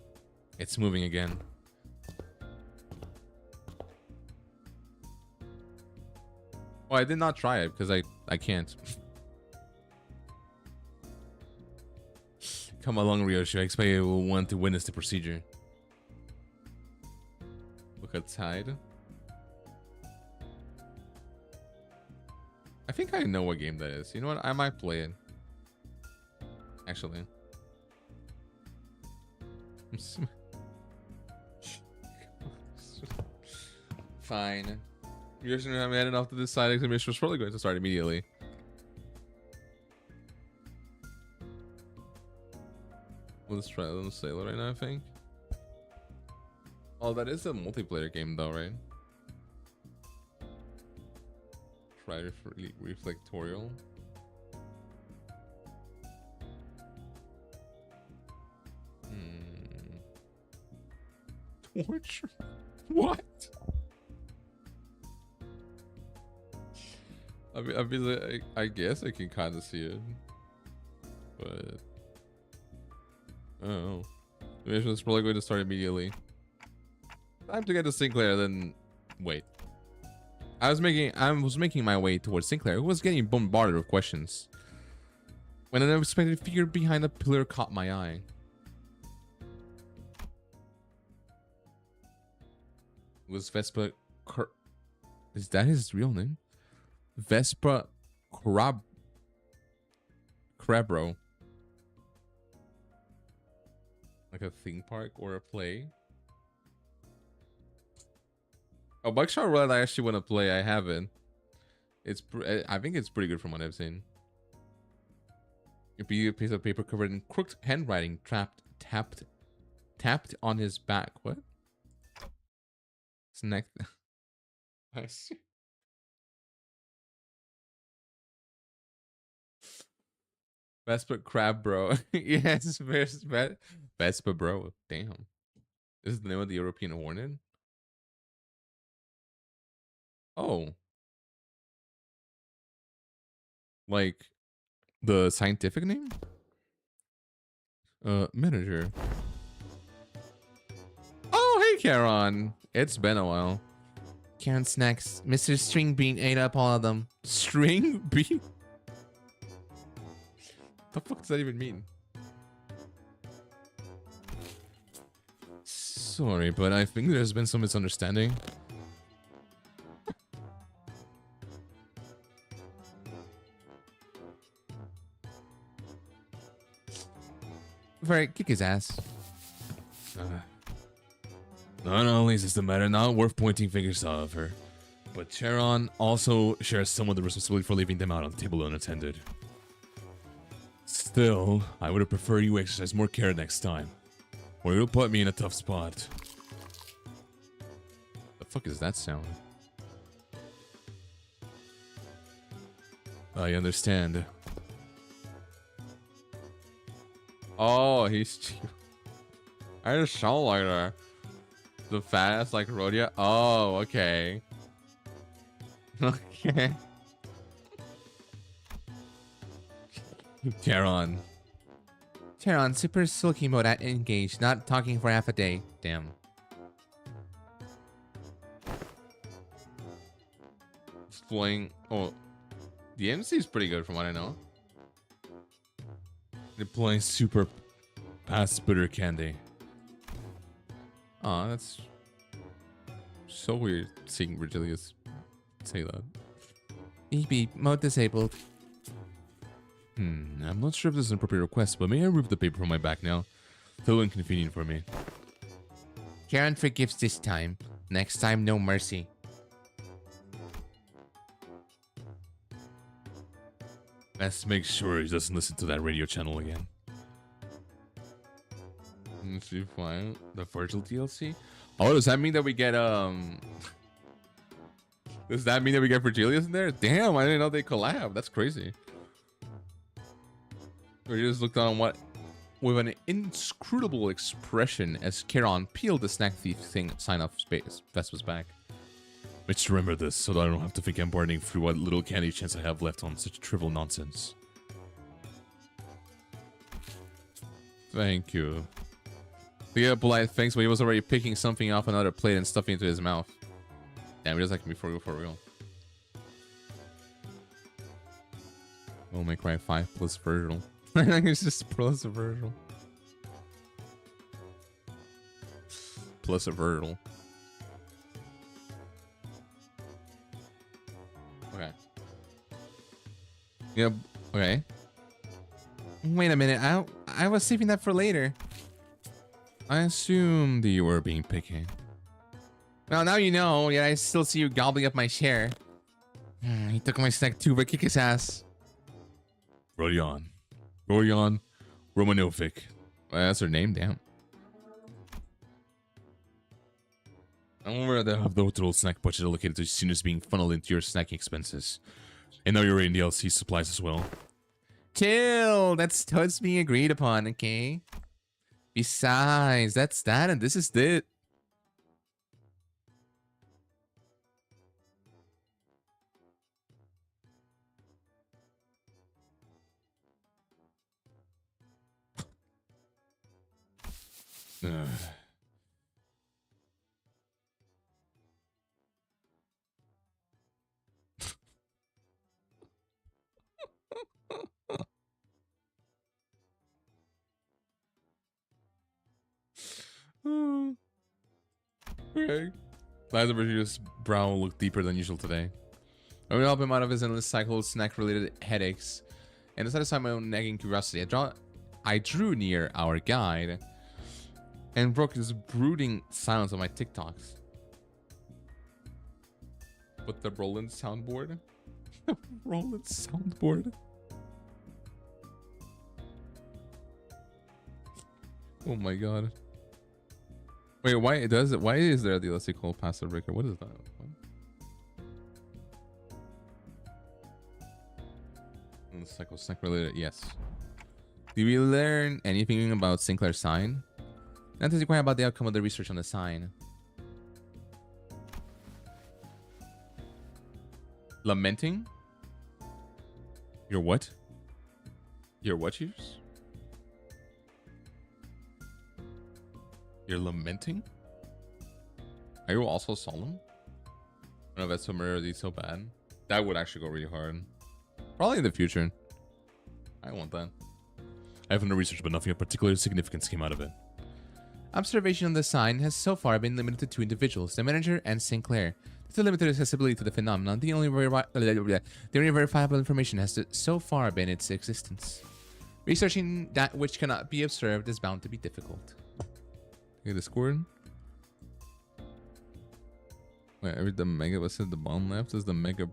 It's moving again. Oh, I did not try it because I can't. Come along, Ryoshi. I expect you will want to witness the procedure. Look outside. I think I know what game that is. You know what? I might play it. Actually. Fine. You're just gonna have headed off to this side exhibition. Was probably going to start immediately. Let's try it on the sale right now, I think. Oh, that is a multiplayer game though, right? Try reflectorial. Torture? What? I guess I can kind of see it, but oh, the mission is probably going to start immediately. Time to get to Sinclair, then wait. I was making my way towards Sinclair, who was getting bombarded with questions when an unexpected figure behind a pillar caught my eye. It was Vespa. Is that his real name? Vespa Crabro. Like a theme park or a play. Oh, Buckshot Roulette I actually want to play. I haven't. I think it's pretty good from what I've seen. A piece of paper covered in crooked handwriting tapped on his back. What? His neck. I see. Vespa Crab Bro. Yes, Vespa Bro. Damn. This is the name of the European Hornet? Oh. Like the scientific name? Manager. Oh, hey, Charon. It's been a while. Charon snacks. Mr. String Bean ate up all of them. String Bean? The fuck does that even mean? Sorry, but I think there's been some misunderstanding. Very kick his ass. Not only is this the matter not worth pointing fingers of her, but Charon also shares some of the responsibility for leaving them out on the table unattended. Still, I would have preferred you exercise more care next time, or you'll put me in a tough spot. The fuck is that sound? I understand. Oh, he's... I just sound like that. The fat ass like Rhodia? Oh, okay. Okay. Charon, super silky mode at engaged, not talking for half a day. Damn. Deploying. Oh, the MC is pretty good from what I know. Deploying super past bitter candy. Aw, that's so weird seeing Virgilius say that. Beep beep, mode disabled. I'm not sure if this is an appropriate request, but may I remove the paper from my back now? So inconvenient for me. Karen forgives this time. Next time, no mercy. Let's make sure he doesn't listen to that radio channel again. Let's see, fine. The Virgil DLC. Oh, does that mean that we get Does that mean that we get Virgilius in there? Damn, I didn't know they collab. That's crazy. We just looked on what with an inscrutable expression as Charon peeled the snack thief thing sign off space. Vespa's back. Let's remember this so that I don't have to think I'm burning through what little candy chance I have left on such trivial nonsense. Thank you. Yeah, polite thanks, but he was already picking something off another plate and stuffing it into his mouth. Damn, he does like me for real. Oh my cry 5 plus Virgil. It's just plus a Virgil. Plus a Virgil. Okay. Yep. Okay. Wait a minute. I was saving that for later. I assumed you were being picky. Well, now you know, yet I still see you gobbling up my share. He took my snack too, but kick his ass. Rodion Romanovic. Well, that's her name, damn. I'm aware that I have the total snack budget allocated to students being funneled into your snacking expenses. And now you're in DLC supplies as well. Chill, that's being agreed upon, okay? Besides, that's that, and this is it. Okay. Liza Virginia's brow looked deeper than usual today. I would help him out of his endless cycle of snack-related headaches, and to satisfy my own nagging curiosity, I drew near our guide and broke his brooding silence on my TikToks. With the Roland soundboard. Roland soundboard. Oh my god. Wait, why is there a DLC called Passive Breaker? What is that? What? Snack related, yes. Did we learn anything about Sinclair's sign? Not to inquire about the outcome of the research on the sign. Lamenting? Your what? Your what use? You're lamenting? Are you also solemn? I don't know if that's so murder so bad. That would actually go really hard. Probably in the future. I want that. I haven't researched, but nothing of particular significance came out of it. Observation on the sign has so far been limited to 2 individuals, the manager and Sinclair. Due to limited accessibility to the phenomenon, the only verifiable information has so far been its existence. Researching that which cannot be observed is bound to be difficult. Okay, Discord. Wait, I read the mega. What's at the bottom left is the mega.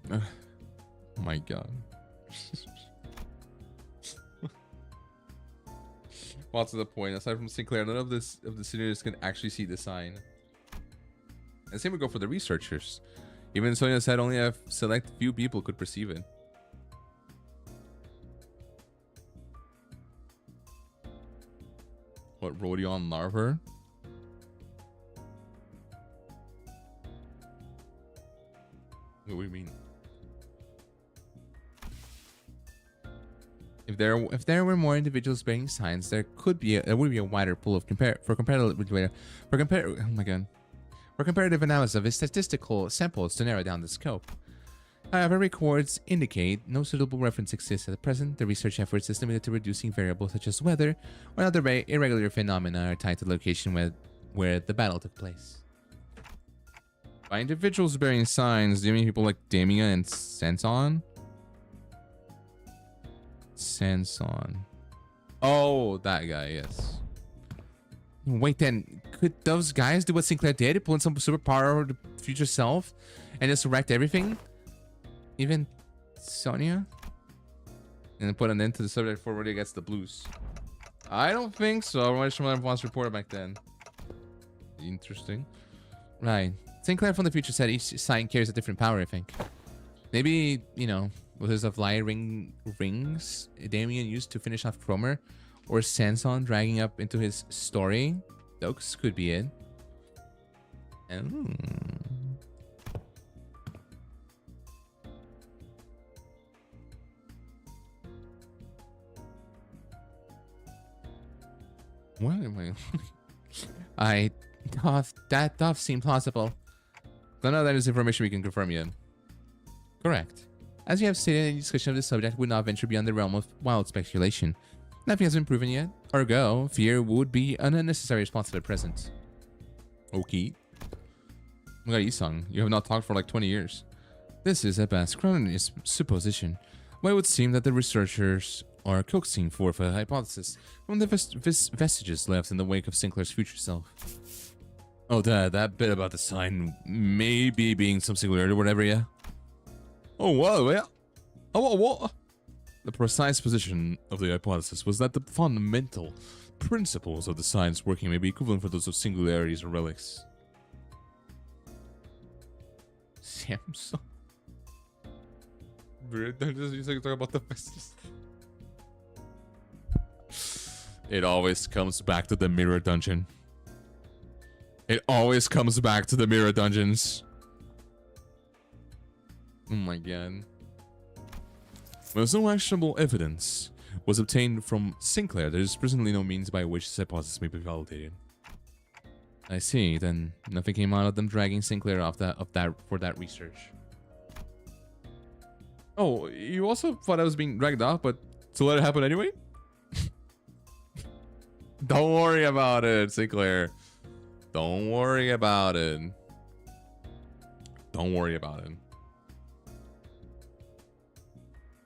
Oh my god. What's the point? Aside from Sinclair, none of the seniors can actually see the sign. And same would go for the researchers. Even Sonia said only a select few people could perceive it. What, Rodion Larver? What do you mean? If there were more individuals bearing signs, there would be a wider pool of comparative analysis of statistical samples to narrow down the scope. However, records indicate no suitable reference exists at present. The research efforts is limited to reducing variables such as weather or other irregular phenomena are tied to the location where the battle took place. By individuals bearing signs, do you mean people like Damien and Senson? Senson. Oh, that guy, yes. Wait, then, could those guys do what Sinclair did? Pull in some superpower of the future self and just wrecked everything? Even Sonya? And then put an end to the subject before Roddy gets the blues. I don't think so. I just once reported back then. Interesting. Right. Sinclair from the future said each sign carries a different power, I think. Maybe, you know, was of light rings Damien used to finish off Cromer, or Sanson dragging up into his story. Those could be it. What am I? That does seem plausible. Don't know that is information we can confirm yet. Correct. As you have stated, any discussion of this subject would not venture beyond the realm of wild speculation. Nothing has been proven yet. Ergo, fear would be an unnecessary response to the present. Okay. We got Isang. You have not talked for like 20 years. This is at best Cronin's supposition. But it would seem that the researchers are coaxing forth a hypothesis from the vestiges left in the wake of Sinclair's future self. Oh, that bit about the sign maybe being some singularity or whatever, yeah? Oh, whoa, yeah. Oh, what? The precise position of the hypothesis was that the fundamental principles of the signs working may be equivalent for those of singularities or relics. Samsung? Weird. They're just talking about the vestiges. It always comes back to the mirror dungeon. It always comes back to the mirror dungeons. Oh my god. When no actionable evidence was obtained from Sinclair, there is presently no means by which this hypothesis may be validated. I see, then nothing came out of them dragging Sinclair off for that research. Oh, you also thought I was being dragged off, but to let it happen anyway? Don't worry about it, Sinclair. Don't worry about it. Don't worry about it.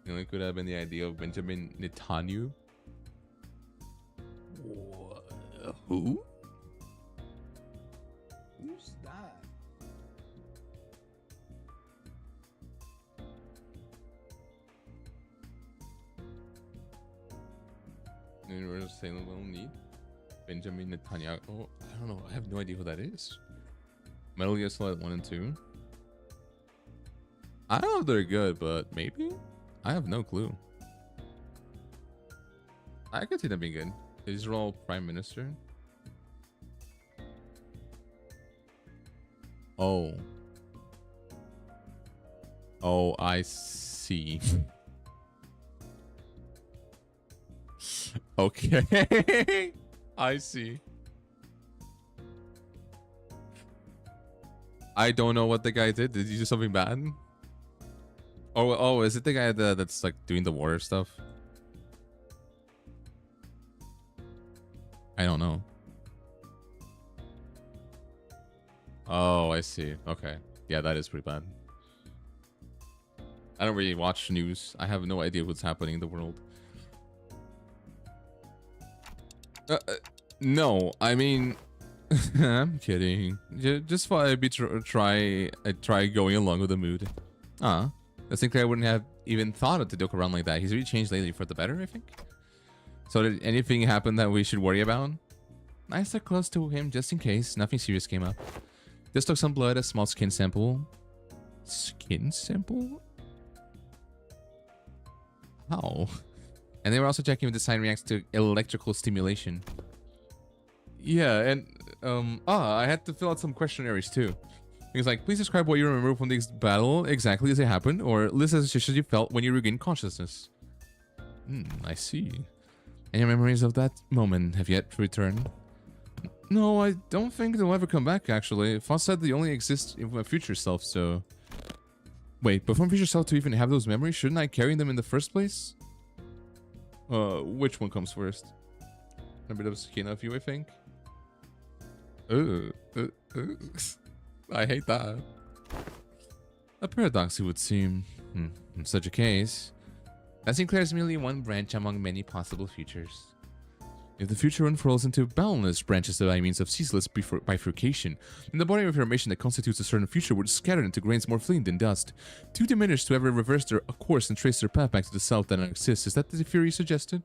You know, it could have been the idea of Benjamin Netanyahu. Who? Who's that? Universal Sustainable Need. Benjamin Netanyahu. Oh, I don't know. I have no idea who that is. Metal Gear Solid 1 and 2. I don't know if they're good, but maybe? I have no clue. I could see them being good. Israel Prime Minister. Oh. Oh, I see. Okay. I see. I don't know what the guy did. Did he do something bad? Oh, is it the guy that's like doing the water stuff? I don't know. Oh, I see. Okay. Yeah, that is pretty bad. I don't really watch news. I have no idea what's happening in the world. No, I mean, I'm kidding. Just thought I'd try going along with the mood. I think I wouldn't have even thought of to joke around like that. He's really changed lately for the better, I think. So did anything happen that we should worry about? I stuck close to him just in case. Nothing serious came up. Just took some blood, a small skin sample. Skin sample? How? And they were also checking if the sign reacts to electrical stimulation. Yeah, and I had to fill out some questionnaires too. He was like, please describe what you remember from this battle exactly as it happened, or list as sensations you felt when you regained consciousness. I see. Any memories of that moment have yet returned? No, I don't think they'll ever come back, actually. Foss said they only exist in my future self, so... Wait, but from future self to even have those memories, shouldn't I carry them in the first place? Which one comes first? A bit of skin of you, I think. I hate that. A paradox, it would seem. In such a case, that Sinclair is merely one branch among many possible futures. If the future unfurls into boundless branches by means of ceaseless bifurcation, then the body of information that constitutes a certain future would scatter into grains more fleeting than dust, too diminished to ever reverse their course and trace their path back to the self that exists. Is that the theory suggested?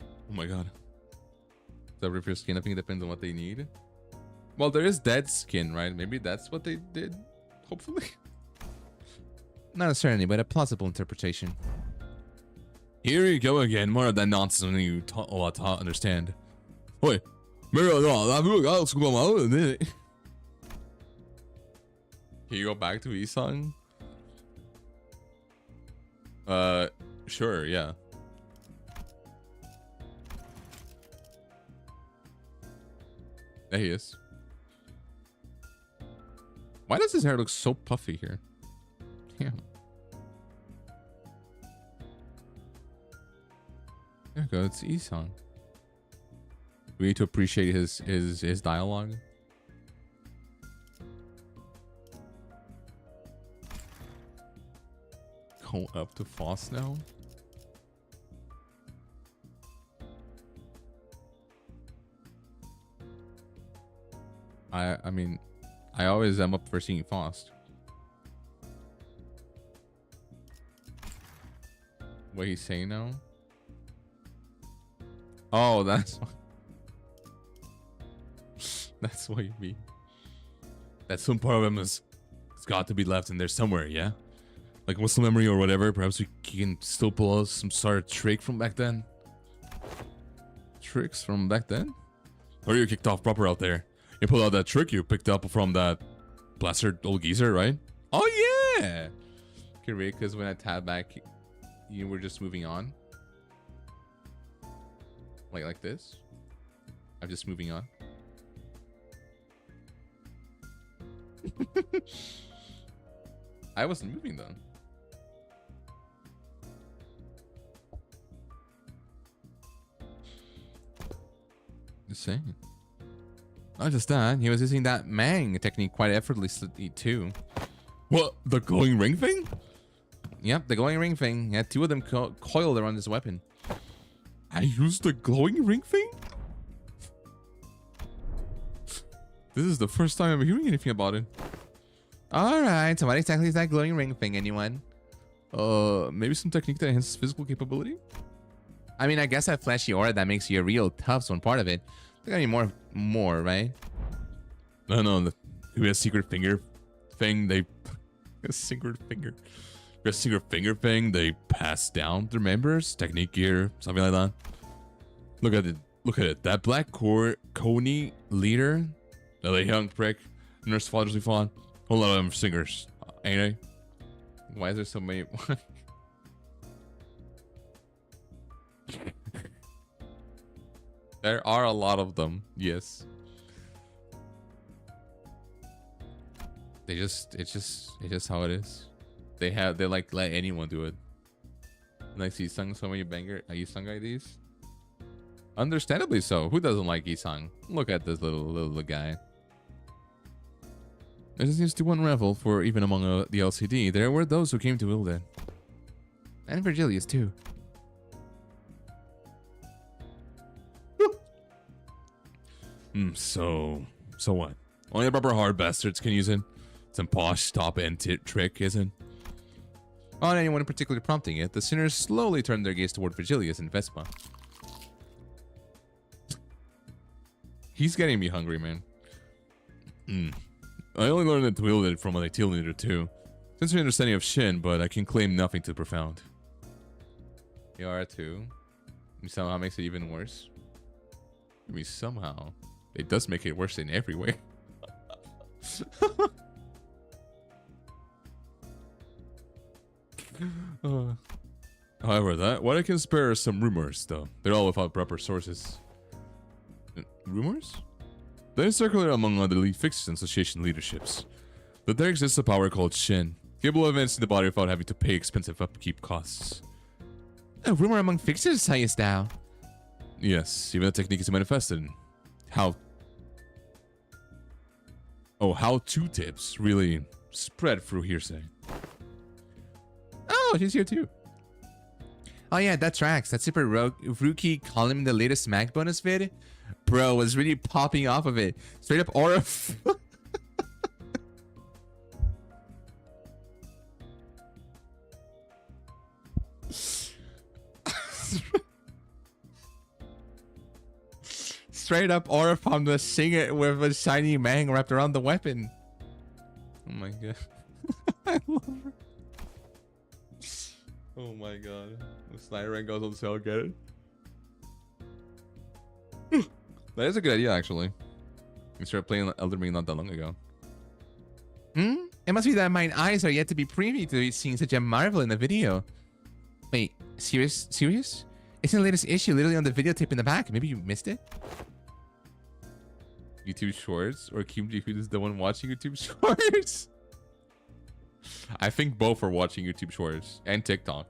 Oh my god. Does that repair skin? I think it depends on what they need. Well, there is dead skin, right? Maybe that's what they did. Hopefully. Not necessarily, but a plausible interpretation. Here you go again. More of that nonsense than you understand. Wait. Can you go back to Isang? Sure, yeah. There he is. Why does his hair look so puffy here? Damn. There we go, it's Isang. We need to appreciate his dialogue. Go up to Foss now. I mean, I always am up for seeing Faust. What he's saying now? Oh, that's what you mean. That some part of him it's got to be left in there somewhere, yeah? Like muscle memory or whatever. Perhaps we can still pull out some sort of trick from back then. Tricks from back then? Or you kicked off proper out there. You pulled out that trick you picked up from that blasted old geezer, right? Oh yeah! Okay, right, because when I tab back, you were just moving on. Like this. I'm just moving on. I wasn't moving though. Just saying. Not just that, he was using that Mang technique quite effortlessly too. What? The glowing ring thing? Yep, the glowing ring thing. He had two of them coiled around his weapon. I used the glowing ring thing? This is the first time I'm hearing anything about it. Alright, so what exactly is that glowing ring thing, anyone? Maybe some technique that enhances physical capability? I mean, I guess that flashy aura that makes you a real tough one part of it. There's gotta be more, right? No, we have a secret finger thing a secret finger thing they pass down to members, technique gear, something like that. Look at it. That black Coney leader, that young prick, nurse fathers we fought. Whole lot of them singers, ain't they? Why is there so many? There are a lot of them, yes. It's just how it is. They like let anyone do it. Like Isang, so many banger Isang IDs. Understandably so. Who doesn't like Isang? Look at this little guy. There seems to one revel for even among the LCD. There were those who came to wield it. And Virgilius too. So what? Only the proper hard bastards can use it. Some posh stop and trick, isn't? On anyone in particular prompting it, the sinners slowly turned their gaze toward Virgilius and Vespa. He's getting me hungry, man. I only learned to wield it from a teal leader too. Since your understanding of Shin, but I can claim nothing too profound. Yara too. Somehow makes it even worse. I mean, somehow. It does make it worse in every way. However, what I can spare is some rumors, though. They're all without proper sources. Rumors? They circulate among the elite fixers and association leaderships. That there exists a power called Shin, capable of advancing the body without having to pay expensive upkeep costs. A rumor among fixers, sayest thou? Yes, even the technique is manifested. How-to tips really spread through hearsay. Oh, she's here too. Oh yeah, that tracks. That super rookie calling him the latest Mac bonus vid. Bro was really popping off of it. Straight up aura. Straight up aura from the sing it with a shiny mang wrapped around the weapon. Oh my god. I love her. Oh my god. The sniper rank goes on sale, get it? That is a good idea, actually. We started playing Elden Ring not that long ago. It must be that my eyes are yet to be privy to seeing such a marvel in the video. Wait, serious? Serious? It's in the latest issue, literally on the videotape in the back. Maybe you missed it? YouTube Shorts or Kim Ji-hoon is the one watching YouTube Shorts? I think both are watching YouTube Shorts and TikTok.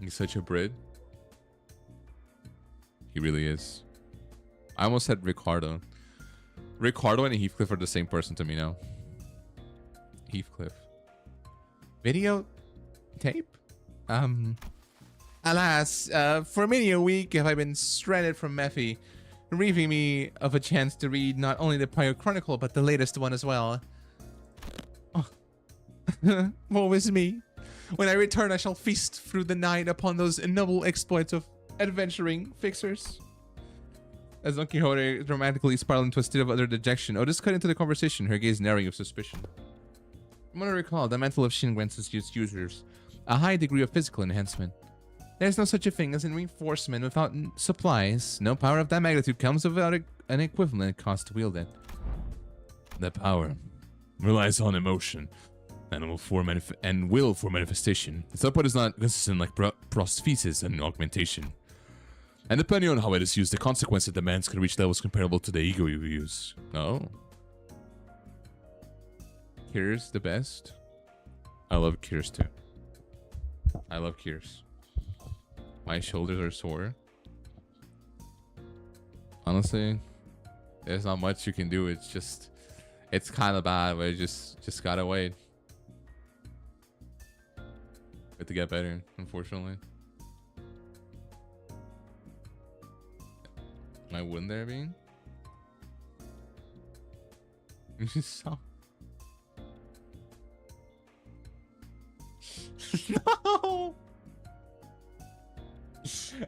He's such a Brit. He really is. I almost said Ricardo. Ricardo and Heathcliff are the same person to me now. Heathcliff. Video tape? Alas, for many a week have I been stranded from Mephi, relieving me of a chance to read not only the prior chronicle, but the latest one as well. Oh. Woe is me. When I return, I shall feast through the night upon those noble exploits of adventuring fixers. As Don Quixote dramatically spiraled into a state of utter dejection, Otis cut into the conversation, her gaze narrowing of suspicion. From what I recall, the mantle of Shin grants its users a high degree of physical enhancement. There's no such a thing as a reinforcement without supplies. No power of that magnitude comes without an equivalent cost to wield it. The power relies on emotion and will for manifestation. Its output is not consistent like prosthesis and augmentation. And depending on how it is used, the consequence it demands can reach levels comparable to the ego you use. Oh. Kyr's the best. I love Kyr's too. I love Kyr's. My shoulders are sore. Honestly, there's not much you can do. It's just, it's kind of bad, but just gotta wait. Got to get better, unfortunately. My wouldn't there be? You just saw. No!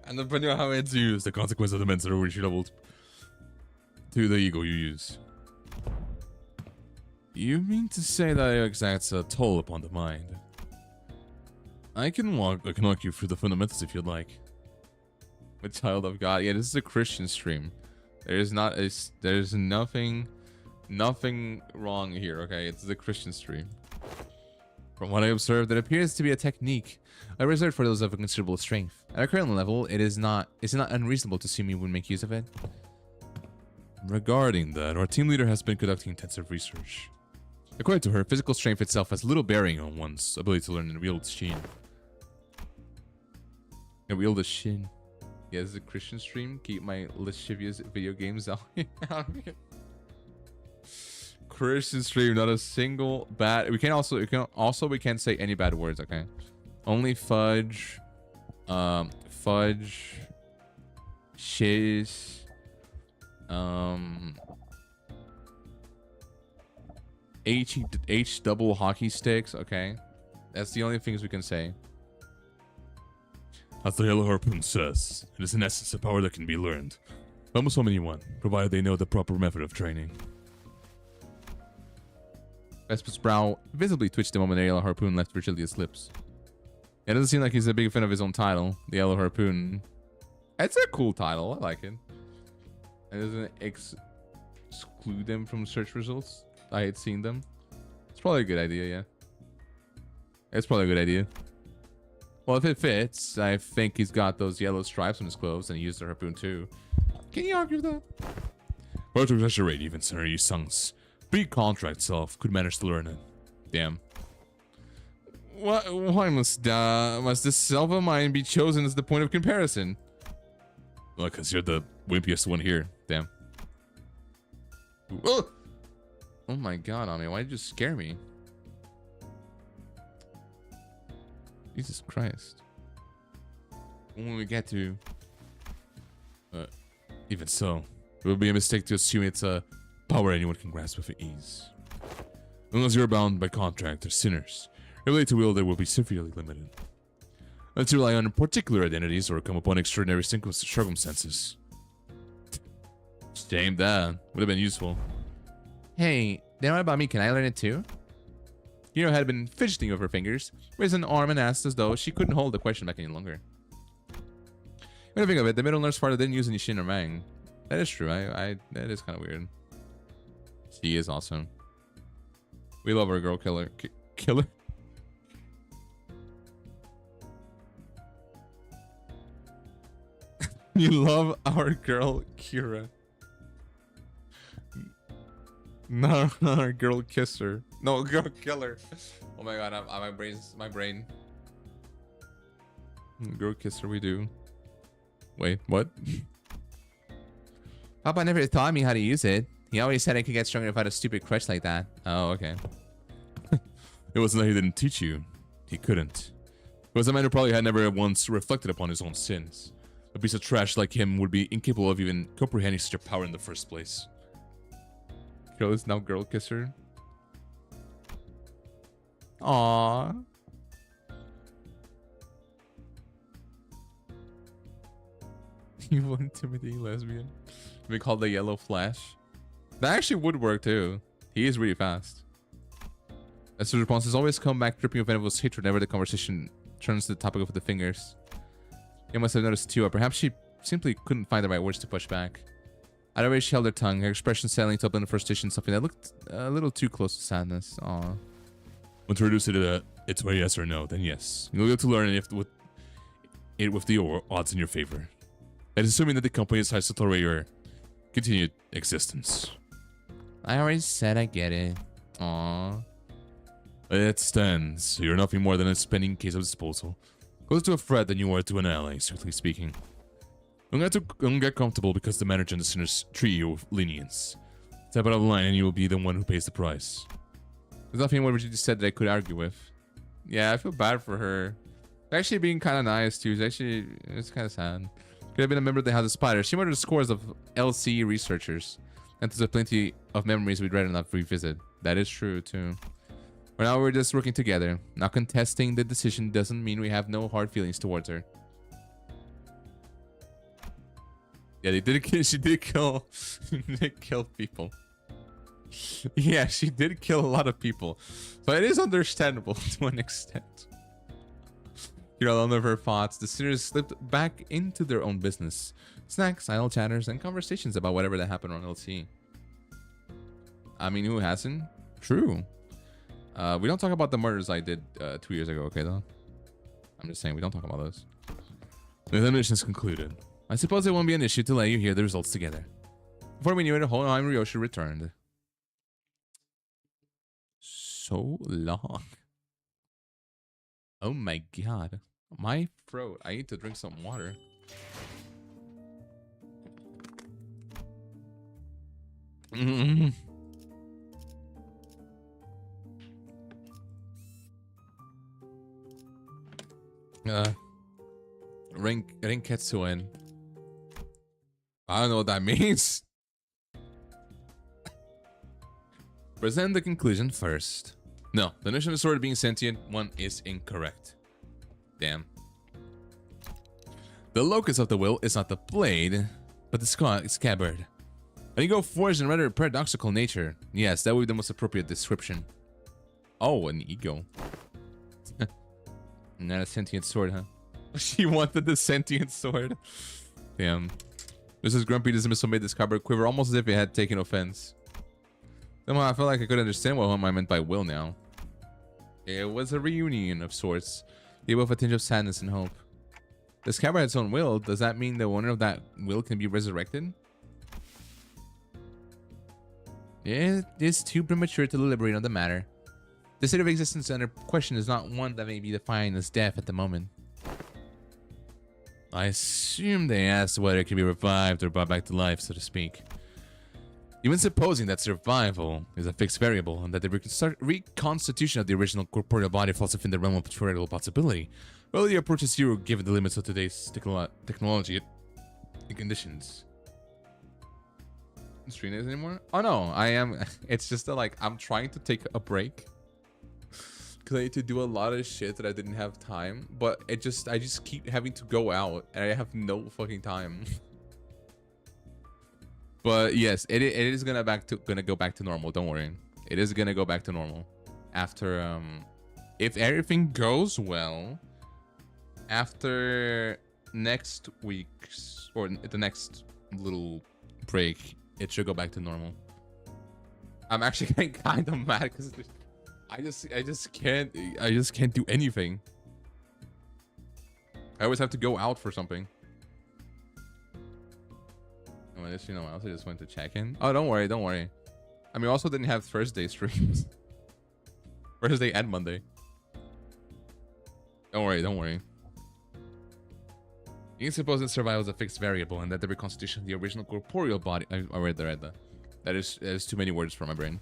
And depending on how it's used, the consequence of the mental reach levels to the ego you use. You mean to say that it exacts a toll upon the mind? I can walk you through the fundamentals if you'd like. A child of God. Yeah, this is a Christian stream. There's nothing wrong here, okay? It's a Christian stream. From what I observed, it appears to be a technique reserved for those of considerable strength. At our current level, it is not unreasonable to assume you would make use of it. Regarding that, our team leader has been conducting intensive research. According to her, physical strength itself has little bearing on one's ability to learn and wield Shin. And wield a Shin. Yeah, this is a Christian stream. Keep my lascivious video games out. Christian stream, not a single bad. We can't say any bad words. Okay, only fudge, shiz, H double hockey sticks. Okay, that's the only things we can say. As the Yellow Harpoon says, it is in essence a power that can be learned. Almost from anyone, provided they know the proper method of training. Vesper's brow visibly twitched the moment the Yellow Harpoon left Virgilia's lips. It doesn't seem like he's a big fan of his own title, the Yellow Harpoon. It's a cool title, I like it. It doesn't exclude them from search results. I had seen them. It's probably a good idea, yeah. It's probably a good idea. Well, if it fits, I think he's got those yellow stripes on his clothes and he used the harpoon too. Can you argue with that? Well, to exaggerate even Senator Yi Sung's big contract itself could manage to learn it. Damn. Why must this self mine be chosen as the point of comparison? Well, because you're the wimpiest one here. Damn. Oh my god, Ami, why did you scare me? Jesus Christ. When we get to... even so, it would be a mistake to assume it's a power anyone can grasp with ease. Unless you're bound by contract or sinners, your ability to wield it will be severely limited. Unless you rely on particular identities or come upon extraordinary circumstances. Shame that. Would have been useful. Hey, you know what about me? Can I learn it too? Hiro had been fidgeting with her fingers, raised an arm and asked as though she couldn't hold the question back any longer. When I think of it, the middle nurse part didn't use any Shin or Mang. That is true. That is kind of weird. She is awesome. We love our girl killer. Killer? You love our girl Kira. No, our girl kisser. No, girl killer. Oh my god, my brain. Girl kisser, we do. Wait, what? Papa never taught me how to use it. He always said I could get stronger if I had a stupid crush like that. Oh, okay. It wasn't that he didn't teach you. He couldn't. It was a man who probably had never once reflected upon his own sins. A piece of trash like him would be incapable of even comprehending such a power in the first place. Girl is now girl kisser. Aww. Evil, intimidating lesbian. We call the yellow flash. That actually would work too. He is really fast. As his responses always come back dripping with venomous hatred whenever the conversation turns to the topic of the fingers. You must have noticed too, or perhaps she simply couldn't find the right words to push back. Either way, she held her tongue, her expression settling to up in the frustration, something that looked a little too close to sadness. Aww. Want to reduce it to it's a yes or no, then yes. You'll get to learn it with the odds in your favor. That is assuming that the company decides to tolerate your continued existence. I already said I get it. Aww. It stands. You're nothing more than a spending case of disposal. Closer to a threat than you are to an ally, strictly speaking. Don't get comfortable because the manager and the sinners treat you with lenience. Step out of line and you will be the one who pays the price. There's nothing in what you just said that I could argue with. Yeah, I feel bad for her. Actually being kind of nice too. It's kind of sad. Could have been a member of the House of Spiders. She murdered scores of LC researchers. And there's plenty of memories we'd rather not revisit. That is true too. For now, we're just working together. Not contesting the decision doesn't mean we have no hard feelings towards her. Yeah, they did kill. She did kill. Did kill people. Yeah, she did kill a lot of people, so it is understandable to an extent. You know, none of her thoughts. The sinners slipped back into their own business. Snacks, idle chatters, and conversations about whatever that happened on LC. I mean, who hasn't? True. We don't talk about the murders I did 2 years ago, okay, though? I'm just saying, we don't talk about those. The elimination is concluded. I suppose it won't be an issue to let you hear the results together. Before we knew it, Hohenheim Ryoshi returned. So long. Oh my god. My throat. I need to drink some water. Renketsuen. I don't know what that means. Present the conclusion first. No, the notion of the sword being sentient one is incorrect. Damn. The locus of the will is not the blade, but the scabbard. An ego forged in rather paradoxical nature. Yes, that would be the most appropriate description. Oh, an ego. Not a sentient sword, huh? She wanted the sentient sword. Damn. Mrs. Grumpy dismissal made the scabbard quiver almost as if it had taken offense. Somehow I felt like I could understand what I meant by will now. It was a reunion of sorts, yet with a tinge of sadness and hope. The scabbard had its own will. Does that mean the owner of that will can be resurrected? It is too premature to deliberate on the matter. The state of existence under question is not one that may be defined as death at the moment. I assume they asked whether it could be revived or brought back to life, so to speak. Even supposing that survival is a fixed variable and that the reconstitution of the original corporeal body falls within the realm of theoretical possibility, well, the approach is zero given the limits of today's technology and conditions. Stream days anymore? Oh no, I am. It's just that, like, I'm trying to take a break because I need to do a lot of shit that I didn't have time. But I just keep having to go out and I have no fucking time. But yes, it is gonna go back to normal. Don't worry, it is gonna go back to normal after if everything goes well. After next week's or the next little break, it should go back to normal. I'm actually getting kind of mad because I just can't do anything. I always have to go out for something. You know, I also just went to check in. Oh, don't worry. I mean, we also didn't have Thursday streams. Thursday and Monday. Don't worry. You can suppose that survival is a fixed variable and that the reconstitution of the original corporeal body... I read that. That is too many words for my brain.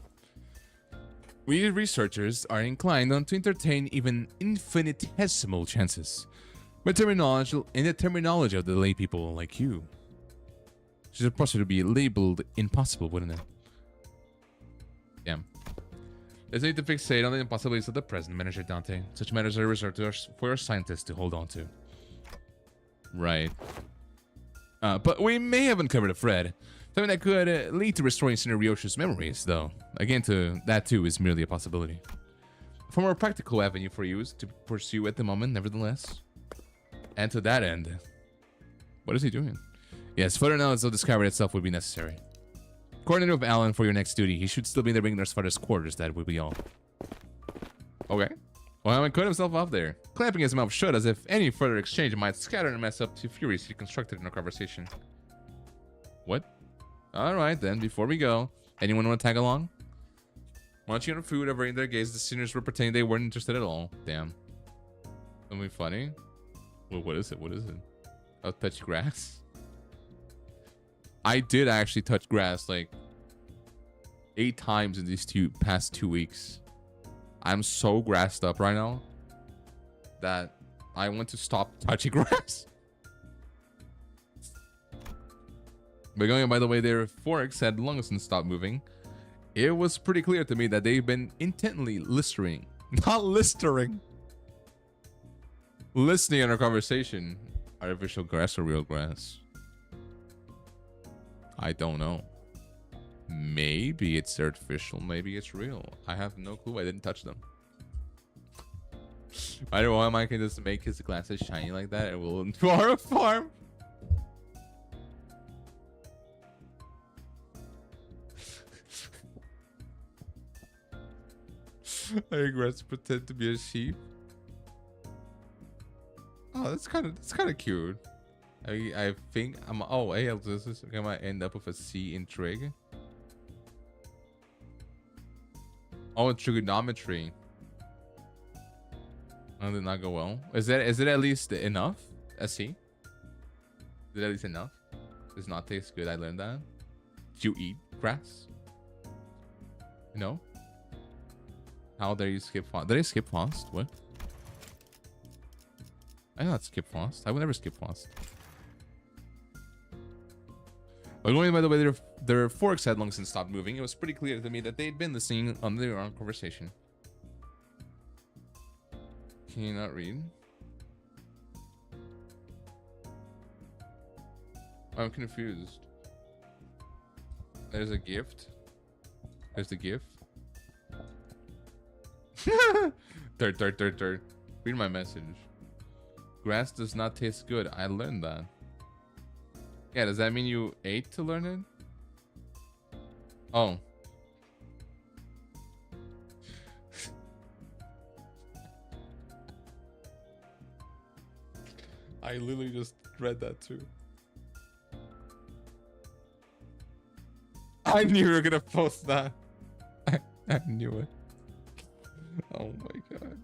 We researchers are inclined to entertain even infinitesimal chances. In the terminology of the lay people like you. It's supposed to be labeled impossible, wouldn't it? Damn. There's need to fixate on the impossibilities of the present, Manager Dante. Such matters are reserved for our scientists to hold on to. Right. But we may have uncovered a thread. Something that could lead to restoring Ryoshu's memories, though. Again, that too is merely a possibility. A more practical avenue for you to pursue at the moment, nevertheless. And to that end... What is he doing? Yes, further analysis of the discovery itself would be necessary. Coordinate with Alan for your next duty. He should still be in the Ringner's father's quarters. That would be all. Okay. Well, Alan cut himself off there, clamping his mouth shut as if any further exchange might scatter and mess up the furies he constructed in our conversation. What? Alright then, before we go, anyone want to tag along? Munching on food, averting their gaze, the seniors were pretending they weren't interested at all. Damn. Something funny? Well, what is it? I'll touch grass. I did actually touch grass like 8 times in these past 2 weeks. I'm so grassed up right now that I want to stop touching grass. But going by the way their forks had long since stopped moving, it was pretty clear to me that they've been intently listening. Not listering. Listening in our conversation. Artificial grass or real grass? I don't know. Maybe it's artificial, maybe it's real. I have no clue. I didn't touch them. I don't know why Mike can just make his glasses shiny like that and will into our farm. I regret to pretend to be a sheep. Oh, that's kind of cute. I think I'm. Oh, hey, this is gonna end up with a C in trig. Oh, trigonometry. Oh, did not go well. Is it at least enough? A C? Is it at least enough? Does not taste good. I learned that. Do you eat grass? No. How dare you skip fast? Did I skip fast? What? I did not skip fast. I would never skip fast. But going by the way their forks had long since stopped moving, it was pretty clear to me that they'd been listening on their own conversation. Can you not read? I'm confused. There's a gift. There's the gift. Third. Read my message. Grass does not taste good. I learned that. Yeah, does that mean you ate to learn it? Oh. I literally just read that too. I knew you were gonna post that. I knew it. Oh my god.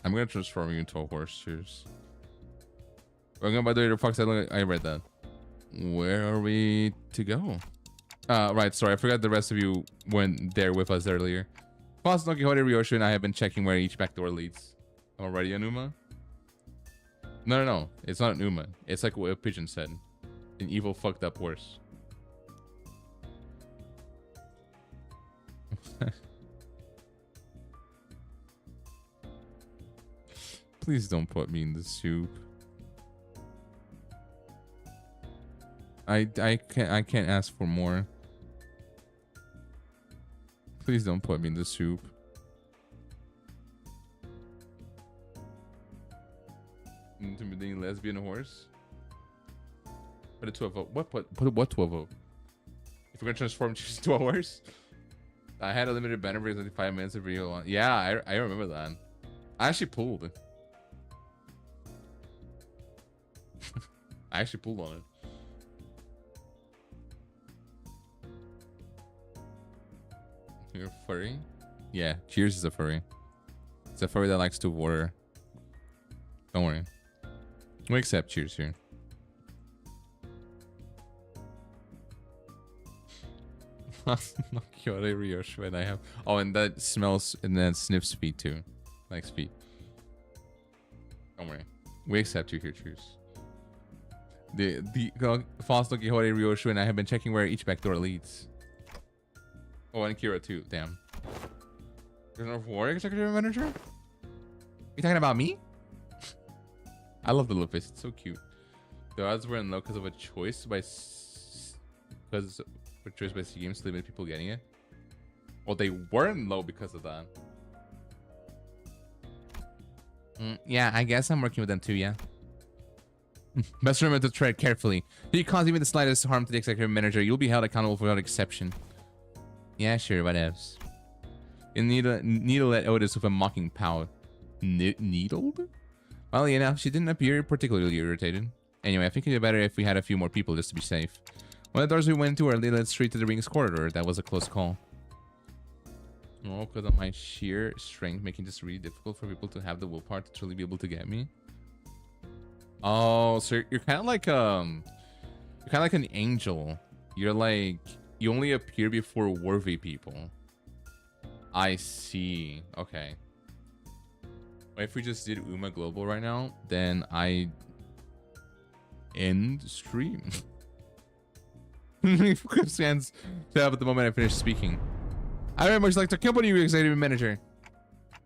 I'm gonna transform you into a horse. Cheers. We're gonna by the way, Fox. I read that. Where are we to go? Right. Sorry, I forgot the rest of you went there with us earlier. Fox, Don Quixote, Ryoshu, and I have been checking where each back door leads. Already a Numa? No. It's not an Numa. It's like what a pigeon said. An evil, fucked up horse. Please don't put me in the soup. I can't ask for more. Please don't put me in the soup. Intimidating lesbian horse. Put it to a vote. Put what to a vote? If we're gonna transform to a horse? I had a limited banner for 5 minutes of video on. Yeah, I remember that. I actually pulled. I actually pulled on it. You're a furry? Yeah, Cheers is a furry. It's a furry that likes to water. Don't worry. We accept Cheers here. Kyore Ryoshu and I have. Oh, and that smells and then sniffs feet too. Likes feet. Don't worry. We accept you here, Cheers. The False Don Quixote, Ryoshu, and I have been checking where each back door leads. Oh, and Kira too. Damn. There's no war executive manager? You talking about me? I love the little face. It's so cute. The odds were in low because of a choice by C Games to limit people getting it. Well, they weren't low because of that. Yeah, I guess I'm working with them too. Yeah. Best remember to tread carefully. If you cause even the slightest harm to the executive manager, you'll be held accountable without exception. Yeah, sure, whatevs. You needle at Otis with a mocking pout. Needled? Well, you know, she didn't appear particularly irritated. Anyway, I think it'd be better if we had a few more people just to be safe. One of the doors we went to early led straight to the ring's corridor. That was a close call. Oh, because of my sheer strength, making this really difficult for people to have the willpower to truly be able to get me. Oh, so you're kind of like an angel. You're like, you only appear before worthy people. I see. Okay. What if we just did Uma Global right now? Then I end stream. Stands up at the moment I finish speaking. I very much like to accompany you, executive manager.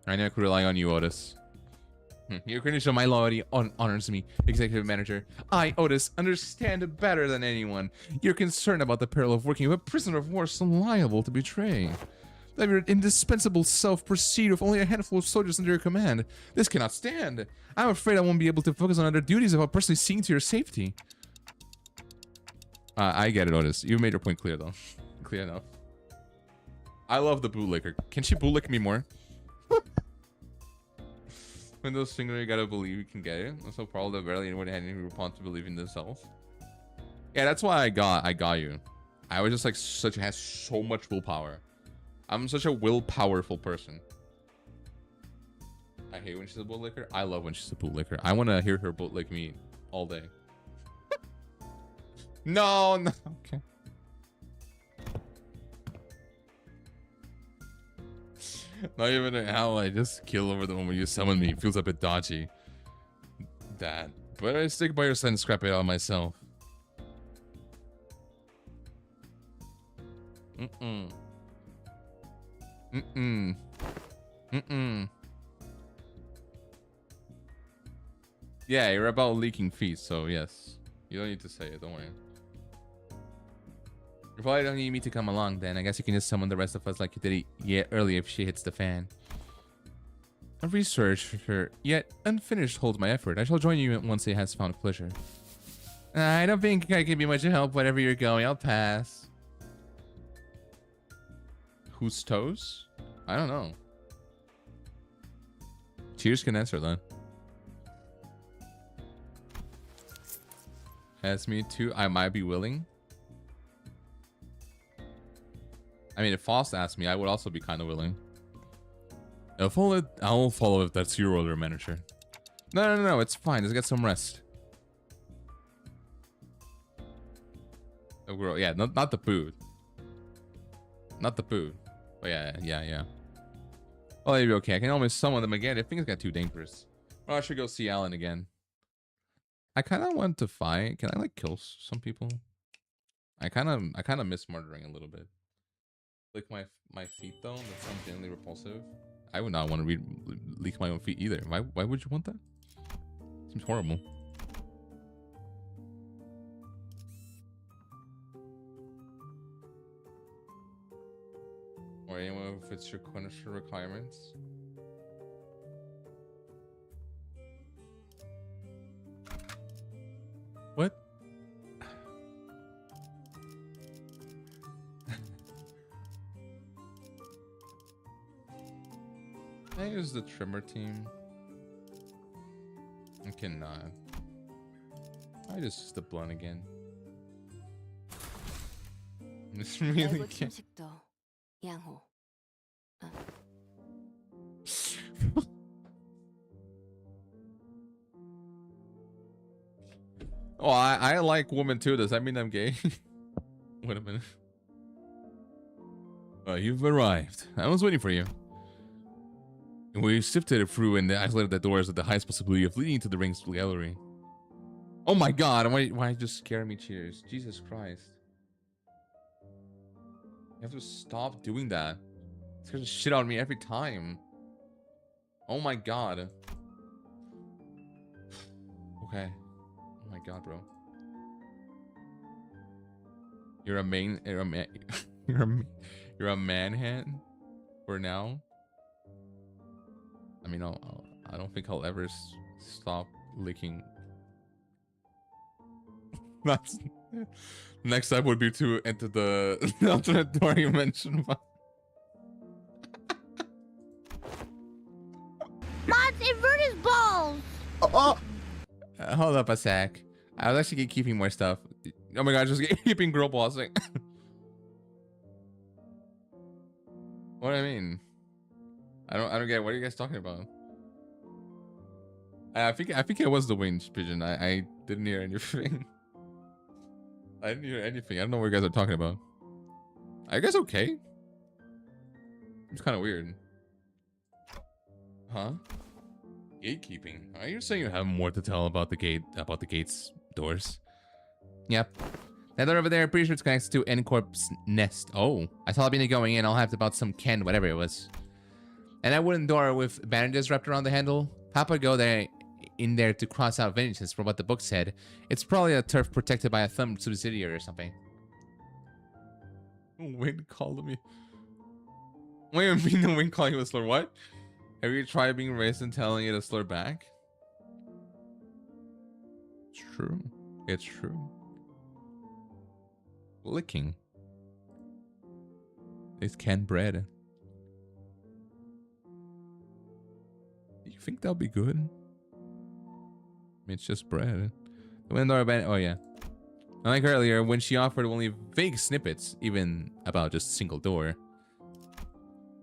I know I could rely on you, Otis. Your recognition of my loyalty honors me, executive manager. I, Otis, understand better than anyone. You're concerned about the peril of working with a prisoner of war so liable to betray. Let your indispensable self proceed with only a handful of soldiers under your command. This cannot stand. I'm afraid I won't be able to focus on other duties without personally seeing to your safety. I get it, Otis. You made your point clear, though. Clear enough. I love the bootlicker. Can she bootlick me more? Windows finger, you gotta believe you can get it. So probably barely anyone had any response to believe in themselves. Yeah, that's why I got you. I was just like has so much willpower. I'm such a powerful person. I hate when she's a bootlicker. I love when she's a bootlicker. I want to hear her bootlick me all day. No. Okay. Not even an ally, just kill over the moment you summon me. Feels a bit dodgy. That. But I stick by your side and scrap it out myself. Yeah, you're about leaking feet, so yes. You don't need to say it, don't worry. You probably don't need me to come along then. I guess you can just summon the rest of us like you did earlier if she hits the fan. A research yet unfinished holds my effort. I shall join you once it has found pleasure. I don't think I can be much help wherever you're going. I'll pass. Whose toes? I don't know. Cheers can answer that. Ask me too. I might be willing. I mean, if Faust asked me, I would also be kind of willing. I'll follow if that's your order, manager. No, it's fine. Just get some rest. Oh, girl, yeah, not the food. Not the food. But yeah. Well, they'll be okay. I can almost summon them again if things got too dangerous. Well, I should go see Alan again. I kind of want to fight. Can I like kill some people? I kind of miss murdering a little bit. Lick my feet though. That sounds genuinely repulsive. I would not want to lick my own feet either. Why would you want that? Seems horrible. Or anyone if it's your clinician requirements. What? Can I use the trimmer team? I cannot. I just use the blunt again. This really 알고 can't. 침식도 양호. Oh, I like women too. Does that mean I'm gay? Wait a minute. You've arrived. I was waiting for you. We sifted it through and isolated the doors with the highest possibility of leading to the rings gallery. Oh my god, why just scare me, Cheers? Jesus Christ. You have to stop doing that. It scares the shit out of me every time. Oh my god. Okay. Oh my god, bro. You're a man you're a manhunt for now. I mean, I don't think I'll ever stop licking. That's next step would be to enter the alternate door you mentioned. Mods, invert his balls! Oh! Hold up a sec. I was actually keeping more stuff. Oh my god, just keeping girl balls. Like, what do I mean? I don't get. What are you guys talking about? I think it was the winged pigeon. I didn't hear anything. I didn't hear anything. I don't know what you guys are talking about. Are you guys okay? It's kind of weird. Huh? Gatekeeping. Are you saying you have more to tell about the gate's doors? Yep. That door over there, pretty sure it's connected to N-Corp's nest. Oh, I saw Albina going in. I'll have about some Ken, whatever it was. And that wooden door with bandages wrapped around the handle. Papa go there in there to cross out vengeance from what the book said. It's probably a turf protected by a thumb subsidiary or something. Wind calling me. Wait a minute, the wind calling you a slur. What? Have you tried being racist and telling it a slur back? It's true. It's true. Licking. It's canned bread. You think that'll be good? I mean, it's just bread. Oh yeah. Unlike earlier, when she offered only vague snippets, even about just a single door,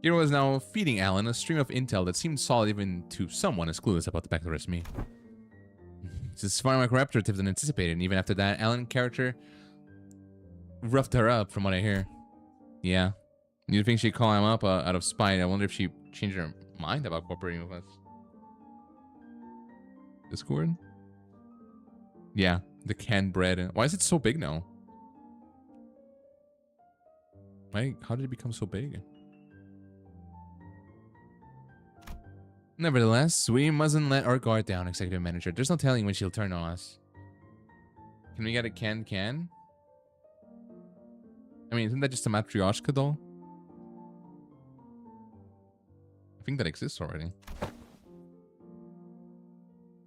Hero was now feeding Alan a stream of intel that seemed solid even to someone as clueless about the backdoor me. This is far more cooperative than anticipated, and even after that, Alan's character roughed her up, from what I hear. Yeah. You think she'd call him up out of spite? I wonder if she changed her mind about cooperating with us. Discord? Yeah, the canned bread. Why is it so big now? How did it become so big? Nevertheless, we mustn't let our guard down, Executive Manager. There's no telling when she'll turn on us. Can we get a canned can? I mean, isn't that just a matryoshka doll? I think that exists already.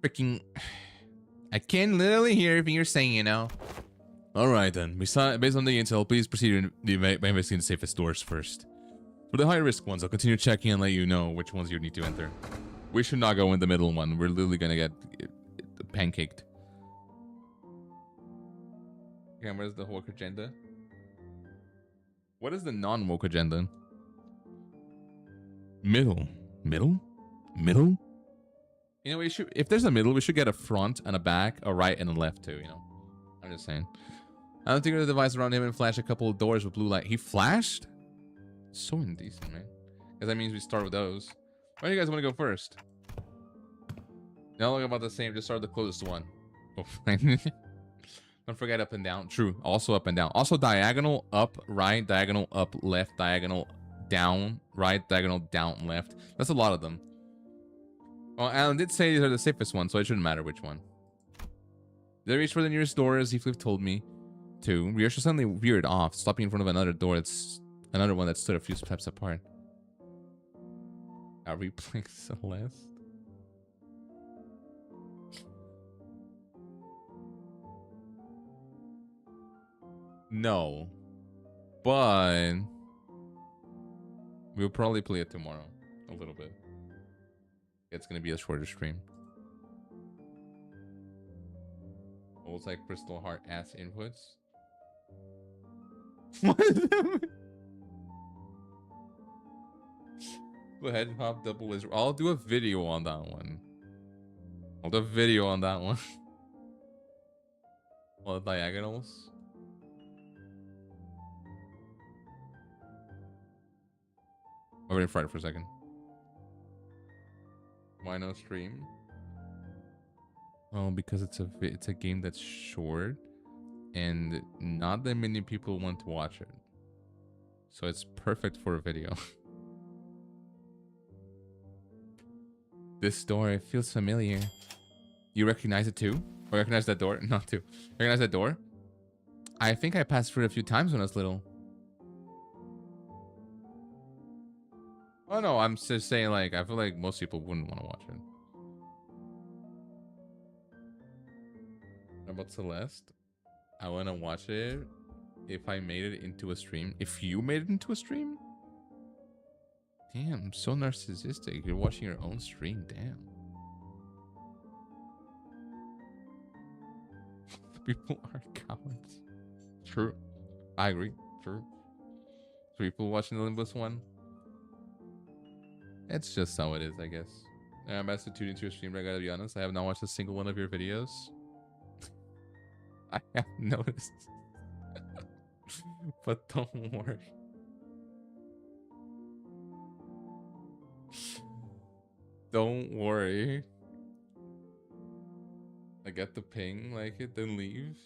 Freaking... I can literally hear everything you're saying, you know? Alright then. Based on the intel, please proceed by investigating the safest doors first. For the high-risk ones, I'll continue checking and let you know which ones you need to enter. We should not go in the middle one. We're literally gonna get pancaked. Okay, where's the woke agenda? What is the non-woke agenda? Middle. Middle? Middle? You know, we should, if there's a middle, we should get a front and a back, a right and a left too, you know. I'm just saying. I don't think the device around him and flash a couple of doors with blue light. He flashed? So indecent, man. Because that means we start with those. Where do you guys want to go first? Now look about the same, just start the closest one. Oh, don't forget up and down. True. Also up and down. Also diagonal up, right, diagonal up, left, diagonal down, right, diagonal down, left. That's a lot of them. Well, Alan did say these are the safest ones, so it shouldn't matter which one. They reached for the nearest door, as Heathcliff told me to. Ryosha suddenly veered off, stopping in front of another door that's another one that stood a few steps apart. Are we playing Celeste? No. But we'll probably play it tomorrow. A little bit. It's gonna be a shorter stream. Almost like Crystal Heart ass inputs. What is that? Go ahead and hop double is. I'll do a video on that one. I'll do a video on that one. All the diagonals. I'm waiting for it for a second. Why no stream? Well, because it's a game that's short, and not that many people want to watch it, so it's perfect for a video. This door feels familiar. You recognize it too? Or recognize that door? Not too. Recognize that door? I think I passed through it a few times when I was little. Oh no, I'm just saying, like, I feel like most people wouldn't want to watch it. What about Celeste? I want to watch it if I made it into a stream. If you made it into a stream? Damn, I'm so narcissistic. You're watching your own stream, damn. People are cowards. True. I agree. True. People watching the Limbus one? It's just how it is, I guess. I'm about to tune into your stream, but I gotta be honest, I have not watched a single one of your videos. I have noticed. But don't worry. Don't worry. I get the ping, like it, then leave.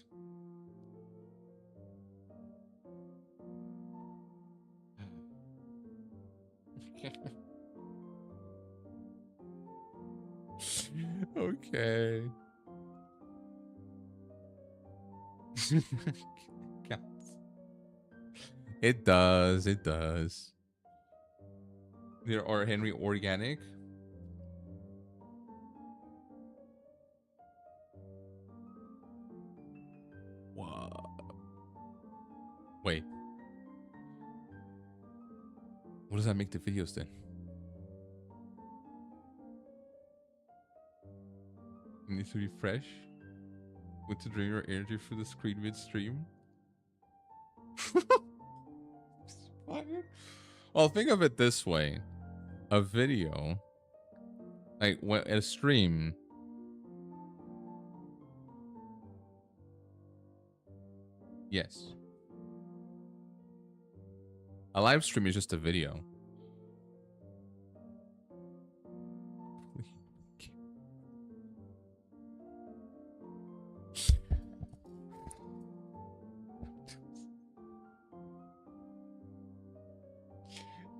Okay. Counts. It does. It does. There are Henry Organic. Wow. Wait. What does that make the videos then? It needs to be fresh. With to drain your energy through the screen mid-stream. Well, think of it this way. A video, like when a stream, yes. A live stream is just a video.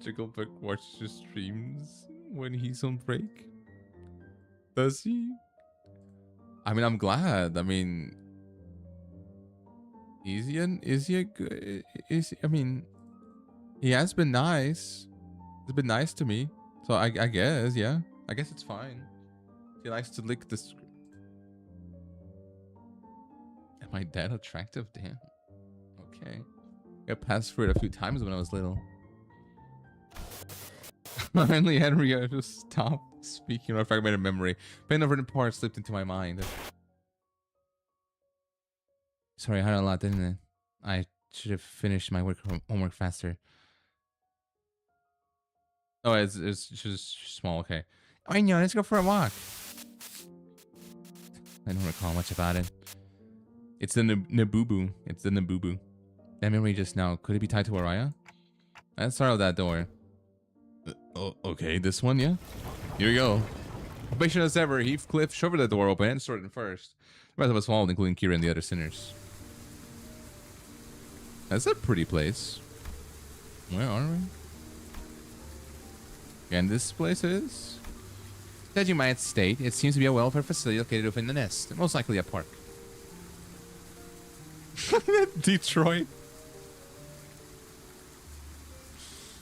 Jigglebuck watches streams when he's on break. Does he? I mean, I'm glad. I mean, is he a good? I mean, he has been nice. He's been nice to me, so I guess, yeah. I guess it's fine. He likes to lick the screen. Am I that attractive? Damn. Okay. I passed through it a few times when I was little. Finally, Henry, I just stopped speaking. I fragmented memory. Pain of written part slipped into my mind. Sorry, I had a lot, didn't it? I should have finished my homework faster. Oh, it's just small. Okay. I know. Let's go for a walk. I don't recall much about it. It's the Nabubu. It's the Nabubu. That memory just now. Could it be tied to Araya? Let's start with that door. Oh, okay. This one, yeah. Here we go. Patient as ever, Heathcliff shoved the door open and started first. The rest of us followed, including Kira and the other sinners. That's a pretty place. Where are we? And this place is? As you might state, it seems to be a welfare facility located within the nest. Most likely a park. Detroit.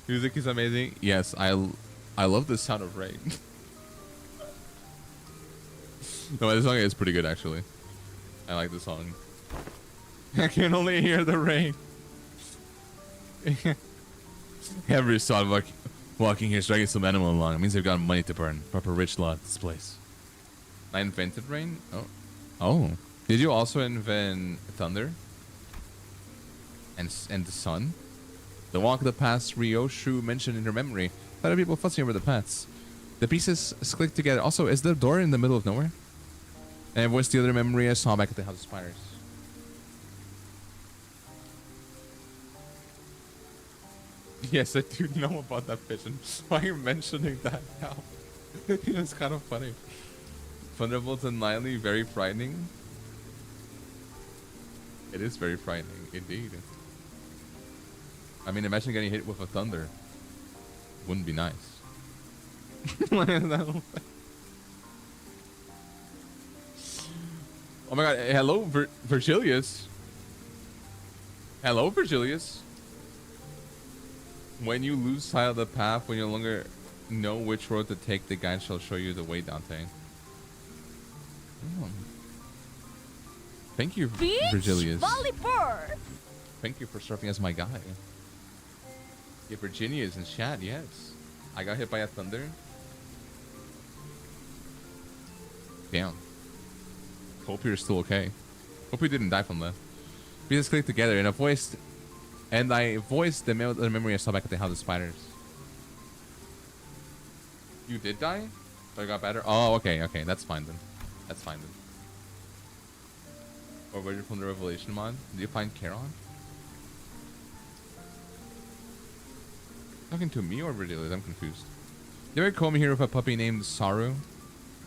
Music is amazing. Yes, I love the sound of rain. No, this song is pretty good actually. I like the song. I can only hear the rain. Every thought walking here, dragging some animal along. It means they've got money to burn. Proper rich lot, this place. I invented rain? Oh. Did you also invent thunder? And the sun? The walk of the past Ryoshu mentioned in her memory. Other people fussing over the pets. The pieces click together. Also, is the door in the middle of nowhere? And what's the other memory I saw back at the House of Spiders? Yes, I do know about that vision. Why are you mentioning that now? It's kind of funny. Thunderbolts and Niley, very frightening. It is very frightening, indeed. I mean, imagine getting hit with a thunder. Wouldn't be nice. Oh my god, hello, Virgilius. Hello, Virgilius. When you lose sight of the path, when you no longer know which road to take, the guide shall show you the way, Dante. Oh. Thank you, Virgilius. Thank you for serving as my guide. Yeah, Virginia is in chat, yes. I got hit by a thunder. Damn. Hope you're still okay. Hope you didn't die from that. We just clicked together and I voiced the memory I saw back at the House of Spiders. You did die? So I got better? Oh, okay, okay. That's fine then. That's fine then. Or were you from the Revelation mod? Did you find Charon? Talking to me or Ridiculous? I'm confused. Did you ever come here with a puppy named Saru?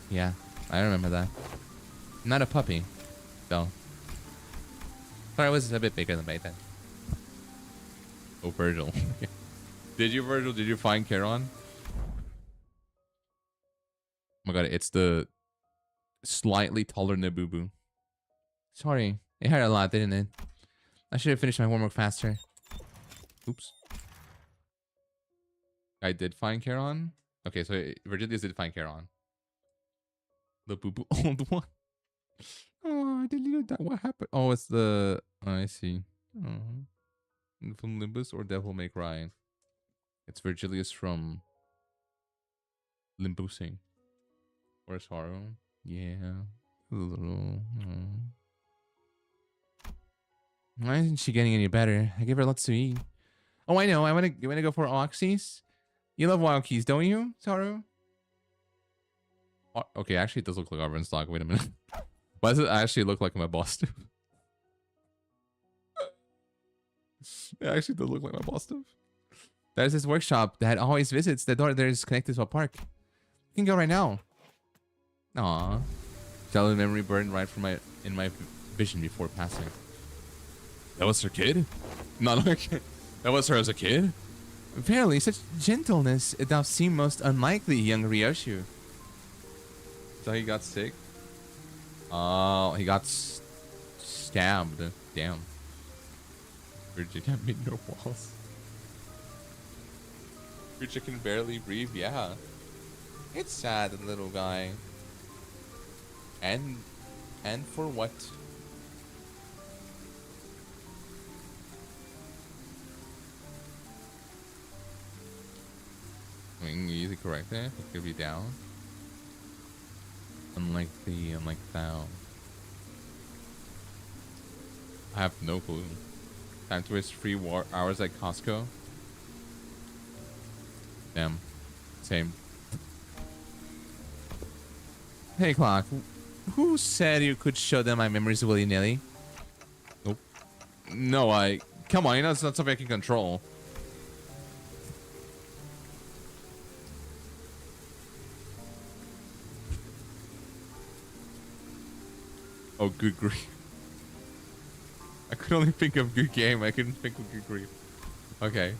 Yeah, I remember that. Not a puppy, though. Sorry, I was a bit bigger than back then. Oh, Virgil. Did you, Virgil? Did you find Charon? Oh my god, it's the slightly taller Nabubu. Sorry, it hurt a lot, didn't it? I should have finished my homework faster. Oops. I did find Charon? Okay, so Virgilius did find Charon. The boo-boo old one. Oh, I deleted that. What happened? Oh, it's the... Oh, I see. Oh. From Limbus or Devil May Cry? It's Virgilius from... Limbusing. Where's Haru? Yeah. A little... Why isn't she getting any better? I gave her lots to eat. Oh, I know. You wanna go for Oxys? You love wild keys, don't you, Saru? Oh, okay, actually it does look like Arvin's dog. Wait a minute. Why does it actually look like my boss stuff? It actually does look like my boss stuff. There's this workshop that always visits. The door there is connected to a park. You can go right now. Aww. Childhood memory burned right from in my vision before passing. That was her kid? Not like that was her as a kid? Verily, such gentleness it doth seem most unlikely, young Ryoshu. So he got sick? Oh, he got stabbed. Damn. Virginia made no walls. Your chicken barely breathe? Yeah. It's sad, the little guy. And for what? I mean, easy correct there. It could be down. Unlike thou. I have no clue. Time to waste 3 hours at Costco. Damn. Same. Hey, Clock. Who said you could show them my memories willy-nilly? Nope. No, come on, you know it's not something I can control. Oh, good grief. I could only think of good game. I couldn't think of good grief. Okay.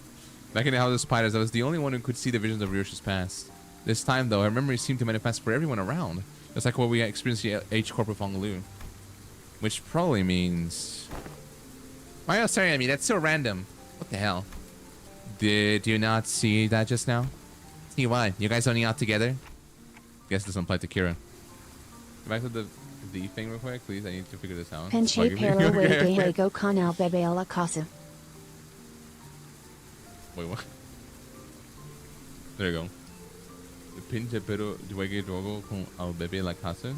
Back in the House of Spiders, I was the only one who could see the visions of Ryoshi's past. This time, though, her memories seemed to manifest for everyone around. Just like what we experienced at H-Corp with Hong Lu. Which probably means... Why are you staring at me? That's so random. What the hell? Did you not see that just now? See what? You guys only out together? Guess this doesn't apply to Kira. Go back to the thing real quick, please. I need to figure this out. Penche pero Okay. wego con el bebé a la casa. Wait, what? There you go. Pinche pero juegue luego con el bebé en la casa.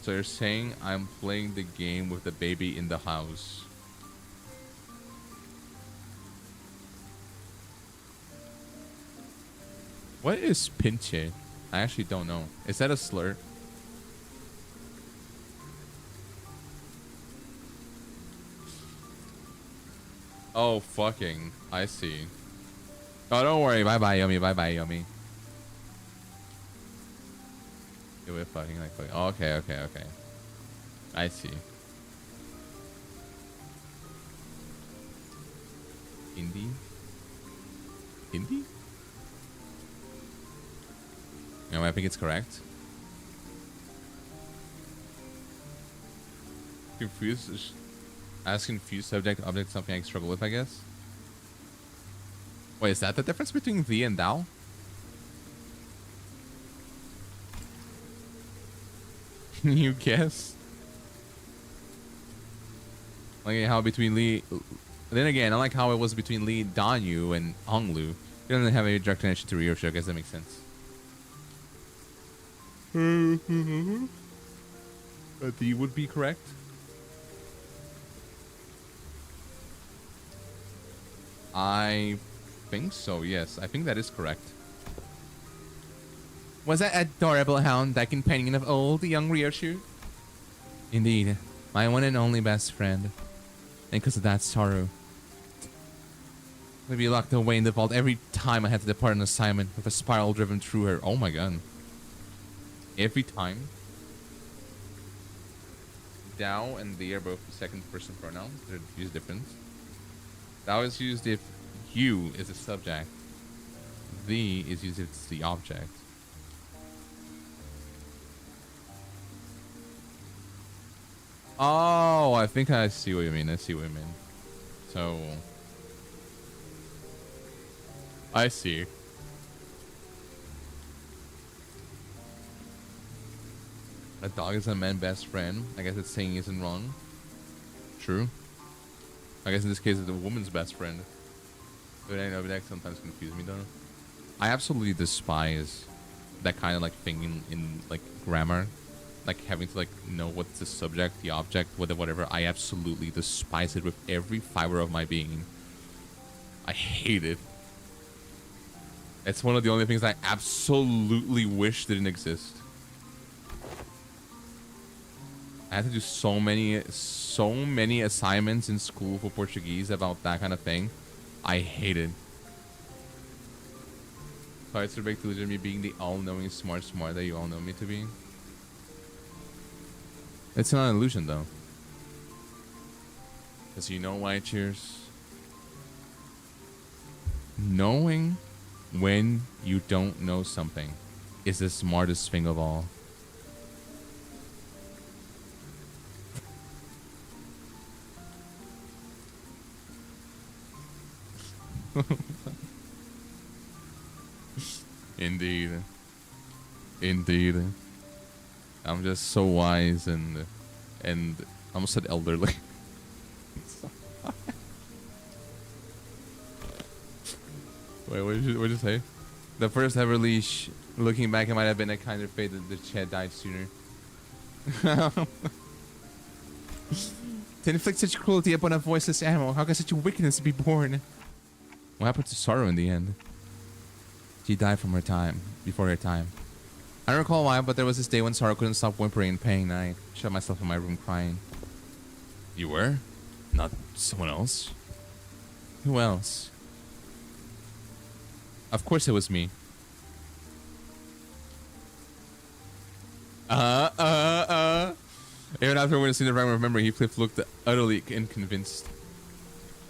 So you're saying I'm playing the game with the baby in the house. What is pinche? I actually don't know. Is that a slur? Oh, fucking. I see. Oh, don't worry. Bye-bye, Yomi. Bye-bye, Yomi. You were fucking like fucking. Oh, okay. I see. Hindi? No, I think it's correct. Confused. Ask confused subject object something I struggle with, I guess. Wait, is that the difference between thee and thou? You guess? Like how between Lee... Then again, I like how it was between Lee Danyu and Honglu. He doesn't have a direct connection to Ryoshi, I guess that makes sense. But thee would be correct? I think so, yes. I think that is correct. Was that adorable hound that companion of old young Ryoshi? Indeed, my one and only best friend. And because of that sorrow, would be locked away in the vault every time I had to depart an assignment with a spiral driven through her. Oh my god. Every time. Thou and thee are both second person pronouns. They're used different. Thou is used if you is the subject. Thee is used if it's the object. Oh, I think I see what you mean. So, I see. A dog is a man's best friend. I guess it's saying isn't wrong. True. I guess in this case it's a woman's best friend. But I know that sometimes confuse me though. I absolutely despise that kind of like thing in like grammar. Like having to like know what's the subject, the object, whatever. I absolutely despise it with every fiber of my being. I hate it. It's one of the only things I absolutely wish didn't exist. I had to do so many assignments in school for Portuguese about that kind of thing. I hate it. Sorry to break the illusion of me being the all-knowing smart that you all know me to be. It's not an illusion though. Because you know why, Cheers? Knowing when you don't know something is the smartest thing of all. Indeed. I'm just so wise and I almost said elderly. Wait, what did you say? The first ever leash. Looking back, it might have been a kind of fate that the Chad died sooner. To inflict such cruelty upon a voiceless animal, how can such a wickedness be born? What happened to Sorrow in the end? She died from her time, before her time. I don't recall why, but there was this day when Sorrow couldn't stop whimpering in pain, and I shut myself in my room crying. You were? Not someone else? Who else? Of course it was me. Even after witnessing the fragment of memory, Heathcliff looked utterly unconvinced.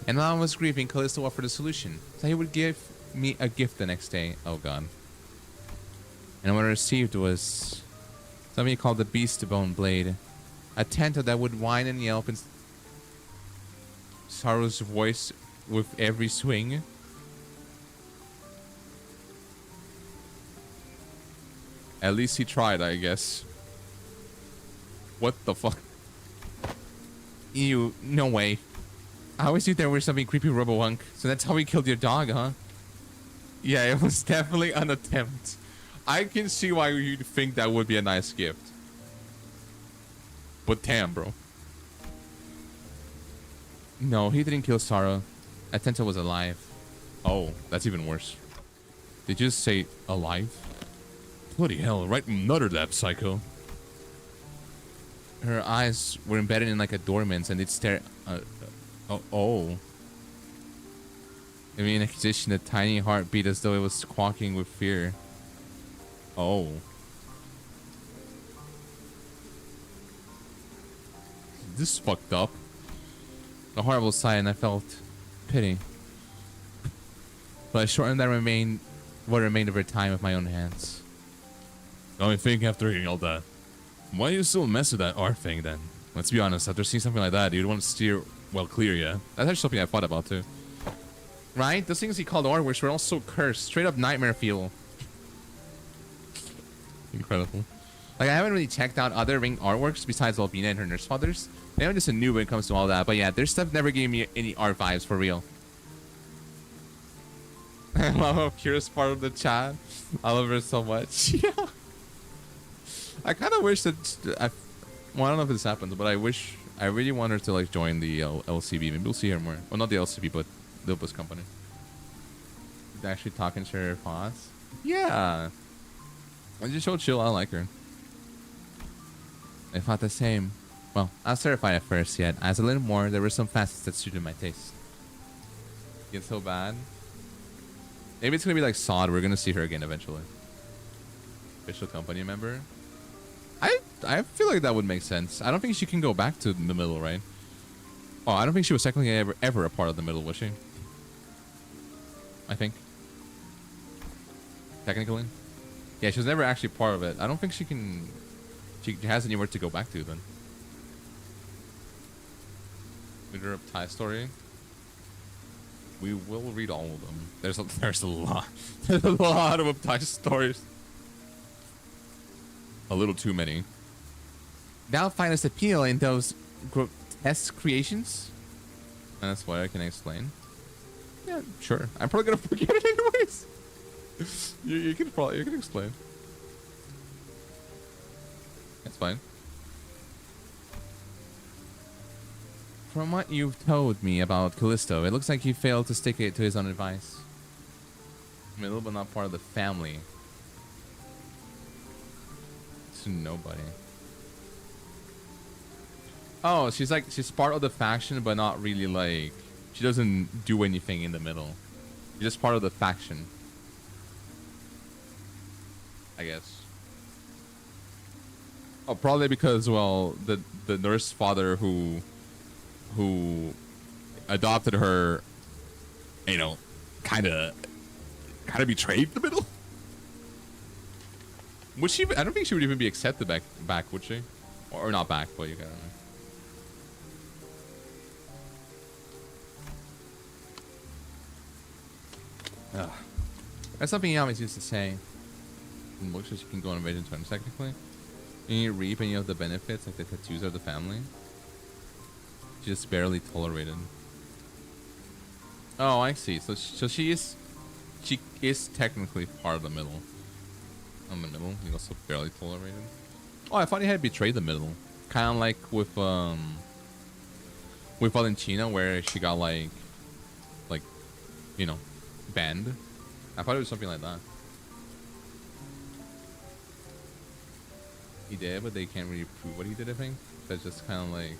And while I was grieving, Callisto offered a solution. So he would give me a gift the next day. Oh god. And what I received was something he called the Beast Bone Blade. A tento that would whine and yelp in Sorrow's voice with every swing. At least he tried, I guess. What the fuck? Ew, no way. I always knew there was something creepy robo-hunk. So that's how he killed your dog, huh? Yeah, it was definitely an attempt. I can see why you'd think that would be a nice gift. But damn, bro. No, he didn't kill Sarah. Atenta was alive. Oh, that's even worse. Did you just say alive? Bloody hell, right nutted that psycho. Her eyes were embedded in like a dormant's and they'd stare... oh. I mean, accusation, a tiny heart beat as though it was squawking with fear. Oh. This is fucked up. A horrible sigh and I felt pity. But I shortened what remained of her time with my own hands. Got me thinking after reading all that. Why do you still mess with that R thing then? Let's be honest, after seeing something like that, you'd want to steer well clear, yeah? That's actually something I thought about too. Right? Those things he called artworks were all so cursed. Straight up nightmare feel. Incredible. Like, I haven't really checked out other Ring artworks besides Albina and her nurse fathers. Maybe I'm just a noob when it comes to all that. But yeah, their stuff never gave me any art vibes for real. I love how Kira's part of the chat. I love her so much. Yeah. I kind of wish that... well, I don't know if this happens, but I really want her to like join the LCB. Maybe we'll see her more. Well, not the LCB, but Limbus Company. Actually talking to her thoughts. Yeah. I just so chill. I like her. I thought the same. Well, I was terrified at first, yet as a little more, there were some facets that suited my taste. Get so bad. Maybe it's gonna be like Sod. We're gonna see her again eventually. Official company member. I feel like that would make sense. I don't think she can go back to the middle, right? Oh, I don't think she was technically ever a part of the middle, was she? I think. Technically. Yeah, she was never actually part of it. I don't think she can... She has anywhere to go back to, then. Leader of Thai story. We will read all of them. There's a lot. There's a lot of Thai stories. A little too many. Thou findest appeal in those grotesque creations? And that's what I can explain. Yeah, sure. I'm probably gonna forget it anyways. you can explain. That's fine. From what you've told me about Callisto, it looks like he failed to stick it to his own advice. Middle, but not part of the family. To nobody. Oh, she's part of the faction, but not really like... She doesn't do anything in the middle. She's just part of the faction. I guess. Oh, probably because, well, the nurse father who adopted her, you know, kind of betrayed the middle. Would she? I don't think she would even be accepted back, would she? Or not back, but you got it. That's something he always used to say. In books, you can go on invasion terms technically. And you reap any of the benefits, like the tattoos of the family. Just barely tolerated. Oh, I see. So she is technically part of the middle. On the middle, he also barely tolerated. Oh, I thought he had betrayed the middle. Kind of like with with Valentina where she got like, you know, banned. I thought it was something like that. He did, but they can't really prove what he did, I think. So it's just kind of like...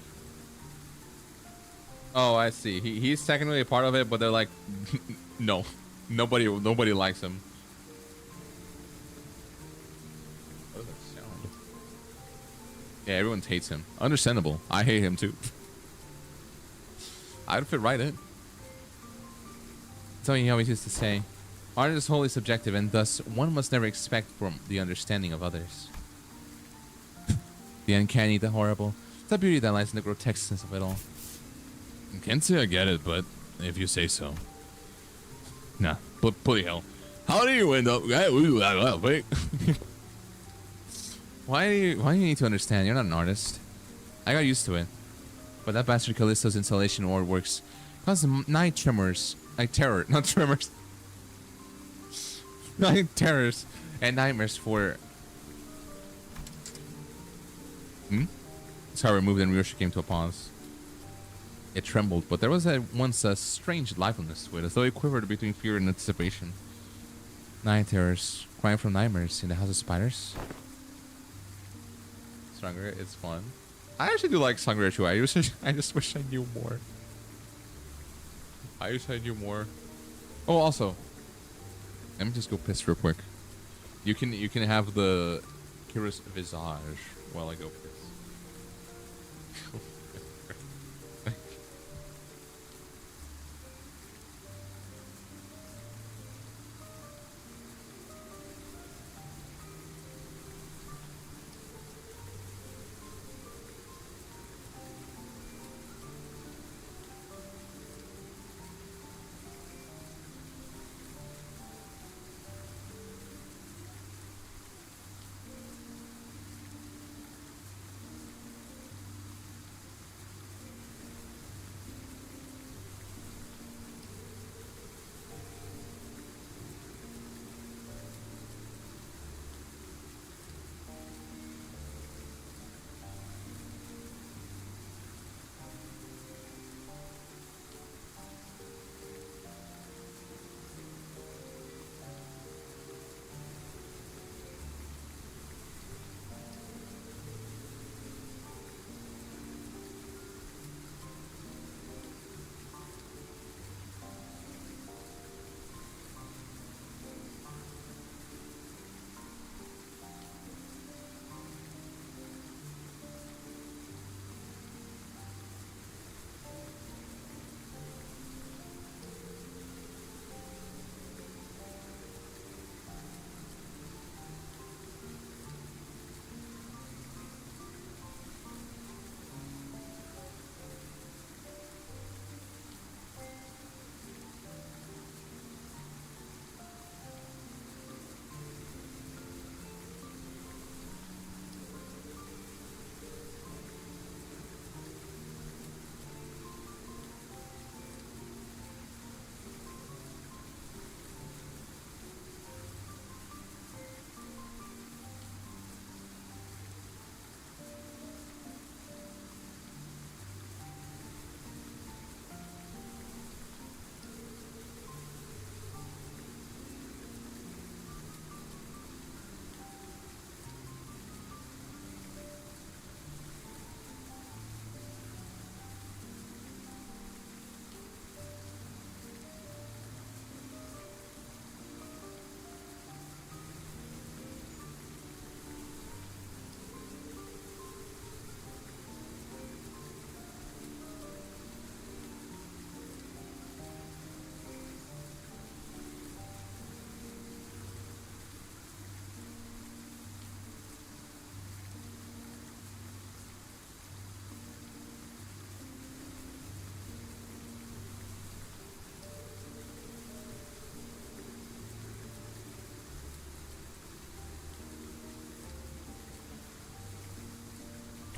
Oh, I see. He's technically a part of it, but they're like, no. Nobody likes him. What is that sound? Yeah, everyone hates him. Understandable. I hate him too. I'd fit right in. Something he always used to say. Art is wholly subjective, and thus one must never expect from the understanding of others. The uncanny, the horrible, the beauty that lies in the grotesqueness of it all. I can't say I get it, but if you say so. Nah, but bloody hell. How do you end up? Wait. Why do you need to understand? You're not an artist. I got used to it. But that bastard Callisto's installation or works causes night tremors. Like terror, not tremors. Night terrors and nightmares for... Sorry, removed and Ryosha came to a pause. It trembled, but there was once a strange liveliness to it, as though it quivered between fear and anticipation. Night terrors, crying from nightmares in the House of Spiders. Stronger, it's fun. I actually do like Sangre too. I just wish I knew more. I wish I knew more. Oh, also, let me just go piss real quick. You can have the Kira's visage while I go piss.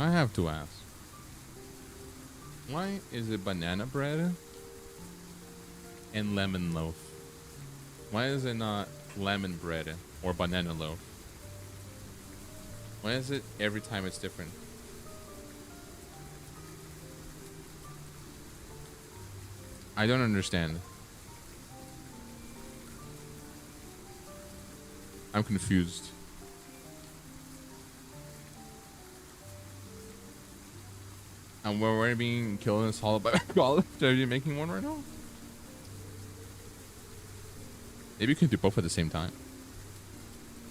I have to ask. Why is it banana bread and lemon loaf? Why is it not lemon bread or banana loaf? Why is it every time it's different? I don't understand. I'm confused. And we're being killed in this hall by college. Are you making one right now? Maybe you can do both at the same time.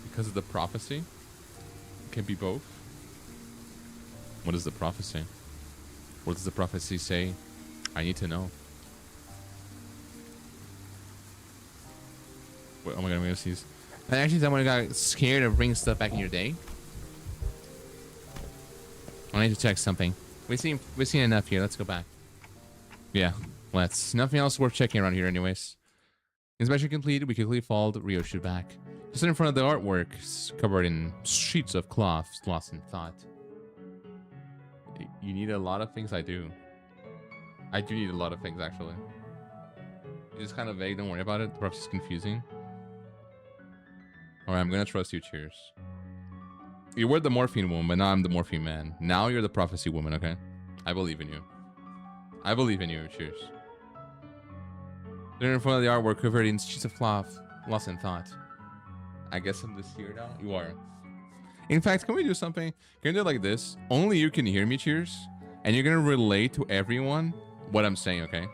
Because of the prophecy? It can be both. What is the prophecy? What does the prophecy say? I need to know. Wait, oh my god, I'm gonna see this. And actually, someone got scared of bringing stuff back in your day. I need to check something. We've seen enough here. Let's go back. Yeah, let's. Nothing else worth checking around here, anyways. Inspection completed. We quickly followed Ryoshi back. Just in front of the artwork, covered in sheets of cloth, lost in thought. You need a lot of things. I do. I do need a lot of things, actually. It's just kind of vague. Don't worry about it. Perhaps it's confusing. Alright, I'm gonna trust you. Cheers. You were the morphine woman, but now I'm the morphine man. Now you're the prophecy woman, okay? I believe in you. I believe in you. Cheers. They're in front of the artwork covered in sheets of cloth, lost in thought. I guess I'm this here now. You are. In fact, can we do something? Can we do it like this? Only you can hear me, cheers. And you're gonna relate to everyone what I'm saying, okay?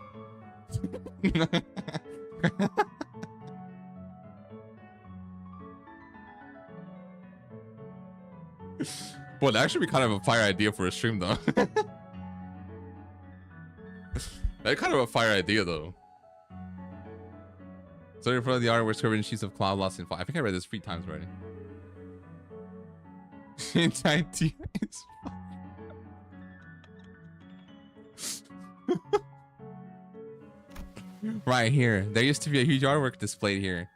Well, that actually be kind of a fire idea for a stream, though. That's kind of a fire idea, though. So in front of the artwork covered in sheets of cloud lost in fire. I think I read this 3 times already. Anti-idea is right here. There used to be a huge artwork displayed here.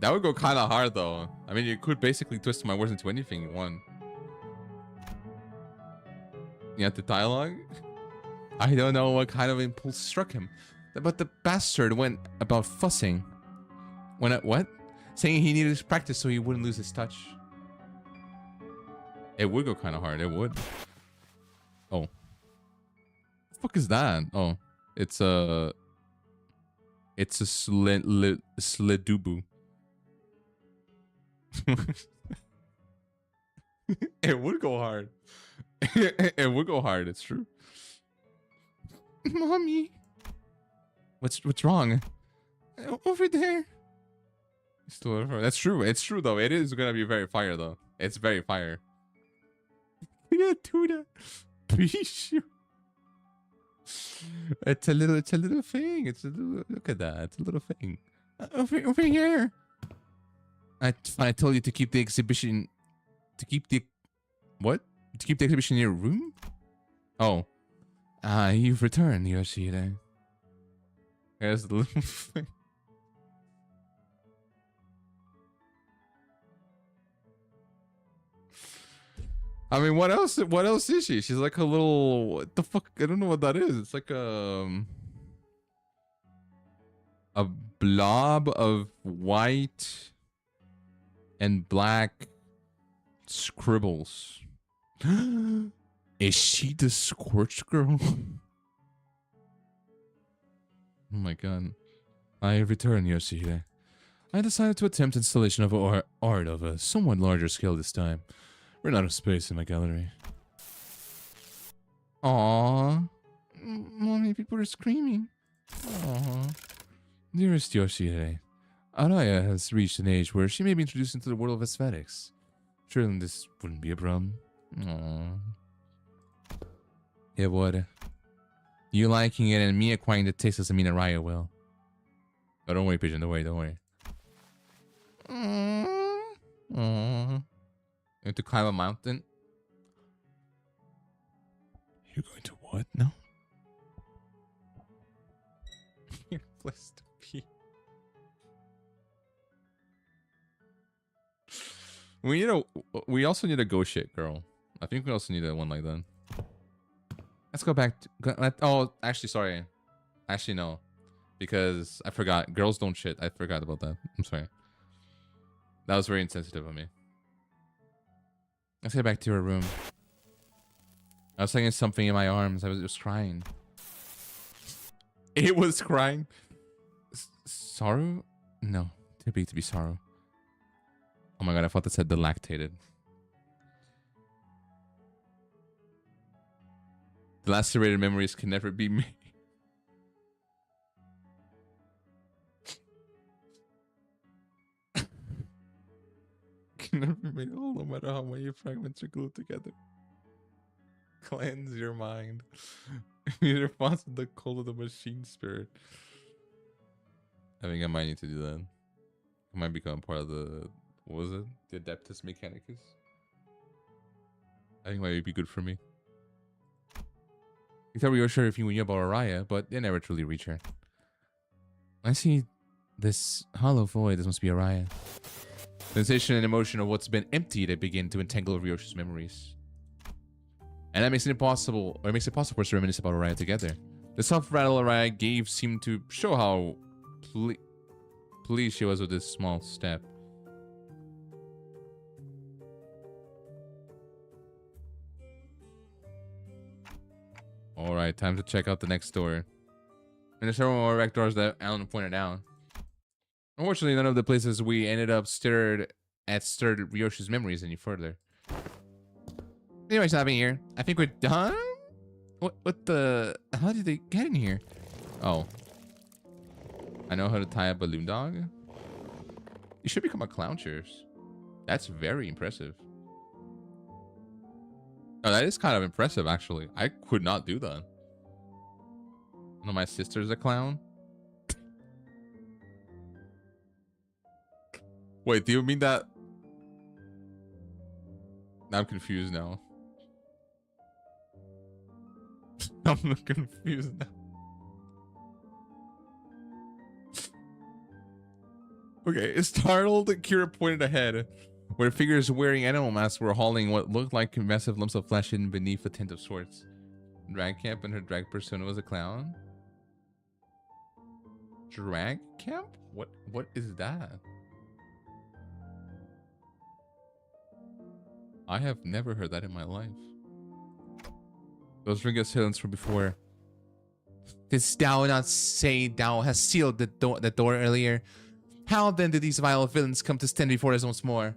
That would go kind of hard, though. I mean, you could basically twist my words into anything you want. You have the dialogue? I don't know what kind of impulse struck him, but the bastard went about fussing. Went at what? Saying he needed his practice so he wouldn't lose his touch. It would go kind of hard. It would. Oh. What the fuck is that? Oh. It's a sledubu. It would go hard. It would go hard. It's true. Mommy. What's wrong? Over there. Still over. That's true. It's true though. It is gonna be very fire though. It's very fire. Yeah, Tuna. Bishu. It's a little thing. It's a little. Look at that. It's a little thing. Over here. I told you to keep the exhibition. To keep the what? To keep the exhibition in your room? Oh. You've returned, Yoshida. There's the little thing. I mean, what else is she? She's like a little, what the fuck? I don't know what that is. It's like a blob of white and black scribbles. Is she the Scorched Girl? Oh my god. I have returned, Yoshida. I decided to attempt installation of art of a somewhat larger scale this time. Ran out of space in my gallery. Aww. Mommy, people are screaming. Aww. Dearest Yoshida, Araya has reached an age where she may be introduced into the world of aesthetics. Surely this wouldn't be a problem. Aww. It would. You liking it and me acquiring the taste doesn't mean Araya will. Oh, don't worry, Pigeon. Don't worry, don't worry. Aww. You have to climb a mountain. You're going to what? No? You're blessed to be. We also need a go shit girl. I think we also need a one like that. Let's go back to, oh, actually, sorry. Actually, no. Because I forgot. Girls don't shit. I forgot about that. I'm sorry. That was very insensitive of me. Let's get back to her room. I was taking something in my arms. I was just crying. It was crying. Sorrow? No, to be sorrow. Oh my god, I thought that said delactated. The lacerated memories can never be made. Can never be made whole, no matter how many fragments are glued together. Cleanse your mind. Be response to the call of the machine spirit. I think I might need to do that. I might become part of the, what was it? The Adeptus Mechanicus. I think it might be good for me. I thought we were sure if you knew about Araya, but they never truly reach her. I see this hollow void. This must be Araya. Sensation and emotion of what's been emptied that begin to entangle Ryoshi's memories. And that makes it impossible, or it makes it possible for us to reminisce about Araya together. The soft rattle Araya gave seemed to show how pleased she was with this small step. Alright, time to check out the next door. And there's several more rec doors that Alan pointed out. Unfortunately, none of the places we ended up stirred Ryoshi's memories any further. Anyways, nothing here. I think we're done? What the... How did they get in here? Oh. I know how to tie a balloon dog. You should become a clown, cheers. That's very impressive. Oh, that is kind of impressive, actually. I could not do that. One of my sister's a clown. Wait, do you mean that? I'm confused now. I'm confused now. Okay, startled, Kira pointed ahead, where figures wearing animal masks were hauling what looked like massive lumps of flesh hidden beneath a tent of sorts. Drag camp and her drag persona was a clown. Drag camp? What is that? I have never heard that in my life. Those ring assailants from before. Did Dao not say Dao has sealed the door earlier? How then did these vile villains come to stand before us once more?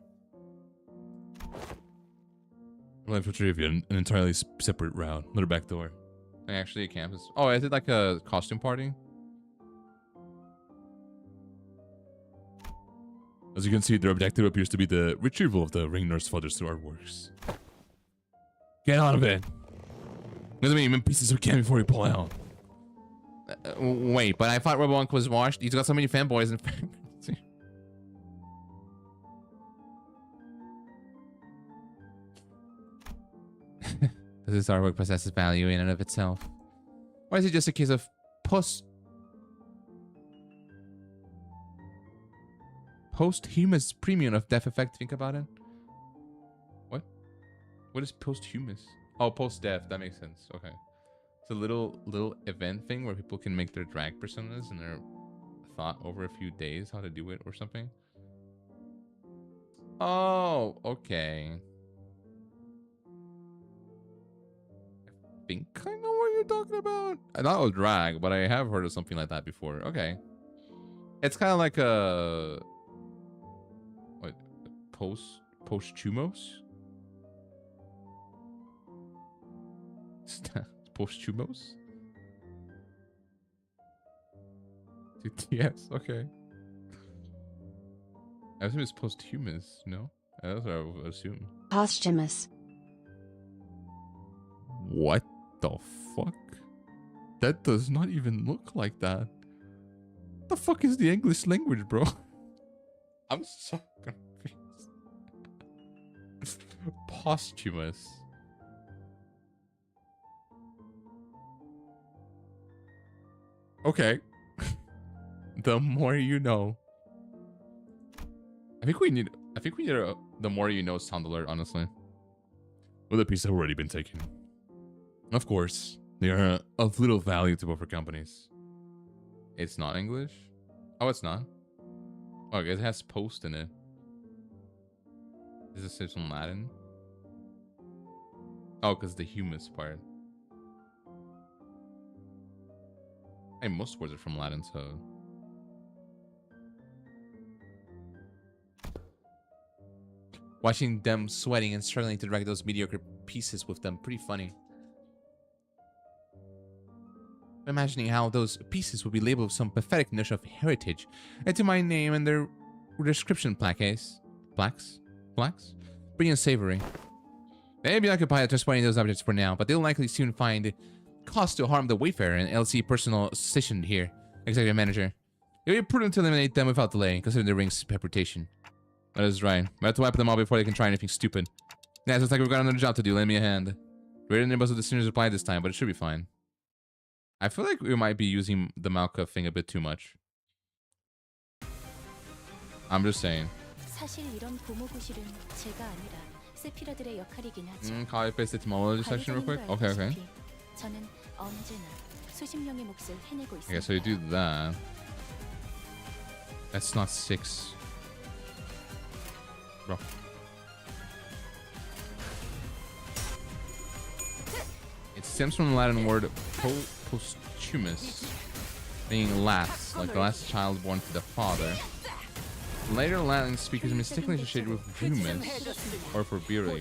Well, for trivia, an entirely separate route, not a back door. Actually, a campus. Oh, is it like a costume party? As you can see, their objective appears to be the retrieval of the ring nurse father's artworks. Get out of it! Doesn't mean in pieces we can before we pull out. Wait, but I thought RoboUnc was washed. He's got so many fanboys and Does this artwork possesses value in and of itself? Or is it just a case of posthumous premium of death effect? Think about it. What? What is posthumous? Oh, post-death. That makes sense. Okay. It's a little event thing where people can make their drag personas and they're thought over a few days how to do it or something. Oh, okay. I think I know what you're talking about. I thought it was drag, but I have heard of something like that before. Okay. It's kind of like a... What? Posthumous? Posthumous? Yes, okay. I assume it's posthumous, no? That's what I would assume. Posthumous. What the fuck? That does not even look like that. What the fuck is the English language, bro? I'm so confused. Posthumous. Okay. The more you know. I think we need a the more you know sound alert, honestly. Well, the piece have already been taken. Of course, they are of little value to both companies. It's not English? Oh, it's not? Oh, it has post in it. Is this some Latin? Oh, because the humus part. Hey, most words are from Latin, so. Watching them sweating and struggling to drag those mediocre pieces with them, pretty funny. Imagining how those pieces would be labeled with some pathetic notion of heritage, and to my name and their description plaques, pretty unsavory. They may be occupied at transporting those objects for now, but they'll likely soon find cause to harm the Wayfarer and LC personal assistant here, executive manager. It would be prudent to eliminate them without delay, considering the ring's reputation. That is right. We have to wipe them out before they can try anything stupid. Yeah, so it's like we've got another job to do. Lend me a hand. Greater than most of the seniors replied this time, but it should be fine. I feel like we might be using the Malka thing a bit too much. I'm just saying. 사실 이런 고무구실은 제가 아니라 세피라들의 역할이긴 하죠. Copy paste etymology section real quick. Okay, okay. 저는 언제나 수십 명의 몫을 해내고 있습니다. Okay, so you do that. That's not 6. Bro. It stems from the Latin word posthumous, meaning last, like the last child born to the father. Later Latin speakers mistakenly associated with humus, or for burial.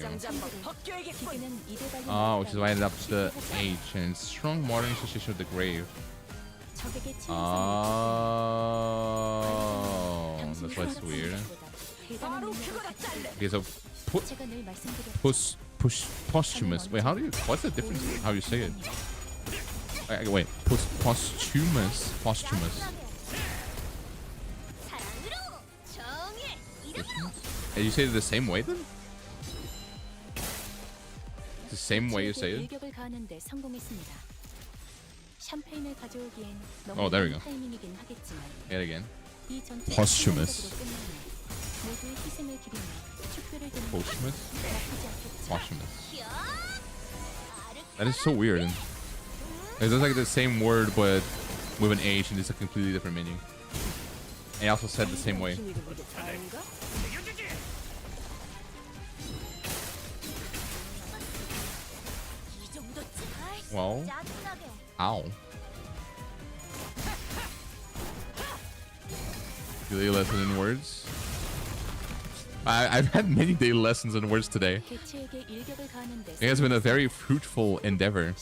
Oh, which is why I ended up the H, and strong modern association with the grave. Oh, that's why it's weird. Okay, so posthumous. Wait, what's the difference in how you say it? Wait, posthumous. And you say it the same way then? The same way you say it? Oh, there we go. Yet again. Posthumous. Posthumous. That is so weird. It's like the same word but with an H and it's a completely different meaning. And he also said the same way. Well, ow. Daily lesson in words. I've had many daily lessons in words today. It has been a very fruitful endeavor.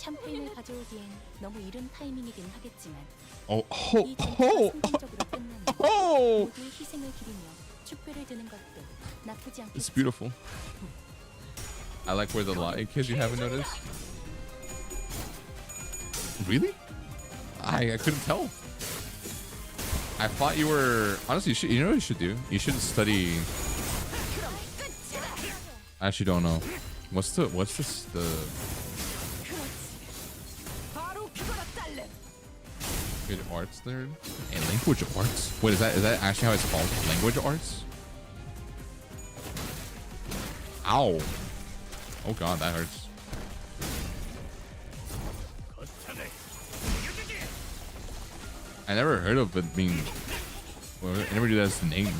Oh. It's beautiful. I like where the light, in case you haven't noticed. Really? I couldn't tell. I thought you were... Honestly, you know what you should do? You should study... I actually don't know. What's this? Good arts there? And language arts? Wait, is that actually how it's called? Language arts? Ow. Oh god, that hurts. I never heard of it being... Well, I never knew that's the name.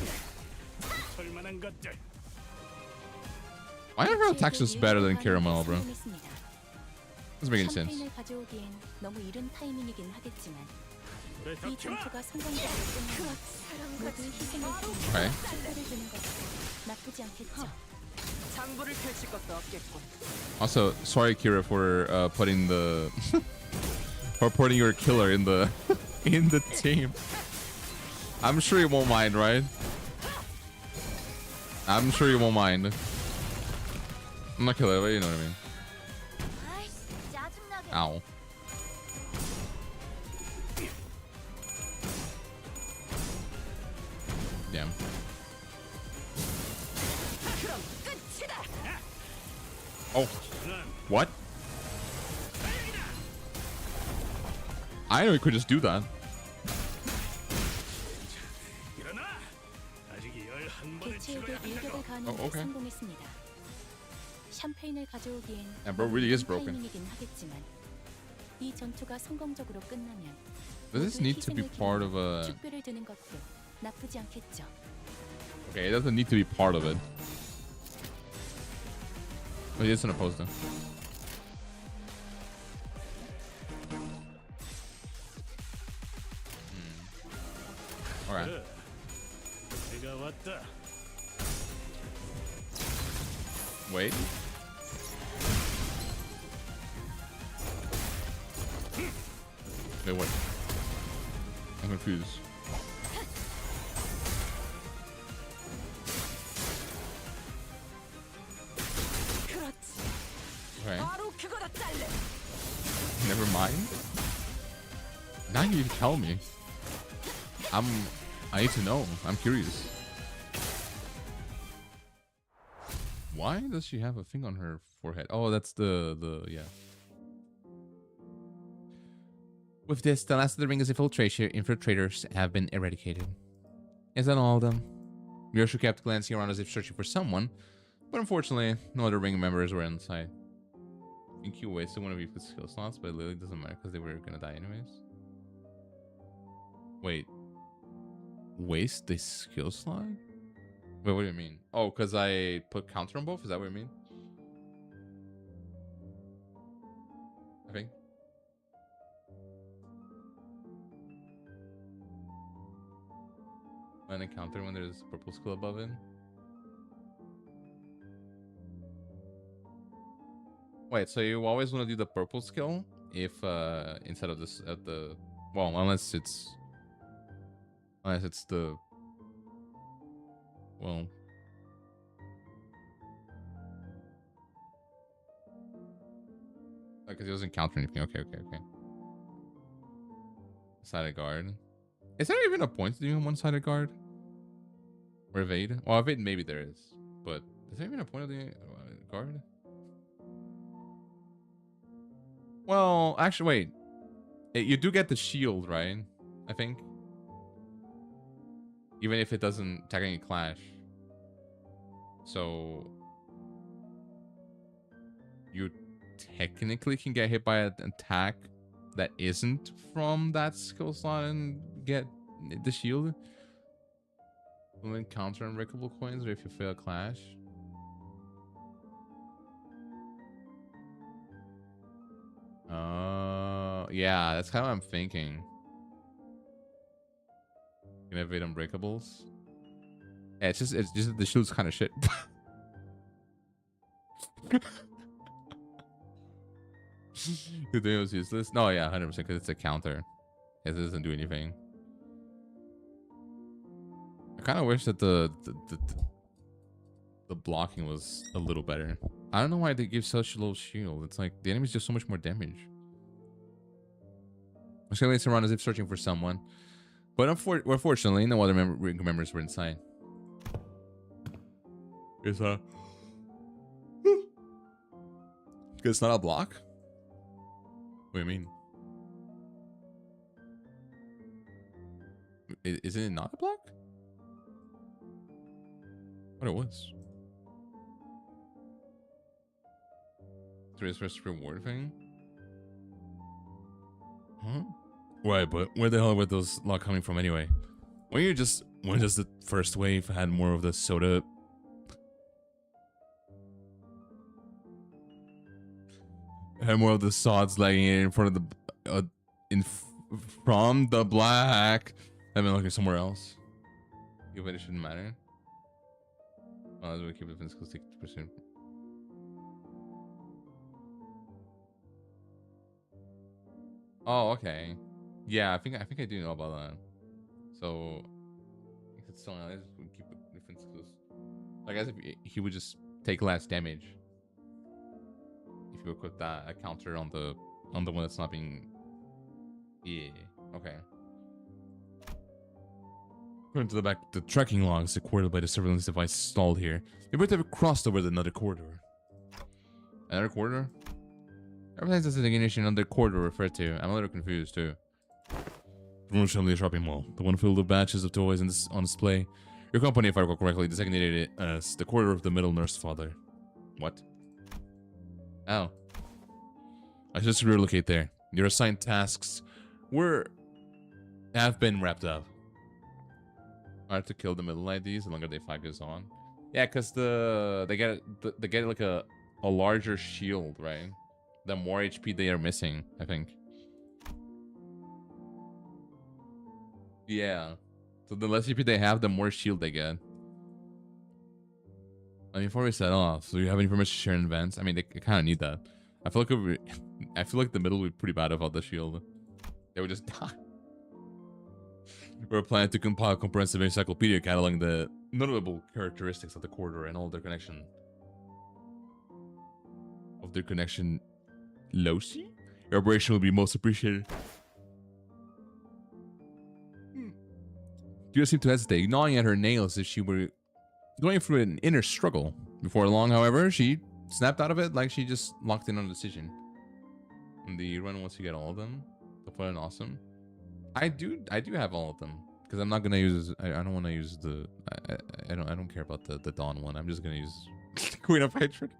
Why are her attacks just better than Caramel, bro? Doesn't make any sense. Okay. Also, sorry Kira for putting the... for putting your killer in the... in the team. I'm sure you won't mind, right? I'm sure you won't mind. I'm not killer, but you know what I mean. Ow. Damn. Oh. What? I know we could just do that. Oh, okay. Yeah, bro really is broken. Does this need to be part of a... Okay, it doesn't need to be part of it. But it isn't opposed to. Alright. 그래. 내가 왔다. Wait. Wait, what? I'm confused. Okay. Never mind. Now you tell me. I need to know. I'm curious. Why does she have a thing on her forehead? Oh, that's the yeah. With this, the last of the ring's infiltrators have been eradicated. Is that all of them? Ryoshu kept glancing around as if searching for someone, but unfortunately, no other ring members were inside. I think you wasted one of your skill slots, but it literally doesn't matter because they were gonna die anyways. Wait. Waste the skill slot? Wait, what do you mean? Oh, because I put counter on both? Is that what you mean? I think. When I counter when there's purple skill above it. Wait, so you always want to do the purple skill if instead of this at the unless it's the because it doesn't counter anything. Okay. Sided guard. Is there even a point to doing one-sided guard? Or evade? Well, evade maybe there is, but is there even a point of the guard? Well, actually, wait. You do get the shield, right? I think. Even if it doesn't technically clash. So you technically can get hit by an attack that isn't from that skill slot and get the shield. When counter unbreakable coins or if you fail a clash. Yeah, that's kind of what I'm thinking. You can evade unbreakables. Yeah, it's just the shield's kind of shit. You think it was useless? No, yeah, 100% because it's a counter. It doesn't do anything. I kind of wish that the blocking was a little better. I don't know why they give such low shield. It's like the enemies do so much more damage. Australians around as if searching for someone, but unfortunately, no other members were inside. It's it's not a block. What do you mean? Isn't it not a block? What it was? Today's first reward thing? Huh? Right, but where the hell were those lot coming from anyway? When does the first wave had more of the soda? Had more of the sods lagging in front of the from the black. I've been looking somewhere else. Even it shouldn't matter. Oh, that's what we keep the physical 60%. Oh, okay. Yeah, I think I do know about that. So if it's still not, we keep the different skills. I guess if he would just take less damage if you equip that a counter on the one that's not being. Yeah. Okay. According to the tracking logs recorded by the surveillance device installed here, you might have crossed over another corridor. Another corridor? Everything's a designation on the corridor referred to. I'm a little confused too. Show shopping mall. The one filled with batches of toys on display. Your company, if I recall correctly, designated it as the corridor of the middle nurse father. What? Oh. I just relocate there. Your assigned tasks have been wrapped up. Hard to kill the middle IDs the longer they fight goes on. Yeah, because they get like a larger shield, right? The more HP they are missing, I think. Yeah. So the less EP they have, the more shield they get. I mean, before we set off, so you have any information to share in advance? I mean, they kind of need that. I feel like I feel like the middle would be pretty bad without the shield. They would just die. We're planning to compile a comprehensive encyclopedia cataloging the notable characteristics of the corridor and all their connection. Losi? Your operation will be most appreciated. Kira seemed to hesitate, gnawing at her nails as if she were going through an inner struggle. Before long, however, she snapped out of it like she just locked in on a decision. And the run once you get all of them. The fun and awesome. I do have all of them. Because I'm not gonna use I don't wanna use the I don't care about the Dawn one. I'm just gonna use Queen of Hatred.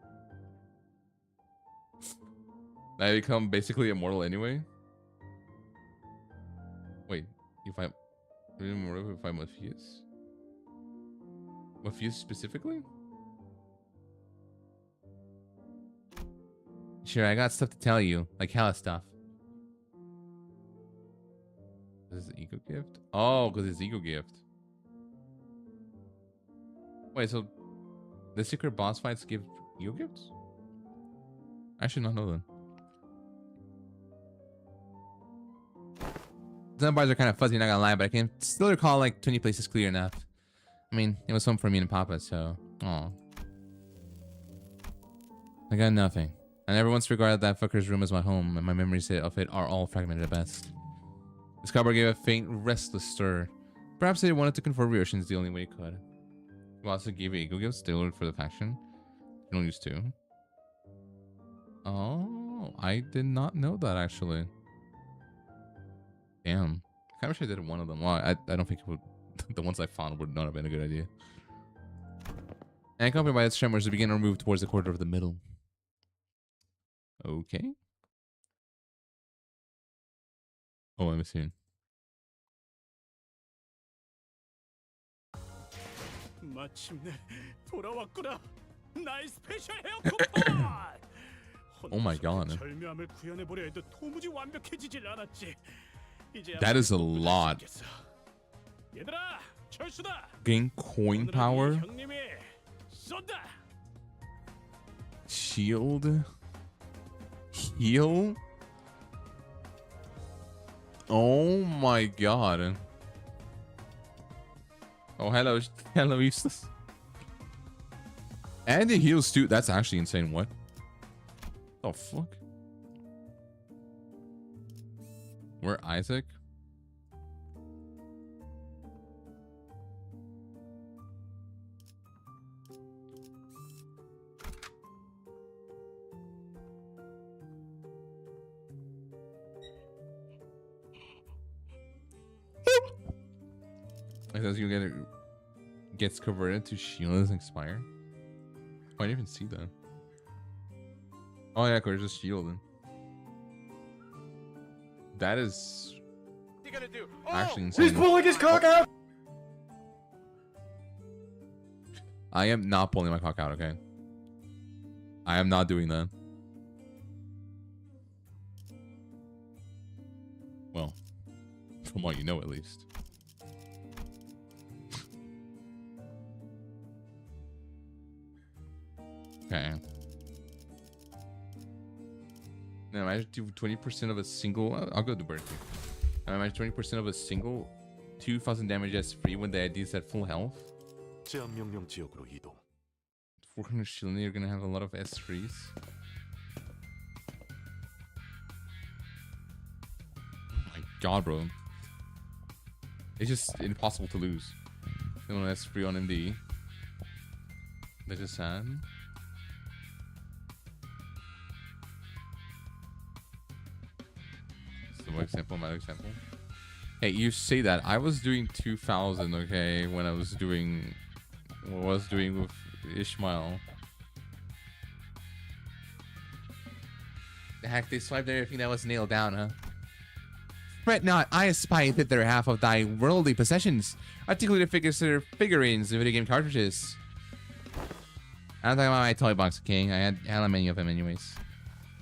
I become basically immortal anyway. Wait, if I'm immortal if I'm Morpheus? Morpheus specifically? Sure, I got stuff to tell you, like hella stuff. This is ego gift? Oh, because it's ego gift. Wait, so the secret boss fights give ego gifts? I should not know that. Some bars are kind of fuzzy, not gonna lie, but I can still recall like 20 places clear enough. I mean, it was fun for me and Papa, so... Aw. I got nothing. I never once regarded that fucker's room as my home, and my memories of it are all fragmented at best. This cowboy gave a faint, restless stir. Perhaps they wanted to confer reactions the only way he could. He also gave ego gifts tailored for the faction. You don't use 2. Oh, I did not know that actually. Damn. I kind of wish I did one of them. Well, I don't think it would. The ones I found would not have been a good idea. And accompanied by its tremors, it began to move towards the corridor of the middle. Okay. Oh, I'm missing. 마침내 돌아왔구나. 나의 스페셜 헤어 쿠폰. Oh my god. 절묘함을 구현해 보려 해도 도무지 완벽해지질 않았지. That is a lot. 얘들아, 철수다. Gain coin power. 형님이 쏜다. Shield. Heal. Oh my god. Oh, hello, hello, Eustace. And it heals too. That's actually insane. What? The fuck? Where Isaac? It says you gets converted to shield and expire. Oh, I didn't even see that. Oh yeah, there's just shielding. That is actually insane. He's pulling his cock out! I am not pulling my cock out, okay? I am not doing that. Well, from what you know at least. Okay. Now imagine do 20% of a single. I'll go to birthday. Now imagine 20% of a single 2,000 damage as free when the ID is at full health. 400 shilling, you're gonna have a lot of S3s. Oh my god, bro. It's just impossible to lose. No S3 on MD. That's just sad. One example, my example. Hey, you say that. I was doing 2,000, okay, when I was doing what I was doing with Ishmael. The heck, they swiped everything that was nailed down, huh? Fret not, I espy that they're half of thy worldly possessions, articulated figurines and video game cartridges. I'm talking about my toy box, okay? I had hella many of them anyways.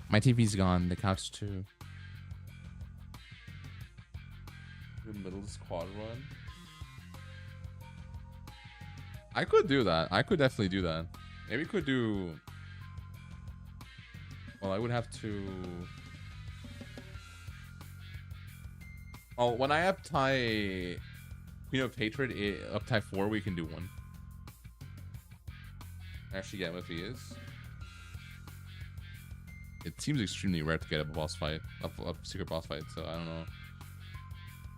My TV's gone, the couch too. The middle squad run. I could do that. I could definitely do that. Maybe we could do... Well, I would have to... Oh, when I up tie Queen of Hatred up tie 4, we can do one. Actually, yeah, if he is. It seems extremely rare to get a boss fight, a secret boss fight, so I don't know.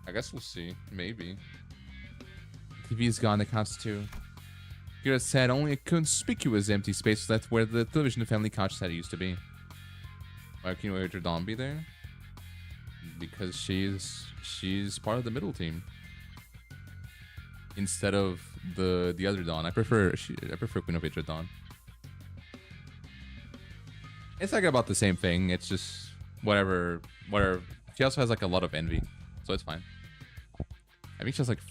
I guess we'll see. Maybe. TV is gone, the counts too. Kira said only a conspicuous empty space left where the television family couch set used to be. Why can you her Dawn be there? Because she's part of the middle team. Instead of the other Dawn. I prefer Queen of Hatred Dawn. It's like about the same thing. It's just whatever. She also has like a lot of envy, so it's fine. I think she has like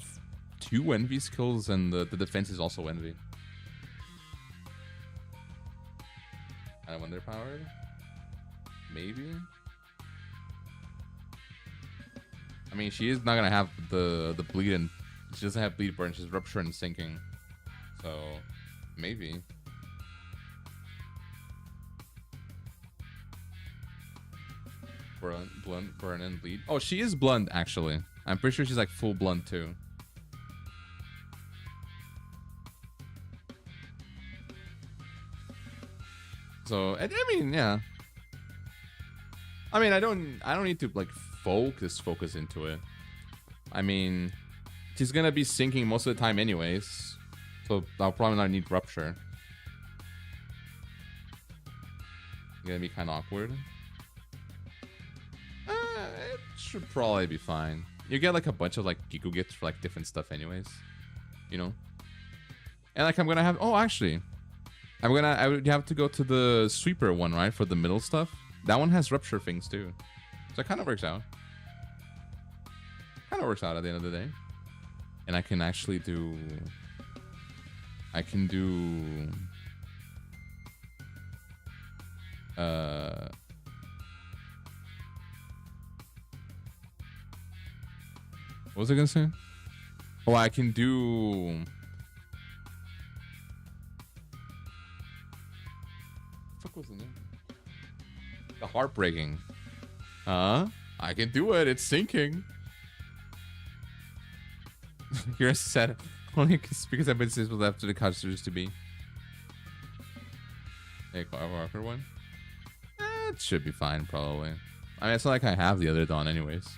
2 envy skills, and the defense is also envy. I wonder powered. Maybe. I mean, she is not gonna have the bleed, and she doesn't have bleed burn. She's rupture and sinking, so maybe. Burn and bleed. Oh, she is blunt actually. I'm pretty sure she's like full blunt too. So I mean, yeah. I mean, I don't need to like focus into it. I mean, she's gonna be sinking most of the time anyways, so I'll probably not need rupture. It's gonna be kind of awkward. It should probably be fine. You get like a bunch of like Giku gifts for like different stuff anyways, you know. And like I'm gonna have, oh actually, I would have to go to the sweeper one, right, for the middle stuff. That one has rupture things too, so it kind of works out. Kind of works out at the end of the day. And I can actually do, what was I gonna say? Oh, I can do... What the fuck was the name? The heartbreaking. I can do it. It's sinking. You're sad. Only because I've been single after the couch used to be. Hey, Walker one. It should be fine, probably. I mean, it's not like I have the other Dawn anyways.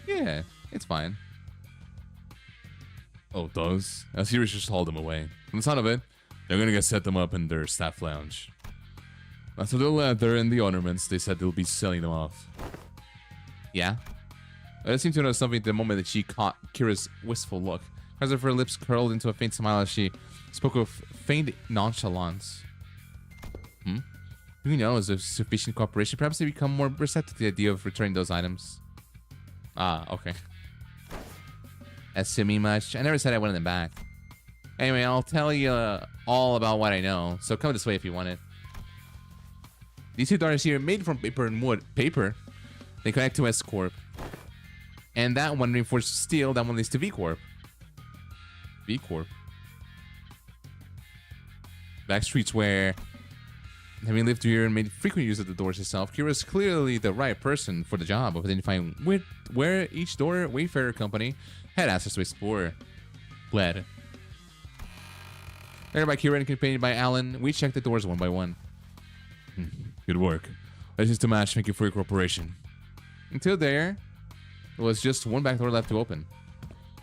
Yeah, it's fine. Oh, it does? Assyrians just hauled them away. From the sound of it, they're gonna get set them up in their staff lounge. After the leather and the ornaments, they said they'll be selling them off. Yeah? I seem to know something the moment that she caught Kira's wistful look. As if her lips curled into a faint smile as she spoke of faint nonchalance. Who knows, if sufficient cooperation, perhaps they become more receptive to the idea of returning those items. Ah, okay. That's to me much. I never said I wanted them back. Anyway, I'll tell you all about what I know, so come this way if you want it. These 2 doors here are made from paper and wood. Paper? They connect to S Corp. And that one reinforced steel, that one leads to V Corp. V Corp. Backstreets where, having lived here and made frequent use of the doors herself, Kira's clearly the right person for the job of identifying where each door Wayfarer company had access to explore. Bled. Later by Kira and accompanied by Alan, we checked the doors one by one. Good work. That's just a match. Thank you for your cooperation. Until there was just one back door left to open.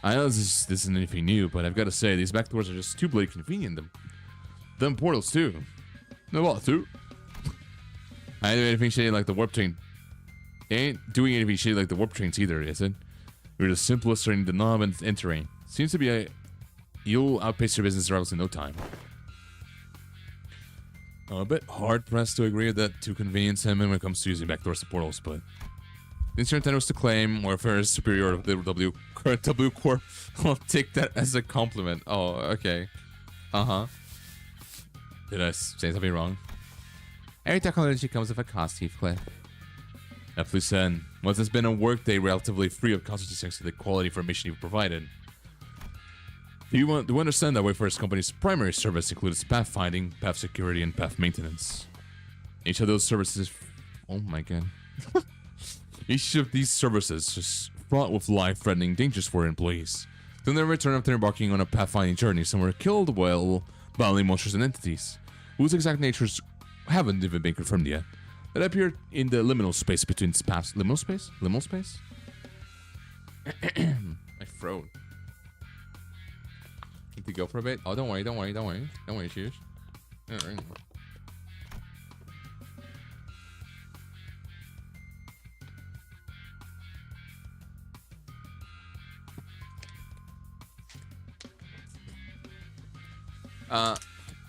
I know this isn't anything new, but I've got to say, these back doors are just too bloody convenient. Them portals, too. No, what, too? I ain't doing anything shady like the warp train. Ain't doing anything shady like the warp trains either, is it? You're the simplest turning the knob and entering. Seems to be you'll outpace your business rivals in no time. I'm a bit hard-pressed to agree with that to convenience him when it comes to using backdoors to portals, but since your intent was to claim Warfare is superior to the current W Corp, I'll take that as a compliment. Oh, okay. Did I say something wrong? Every technology comes with a cost, Heathcliff. Aptly said. Once it's been a workday relatively free of consequences thanks to the quality information you've provided. Do you understand that Wayfarer's company's primary service includes pathfinding, path security, and path maintenance? Each of those services... Oh my god. Each of these services is fraught with life-threatening dangers for employees. Then they return after embarking on a pathfinding journey, some were killed while battling monsters and entities, whose exact natures haven't even been confirmed yet, that appear in the liminal space between paths. Liminal space? Liminal space? My throat. Need to go for a bit? Oh, don't worry, don't worry, don't worry. Don't worry, cheers. Alright.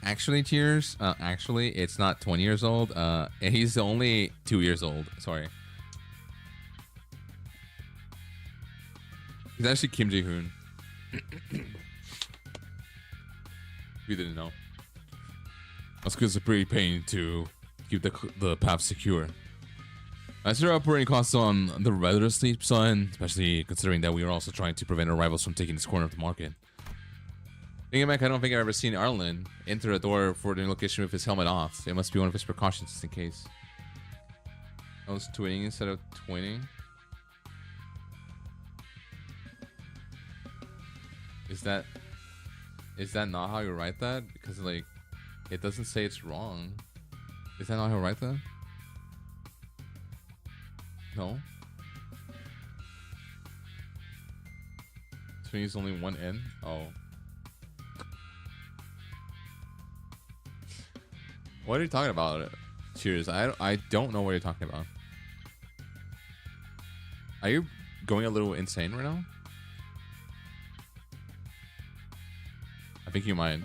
Actually, Cheers. Actually, it's not 20 years old. He's only 2 years old. Sorry. He's actually Kim Jae-hoon. You didn't know. That's because it's pretty pain to keep the path secure. As there are operating costs on the regular steep side, especially considering that we are also trying to prevent our rivals from taking this corner of the market. Thinking back, I don't think I've ever seen Arlen enter a door for the location with his helmet off. It must be one of his precautions just in case. I was twinning instead of twinning. Is that not how you write that? Because like, it doesn't say it's wrong. Is that not how you write that? No. Twinning is only one N? Oh. What are you talking about? Cheers. I don't know what you're talking about. Are you going a little insane right now? I think you might.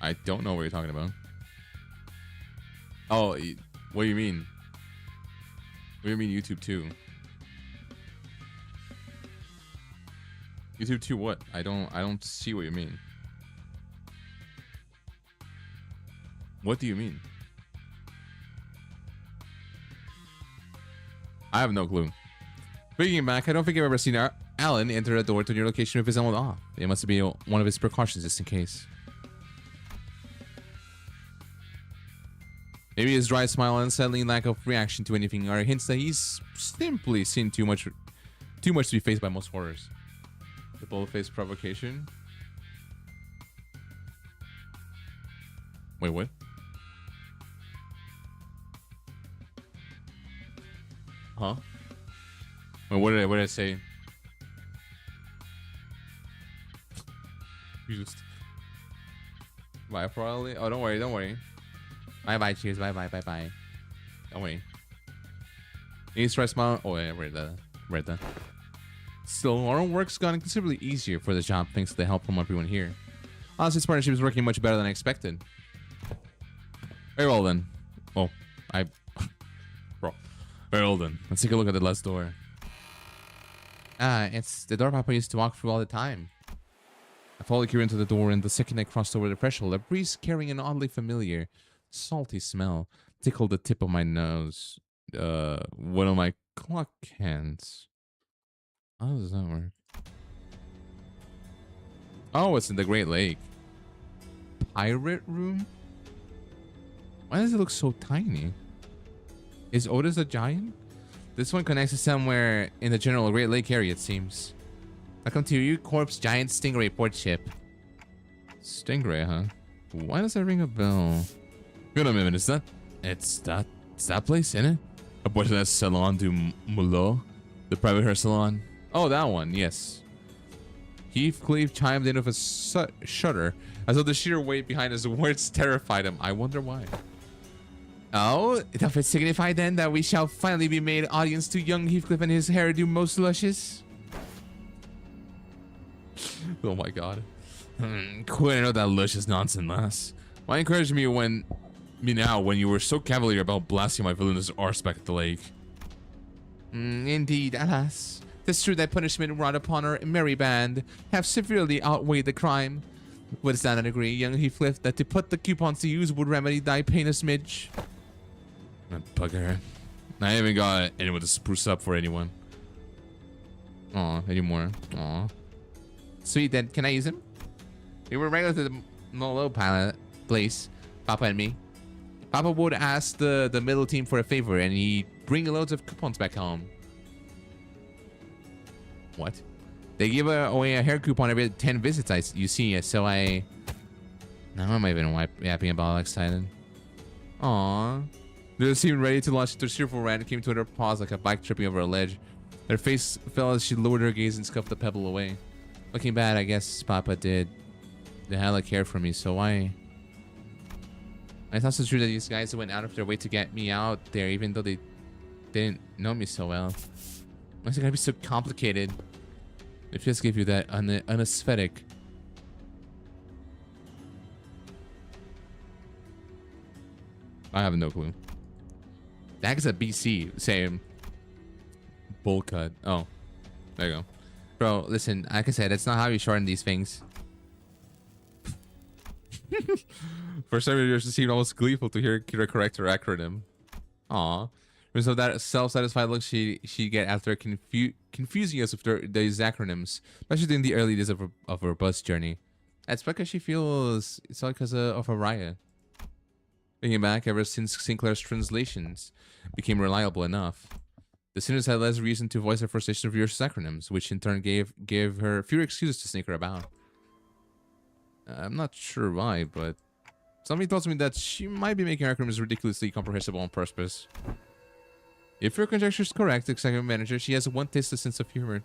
I don't know what you're talking about. Oh, what do you mean? What do you mean YouTube 2? YouTube 2 what? I don't see what you mean. What do you mean? I have no clue. Thinking back, I don't think I've ever seen Alan enter a door to your location with his helmet off. It must be one of his precautions just in case. Maybe his dry smile and unsettling lack of reaction to anything are hints that he's simply seen too much to be faced by most horrors. The bold-faced provocation. Wait, what? Huh? Wait, what did I say? Just bye, probably. Oh, don't worry, don't worry. Bye, bye. Cheers. Bye, bye, bye, bye. Don't worry. Need to try smile. Oh, yeah, read that. Still, our own work's gotten considerably easier for the job thanks to the help from everyone here. Honestly, this partnership is working much better than I expected. Very well then. Oh, bro. Very well then. Let's take a look at the last door. It's the door Papa used to walk through all the time. I followed Kira into the door, and the second I crossed over the threshold, a breeze carrying an oddly familiar, salty smell tickled the tip of my nose. One of my clock hands. How does that work? Oh, it's in the Great Lake. Pirate room? Why does it look so tiny? Is Otis a giant? This one connects to somewhere in the general Great Lake area, it seems. Welcome to U Corp's giant stingray port ship. Stingray, huh? Why does that ring a bell? Wait a minute, is that... It's that place, isn't it? A portion of that Salon du Moulot? The private hair salon? Oh, that one, yes. Heathcliff chimed in with a shudder, as though the sheer weight behind his words terrified him. I wonder why. Oh, does it signify then that we shall finally be made audience to young Heathcliff and his hairdo most luscious? Oh my god. Quit out that luscious nonsense, lass. Why encourage me now when you were so cavalier about blasting my villainous arse back at the lake? Indeed, alas. 'Tis true that punishment wrought upon our merry band have severely outweighed the crime. Wouldst thou not agree, young Heathcliff, that to put the coupons to use would remedy thy pain a smidge? Bugger. I haven't got anyone to spruce up for anyone. Aw, anymore. Aw. Sweet, then can I use him? We were regular to the Molo pilot place, Papa and me. Papa would ask the middle team for a favor and he'd bring loads of coupons back home. What? They give away a hair coupon every 10 visits you see, so I... Now I'm even yapping about excited. Aww. They seemed ready to launch into a cheerful rant and came to her pause like a bike tripping over a ledge. Her face fell as she lowered her gaze and scuffed the pebble away. Looking bad, I guess Papa did. They hella care for me, so I thought it's true that these guys went out of their way to get me out there, even though they didn't know me so well. Why is it gonna be so complicated? It just gave you that unesthetic. I have no clue. That is a BC. Same. Bowl cut. Oh. There you go. Bro, listen, like I said, that's not how you shorten these things. For some reason, it seemed almost gleeful to hear Kira correct her acronym. Aw. Because of that self-satisfied look she get after confusing us with these acronyms, especially in the early days of her bus journey. That's because she feels it's all because of Araya. Thinking back, ever since Sinclair's translations became reliable enough, the students had less reason to voice their frustration with your acronyms, which in turn gave her fewer excuses to sneak her about. I'm not sure why, but somebody tells me that she might be making acronyms ridiculously comprehensible on purpose. If your conjecture is correct, executive manager, she has one tasteless sense of humor.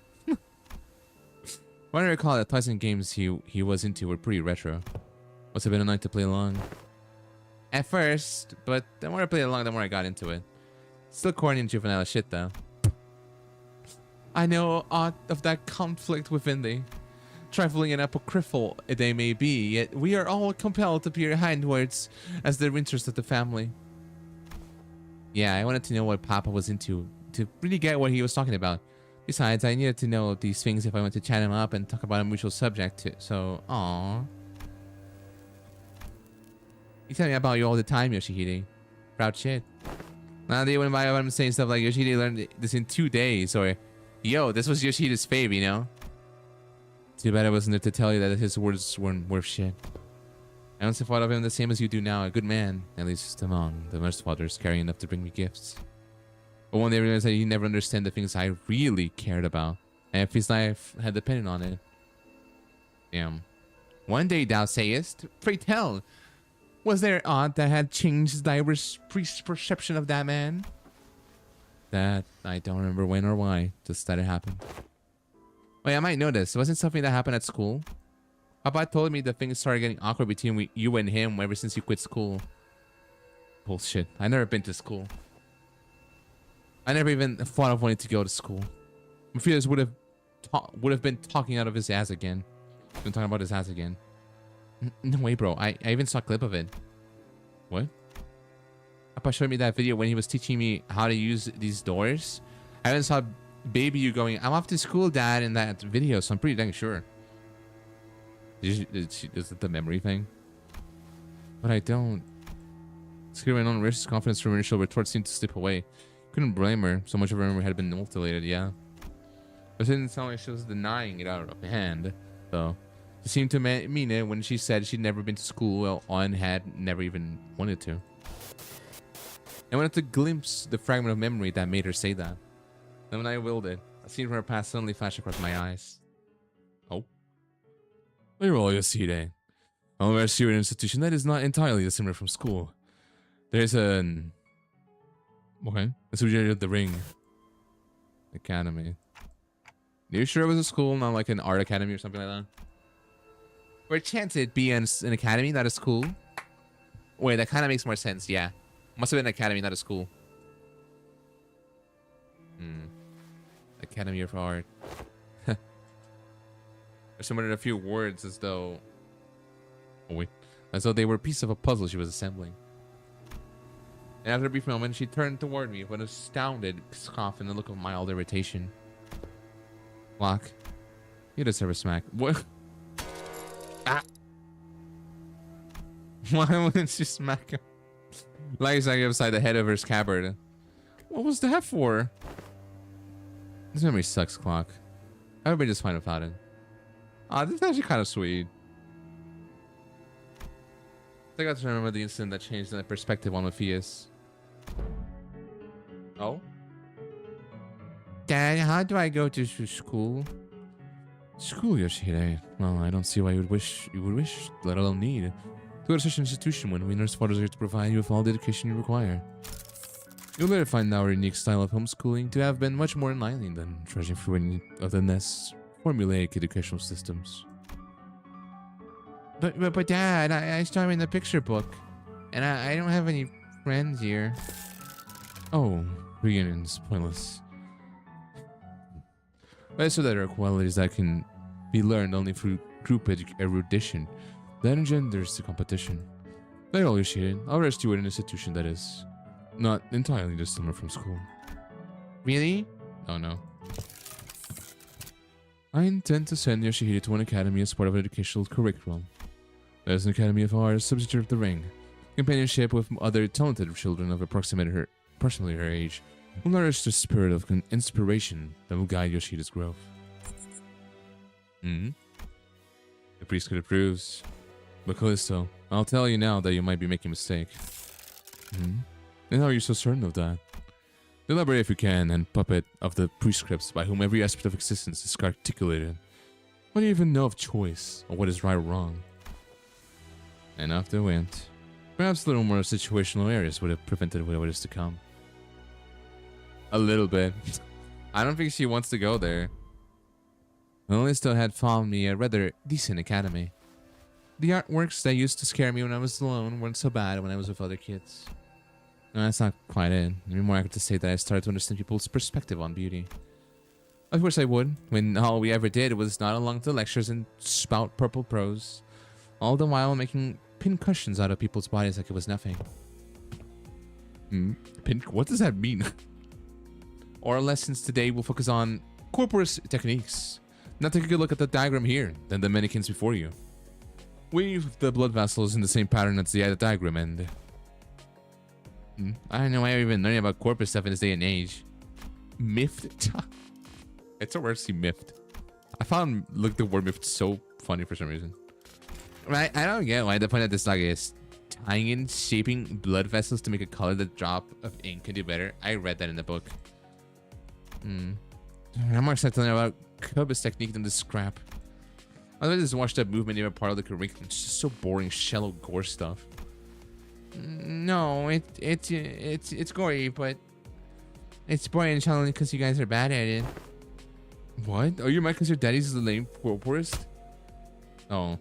When I recall, the toys and games he was into were pretty retro. Must have been a night to play along. At first, but the more I played along, the more I got into it. Still corny and juvenile shit, though. I know aught of that conflict within thee. Trifling and apocryphal they may be, yet we are all compelled to peer hindwards as the interest of the family. Yeah, I wanted to know what Papa was into to really get what he was talking about. Besides, I needed to know these things if I wanted to chat him up and talk about a mutual subject too. So, aww. You tell me about you all the time, Yoshihide. Proud shit. Now they went by about him saying stuff like Yoshihide learned this in 2 days, or yo, this was Yoshihide's fave, you know? Too bad I wasn't there to tell you that his words weren't worth shit. I honestly thought of him the same as you do now, a good man, at least among the most fathers, caring enough to bring me gifts. But one day I realized that he never understand the things I really cared about, and if his life had depended on it. Damn. One day thou sayest, pray tell, was there aught that had changed thy perception of that man? That I don't remember when or why, just that it happened. Wait, I might know this. Wasn't something that happened at school? Papa told me that things started getting awkward between you and him ever since you quit school. Bullshit. I never been to school. I never even thought of wanting to go to school. Mafias would have been talking out of his ass again. Been talking about his ass again. No way, bro. I even saw a clip of it. What? Papa showed me that video when he was teaching me how to use these doors. I even saw baby you going, I'm off to school, Dad, in that video, so I'm pretty dang sure. Is it the memory thing? But I don't. Screaming on Rich's confidence from her initial retort seemed to slip away. Couldn't blame her. So much of her memory had been mutilated, yeah. But it didn't sound like she was denying it out of hand, though. She seemed to mean it when she said she'd never been to school and had never even wanted to. I wanted to glimpse the fragment of memory that made her say that. Then when I willed it, a scene from her past suddenly flashed across my eyes. Oh. You're all Yoshide. I'll arrest you in an institution that is not entirely dissimilar from school. There's an... Okay. A subsidiary of the Ring Academy. Are you sure it was a school, not like an art academy or something like that? Or chance it be an academy, not a school? Wait, that kind of makes more sense, yeah. Must have been an academy, not a school. Academy of Art. There's someone a few words as though... Oh wait. As though they were a piece of a puzzle she was assembling. And after a brief moment, she turned toward me with an astounded scoff and a look of mild irritation. Locke, you deserve a smack. What? Ah! Why wouldn't she smack him? Like exactly upside the head of her scabbard. What was that for? This memory sucks, clock. Everybody just fine without it. Ah, this is actually kind of sweet. I got to remember the incident that changed my perspective on Matthias. Oh? Dad, how do I go to school? School, Yoshihide. Well, I don't see why you would wish, let alone need, to go to such an institution when we nurse fathers are here to provide you with all the education you require. You'll later find our unique style of homeschooling to have been much more enlightening than trudging through any of the nest's formulaic educational systems. But Dad, I started in the picture book, and I don't have any friends here. Oh, reunion's pointless. I saw that there are qualities that can be learned only through group erudition that engenders the competition. They all initiated. I'll rest you at an institution that is not entirely dissimilar from school. Really? Oh no. I intend to send Yoshihide to an academy as part of an educational curriculum. There's an academy of arts, subject of the ring. Companionship with other talented children of approximately her age will nourish the spirit of inspiration that will guide Yoshida's growth. The priest could approves. But Callisto, I'll tell you now that you might be making a mistake. And how are you so certain of that? Elaborate if you can, and puppet of the prescripts by whom every aspect of existence is articulated. What do you even know of choice, or what is right or wrong? And off they went. Perhaps a little more situational awareness would have prevented what is to come. A little bit. I don't think she wants to go there. Callisto had found me a rather decent academy. The artworks that used to scare me when I was alone weren't so bad when I was with other kids. No, that's not quite it. It'd be more accurate to say that I started to understand people's perspective on beauty. Of course I would, when all we ever did was nod along to lectures and spout purple prose, all the while making pincushions out of people's bodies like it was nothing. What does that mean? Our lessons today will focus on corporate techniques. Now take a good look at the diagram here, then the mannequins before you. Weave the blood vessels in the same pattern as the diagram and... I don't know why I'm even learning about corporate stuff in this day and age. Miffed? It's a word to see miffed. I found the word miffed so funny for some reason. Right, I don't get why the point of this saga is tying in shaping blood vessels to make a color the drop of ink can do better. I read that in the book. I'm more excited to learn about Koba's technique than the scrap. Otherwise, this washed up movement even part of the curriculum. It's just so boring, shallow gore stuff. No, it's gory, but it's boring and shallow because you guys are bad at it. What? Are you mad because your daddy's the lame poorest? Oh.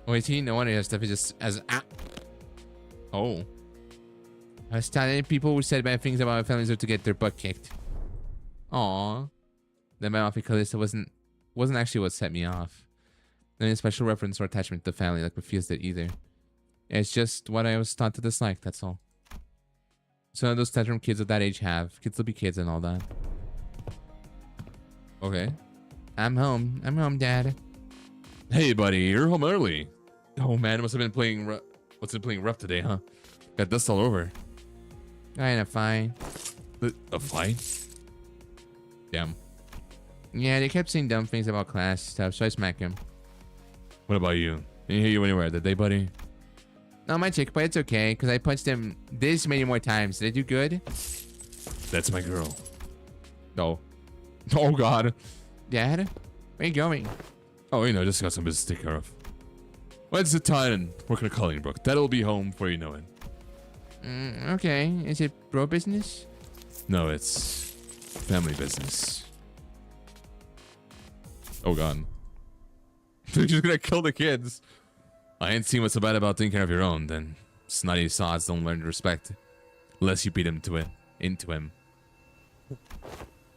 Oh, is he? No wonder his stuff is just as Oh. I was telling people who said bad things about my families are to get their butt kicked. Aww. Then my Mafia Callisto wasn't actually what set me off. Any special reference or attachment to the family like Matthias did either. It's just what I was taught to dislike, that's all. So those tantrum kids of that age have. Kids will be kids and all that. Okay. I'm home. I'm home, Dad. Hey, buddy, you're home early. Oh man, must have been playing rough today, huh? Got dust all over. Kinda fine. A fine? Damn. Yeah, they kept saying dumb things about class stuff, so I smacked him. What about you? Didn't hear you anywhere, did they, buddy? Not my chick, but it's okay, because I punched him this many more times. Did I do good? That's my girl. No. Oh, God. Dad? Where are you going? Oh, you know, just got some business to take care of. When's the time? Working at Collingbrooke. That'll be home before you know it. Okay. Is it bro business? No, it's family business. Oh, God. You're just gonna kill the kids. I ain't seen what's so bad about taking care of your own, then snotty sods don't learn to respect. Unless you beat him into him.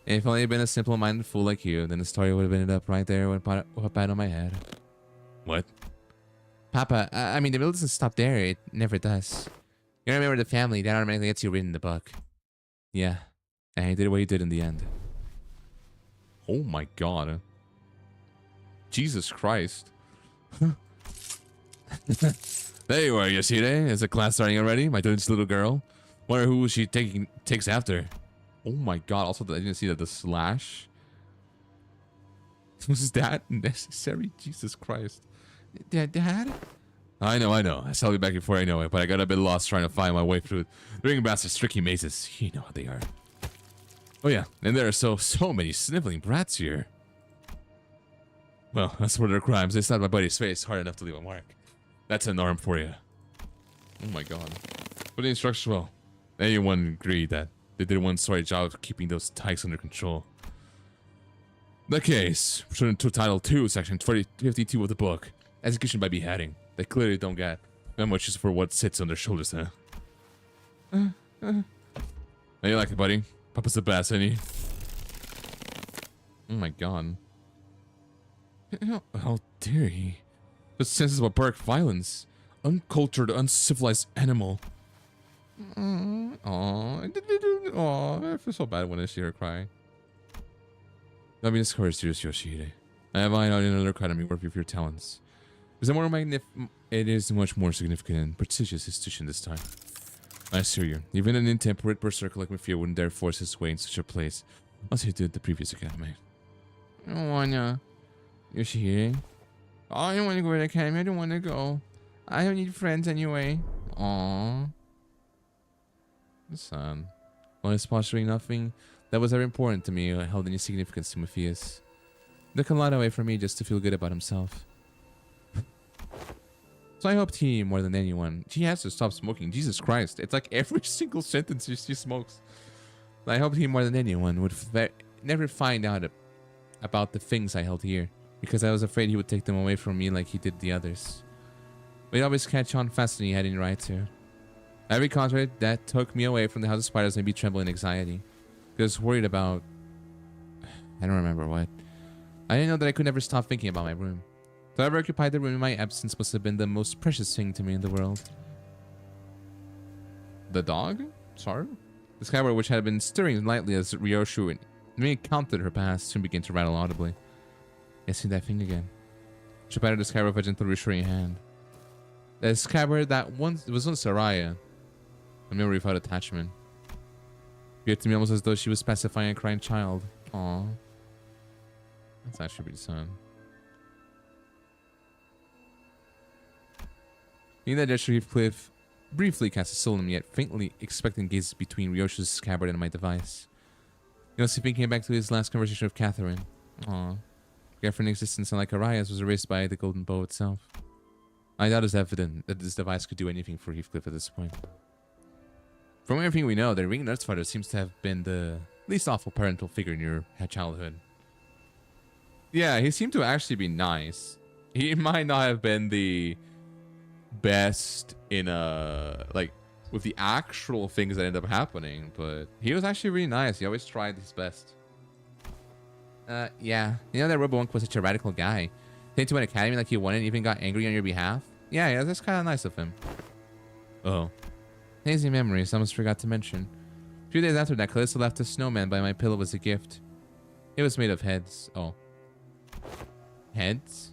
If only I'd been a simple-minded fool like you, then the story would have ended up right there with a pat on my head. What? Papa, I mean, the bill doesn't stop there. It never does. You remember the family, that automatically gets you written in the book. Yeah, and he did what he did in the end. Oh my God. Jesus Christ. There you are, Yoshide. Is the class starting already? My little girl. Wonder who she takes after. Oh my god, also I didn't see that the slash. Was that necessary? Jesus Christ. Dad? I know. I saw you back before I know it, but I got a bit lost trying to find my way through the ring bastards' tricky mazes. You know how they are. Oh yeah, and there are so many sniveling brats here. Well, that's for their crimes. They slapped my buddy's face hard enough to leave a mark. That's a norm for you. Oh my god. But the instructions, well, anyone agreed that they did one sorry job of keeping those tykes under control. The case, pursuant to Title 2, Section 52 of the book, execution by beheading. They clearly don't get that much use for what sits on their shoulders, huh? How you like it, buddy? Papa's the best, ain't he? Oh my god. How dare he? The senses of barbaric violence. Uncultured, uncivilized animal. Aww. I feel so bad when I see her cry. I've been discouraged, serious Yoshihide. I have eyed out another academy worthy of your talents. It is much more significant and prestigious institution this time. I assure you, even an intemperate berserker like Mafia wouldn't dare force his way in such a place, as he did at the previous academy. I don't wanna. Yoshihide? Oh, I don't want to go to the academy. I don't want to go. I don't need friends anyway. Aww. That's sad. Well, it's posturing nothing that was ever important to me held any significance to Matthias. Took a lot away from me just to feel good about himself. So I hoped he, more than anyone, he has to stop smoking. Jesus Christ. It's like every single sentence he smokes. I hoped he, more than anyone, would never find out about the things I held here, because I was afraid he would take them away from me like he did the others. But he'd always catch on faster than he had any right to. Every contract that took me away from the House of Spiders made me tremble in anxiety. Because I was worried about... I don't remember what. I didn't know that I could never stop thinking about my room. So whoever occupied the room in my absence must have been the most precious thing to me in the world. The dog? Sorry? The skyward which had been stirring lightly as Ryoshu recounted her past soon began to rattle audibly. I see that thing again. She patted the scabbard with a gentle reassuring hand. The scabbard that was once Araya. A memory without attachment. Appeared to me almost as though she was pacifying a crying child. Aww. That's actually pretty sad. In that gesture, Heathcliff briefly cast a solemn yet faintly expectant gaze between Ryoshu's scabbard and my device. You know, thinking back to his last conversation with Catherine. Aww. Girlfriend existence, unlike Araya's, was erased by the golden bow itself. I doubt it's evident that this device could do anything for Heathcliff at this point. From everything we know, the Ring Nerdfather seems to have been the least awful parental figure in your childhood. Yeah, he seemed to actually be nice. He might not have been the best in like with the actual things that end up happening, but he was actually really nice. He always tried his best. Yeah. You know that Robo-Monk was such a radical guy. Came to an academy like he wanted and even got angry on your behalf? Yeah, that's kind of nice of him. Oh. Hazy memories, I almost forgot to mention. A few days after that, Callisto left a snowman by my pillow as a gift. It was made of heads. Oh. Heads?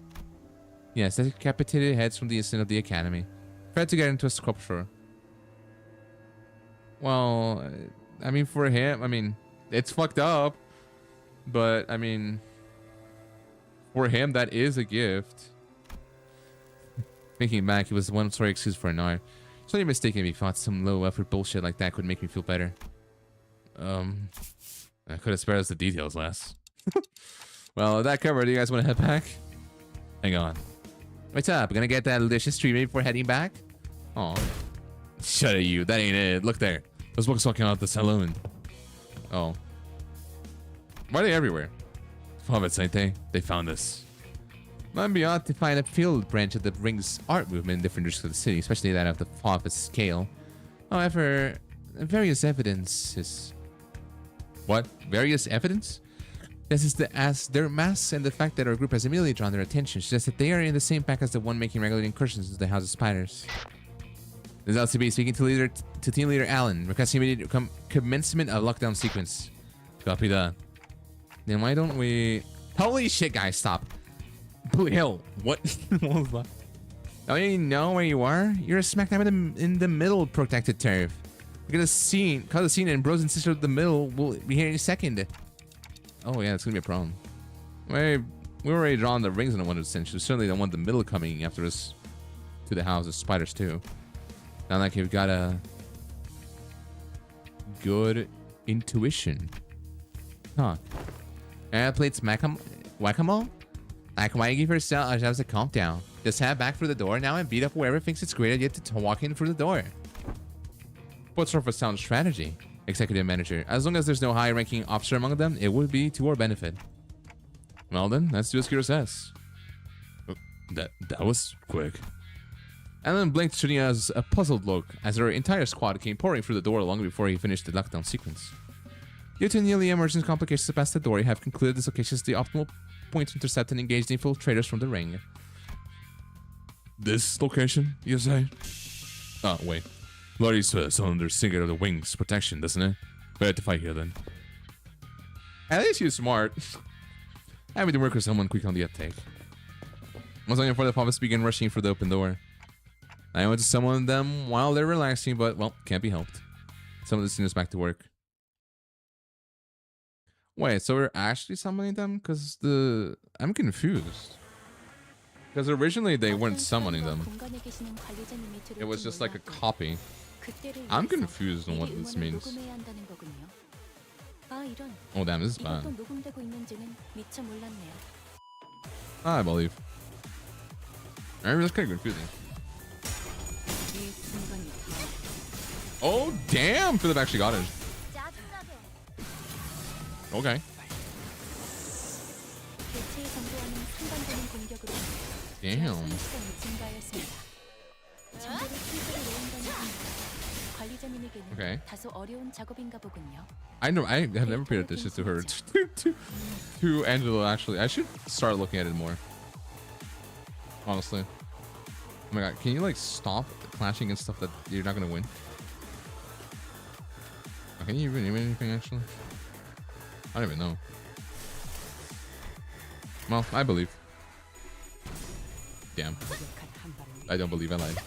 Yes, decapitated heads from the incident of the academy. Tried to get into a sculpture. Well, I mean, for him, I mean, it's fucked up. But, I mean, for him, that is a gift. Thinking back, it was one sorry excuse for an art. It's only mistaken if he thought some low-effort bullshit like that could make me feel better. I could have spared us the details last. Well, that covered. Do you guys want to head back? Hang on. What's up? Gonna get that delicious treat ready before heading back? Aw. Shut it, you. That ain't it. Look there. Those books walking out the saloon. Oh. Why are they everywhere? Hobbits, ain't they? They found us. Might be odd to find a field branch of the Ring's art movement in different districts of the city, especially that of the Hobbit scale. However, various evidences... What? Various evidence? This is their masks and the fact that our group has immediately drawn their attention suggests that they are in the same pack as the one making regular incursions into the House of Spiders. This is LCB speaking to Team Leader Allen, requesting immediate commencement of lockdown sequence. Copy that. Then why don't we... Holy shit, guys, stop. Holy hell, what? What was that? Don't you know where you are? You're smack dab in the middle of protected turf. We're gonna cut the scene and bros and sisters of the middle will be here in a second. Oh yeah, it's gonna be a problem. We already drawn the rings in the one essentially. Certainly don't want the middle coming after us to the house of spiders too. Not like you've got a good intuition. Huh. And plates whack-a-mole? Like why you give yourself a chance to calm down. Just head back through the door now and beat up whoever thinks it's a great idea to walk in through the door. What sort of a sound strategy? Executive manager. As long as there's no high-ranking officer among them, it would be to our benefit. Well then, let's do a secure assess. Oh, that was quick. Alan blinked, shooting us a puzzled look as our entire squad came pouring through the door long before he finished the lockdown sequence. Due to nearly emergent complications past the door, I have concluded this location is the optimal point to intercept and engage the infiltrators from the ring. This location, you say? Oh, wait. Lottie says under Singer of the Wings protection, doesn't it? Better to fight here then. At least you're smart. Having to work with someone quick on the uptake. Once again, before the puppets begin rushing for the open door. I went to summon them while they're relaxing, but, well, can't be helped. Some of the seniors back to work. Wait, so we're actually summoning them? Because I'm confused. Because originally they weren't summoning them. It was just like a copy. I'm confused on what this means. Oh damn, this is bad. I believe. I mean, that's kind of confusing. Oh damn! Philip actually got it. Okay. Damn. Okay. I know. I have never paid attention to her. to Angela, actually. I should start looking at it more. Honestly. Oh my god. Can you like stop clashing and stuff that you're not gonna win? Can you even win anything actually? I don't even know. Well, I believe. Damn. I don't believe I lied.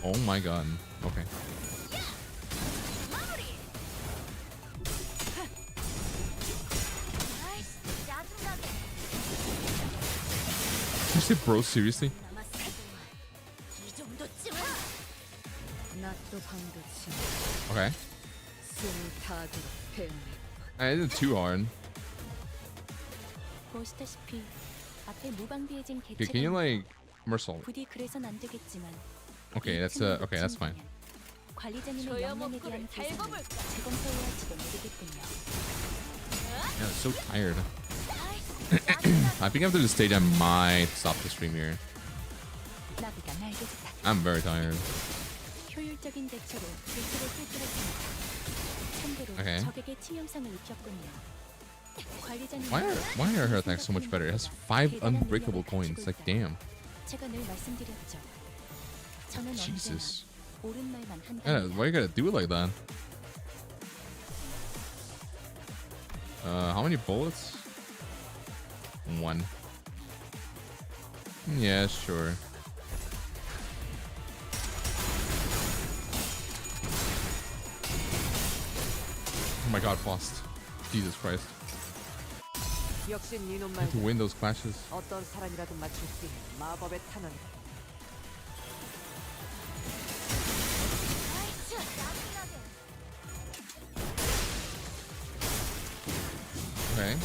Oh my god. Okay. You say bro, seriously? Okay. I did it too hard. Okay, can you like Mercel? Okay, that's okay, that's fine. Yeah, I'm so tired. I think after this stage I might stop the stream here. I'm very tired. Okay. Why are her attacks so much better? It has 5 unbreakable coins. Like damn. Jesus. Yeah, why you gotta do it like that? How many bullets? 1. Yeah, sure. Oh my god, Faust. Jesus Christ. I have to win those clashes. Okay.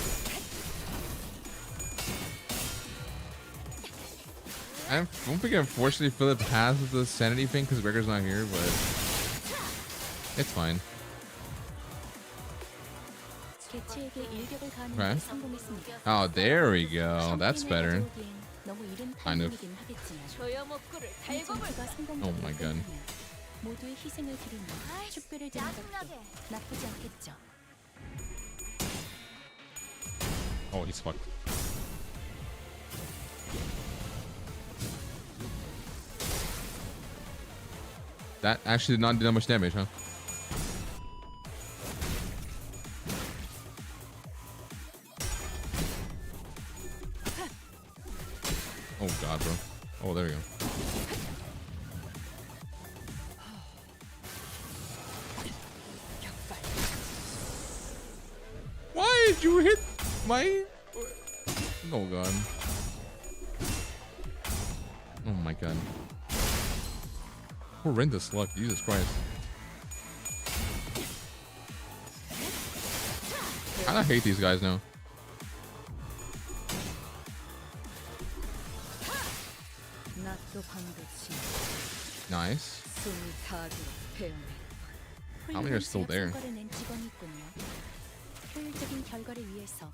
I don't think unfortunately Philip has the sanity thing because Gregor's not here, but it's fine. Okay. Oh, there we go. That's better. Kind of. Oh my god. Oh, he's fucked. That actually did not do that much damage, huh? Oh god, bro. Oh, there we go. did you hit my? Oh god. Oh my god. Horrendous luck, Jesus Christ. I kinda hate these guys now. Nice. How many are still there? 성과를 낸 직원이 있군요. 효율적인 결과를 위해서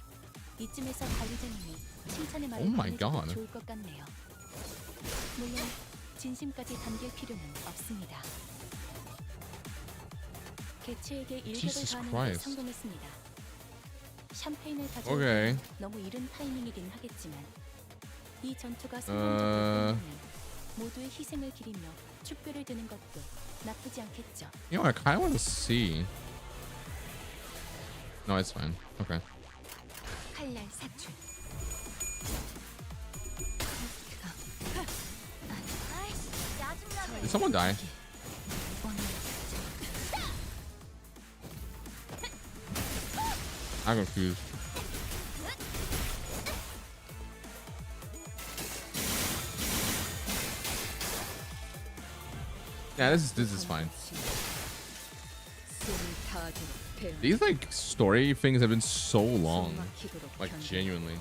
이쯤에서 관리자님이 칭찬의 말을 Oh my 건네줘도 God. 좋을 것 같네요. 물론 진심까지 담길 필요는 없습니다. 개체에게 일격을 Jesus 가하는 데 Christ. 성공했습니다. 샴페인을 가져오기 Okay. 너무 이른 타이밍이긴 하겠지만 이 전투가 성공적일 때는 모두의 희생을 기리며 축배를 드는 것도 나쁘지 않겠죠. You know, I kind of want to see. No, it's fine. Okay. 칼날 사출. Did someone die? I'm confused. Yeah, this is fine. These like story things have been so long, like genuinely.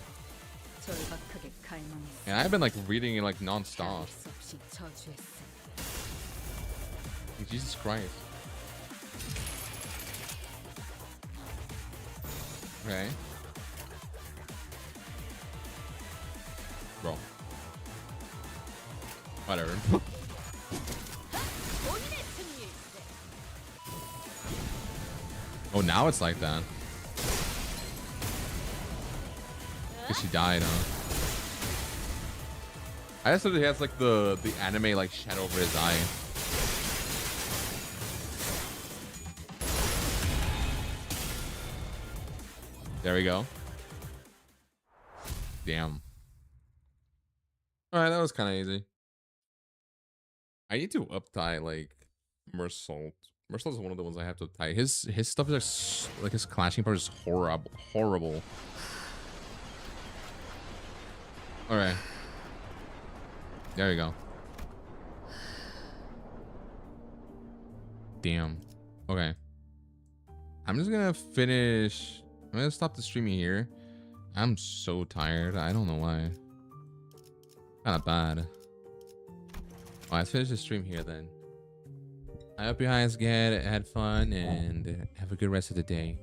And I've been like reading it like non-stop. Jesus Christ. Okay. Bro. Whatever. Oh, now it's like that. Cause she died, huh? I just thought he has like the anime like shadow over his eye. There we go. Damn. Alright, that was kind of easy. I need to uptie like Mersault. Mersault is one of the ones I have to uptie. His stuff is like his clashing part is horrible. Alright. There we go. Damn. Okay. I'm just gonna finish. I'm gonna stop the streaming here. I'm so tired. I don't know why. Kinda bad. Well, let's finish the stream here then. I hope you guys had fun and have a good rest of the day.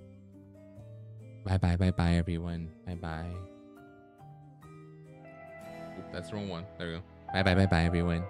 Bye bye everyone. Bye. Oop, that's the wrong one. There we go. Bye everyone.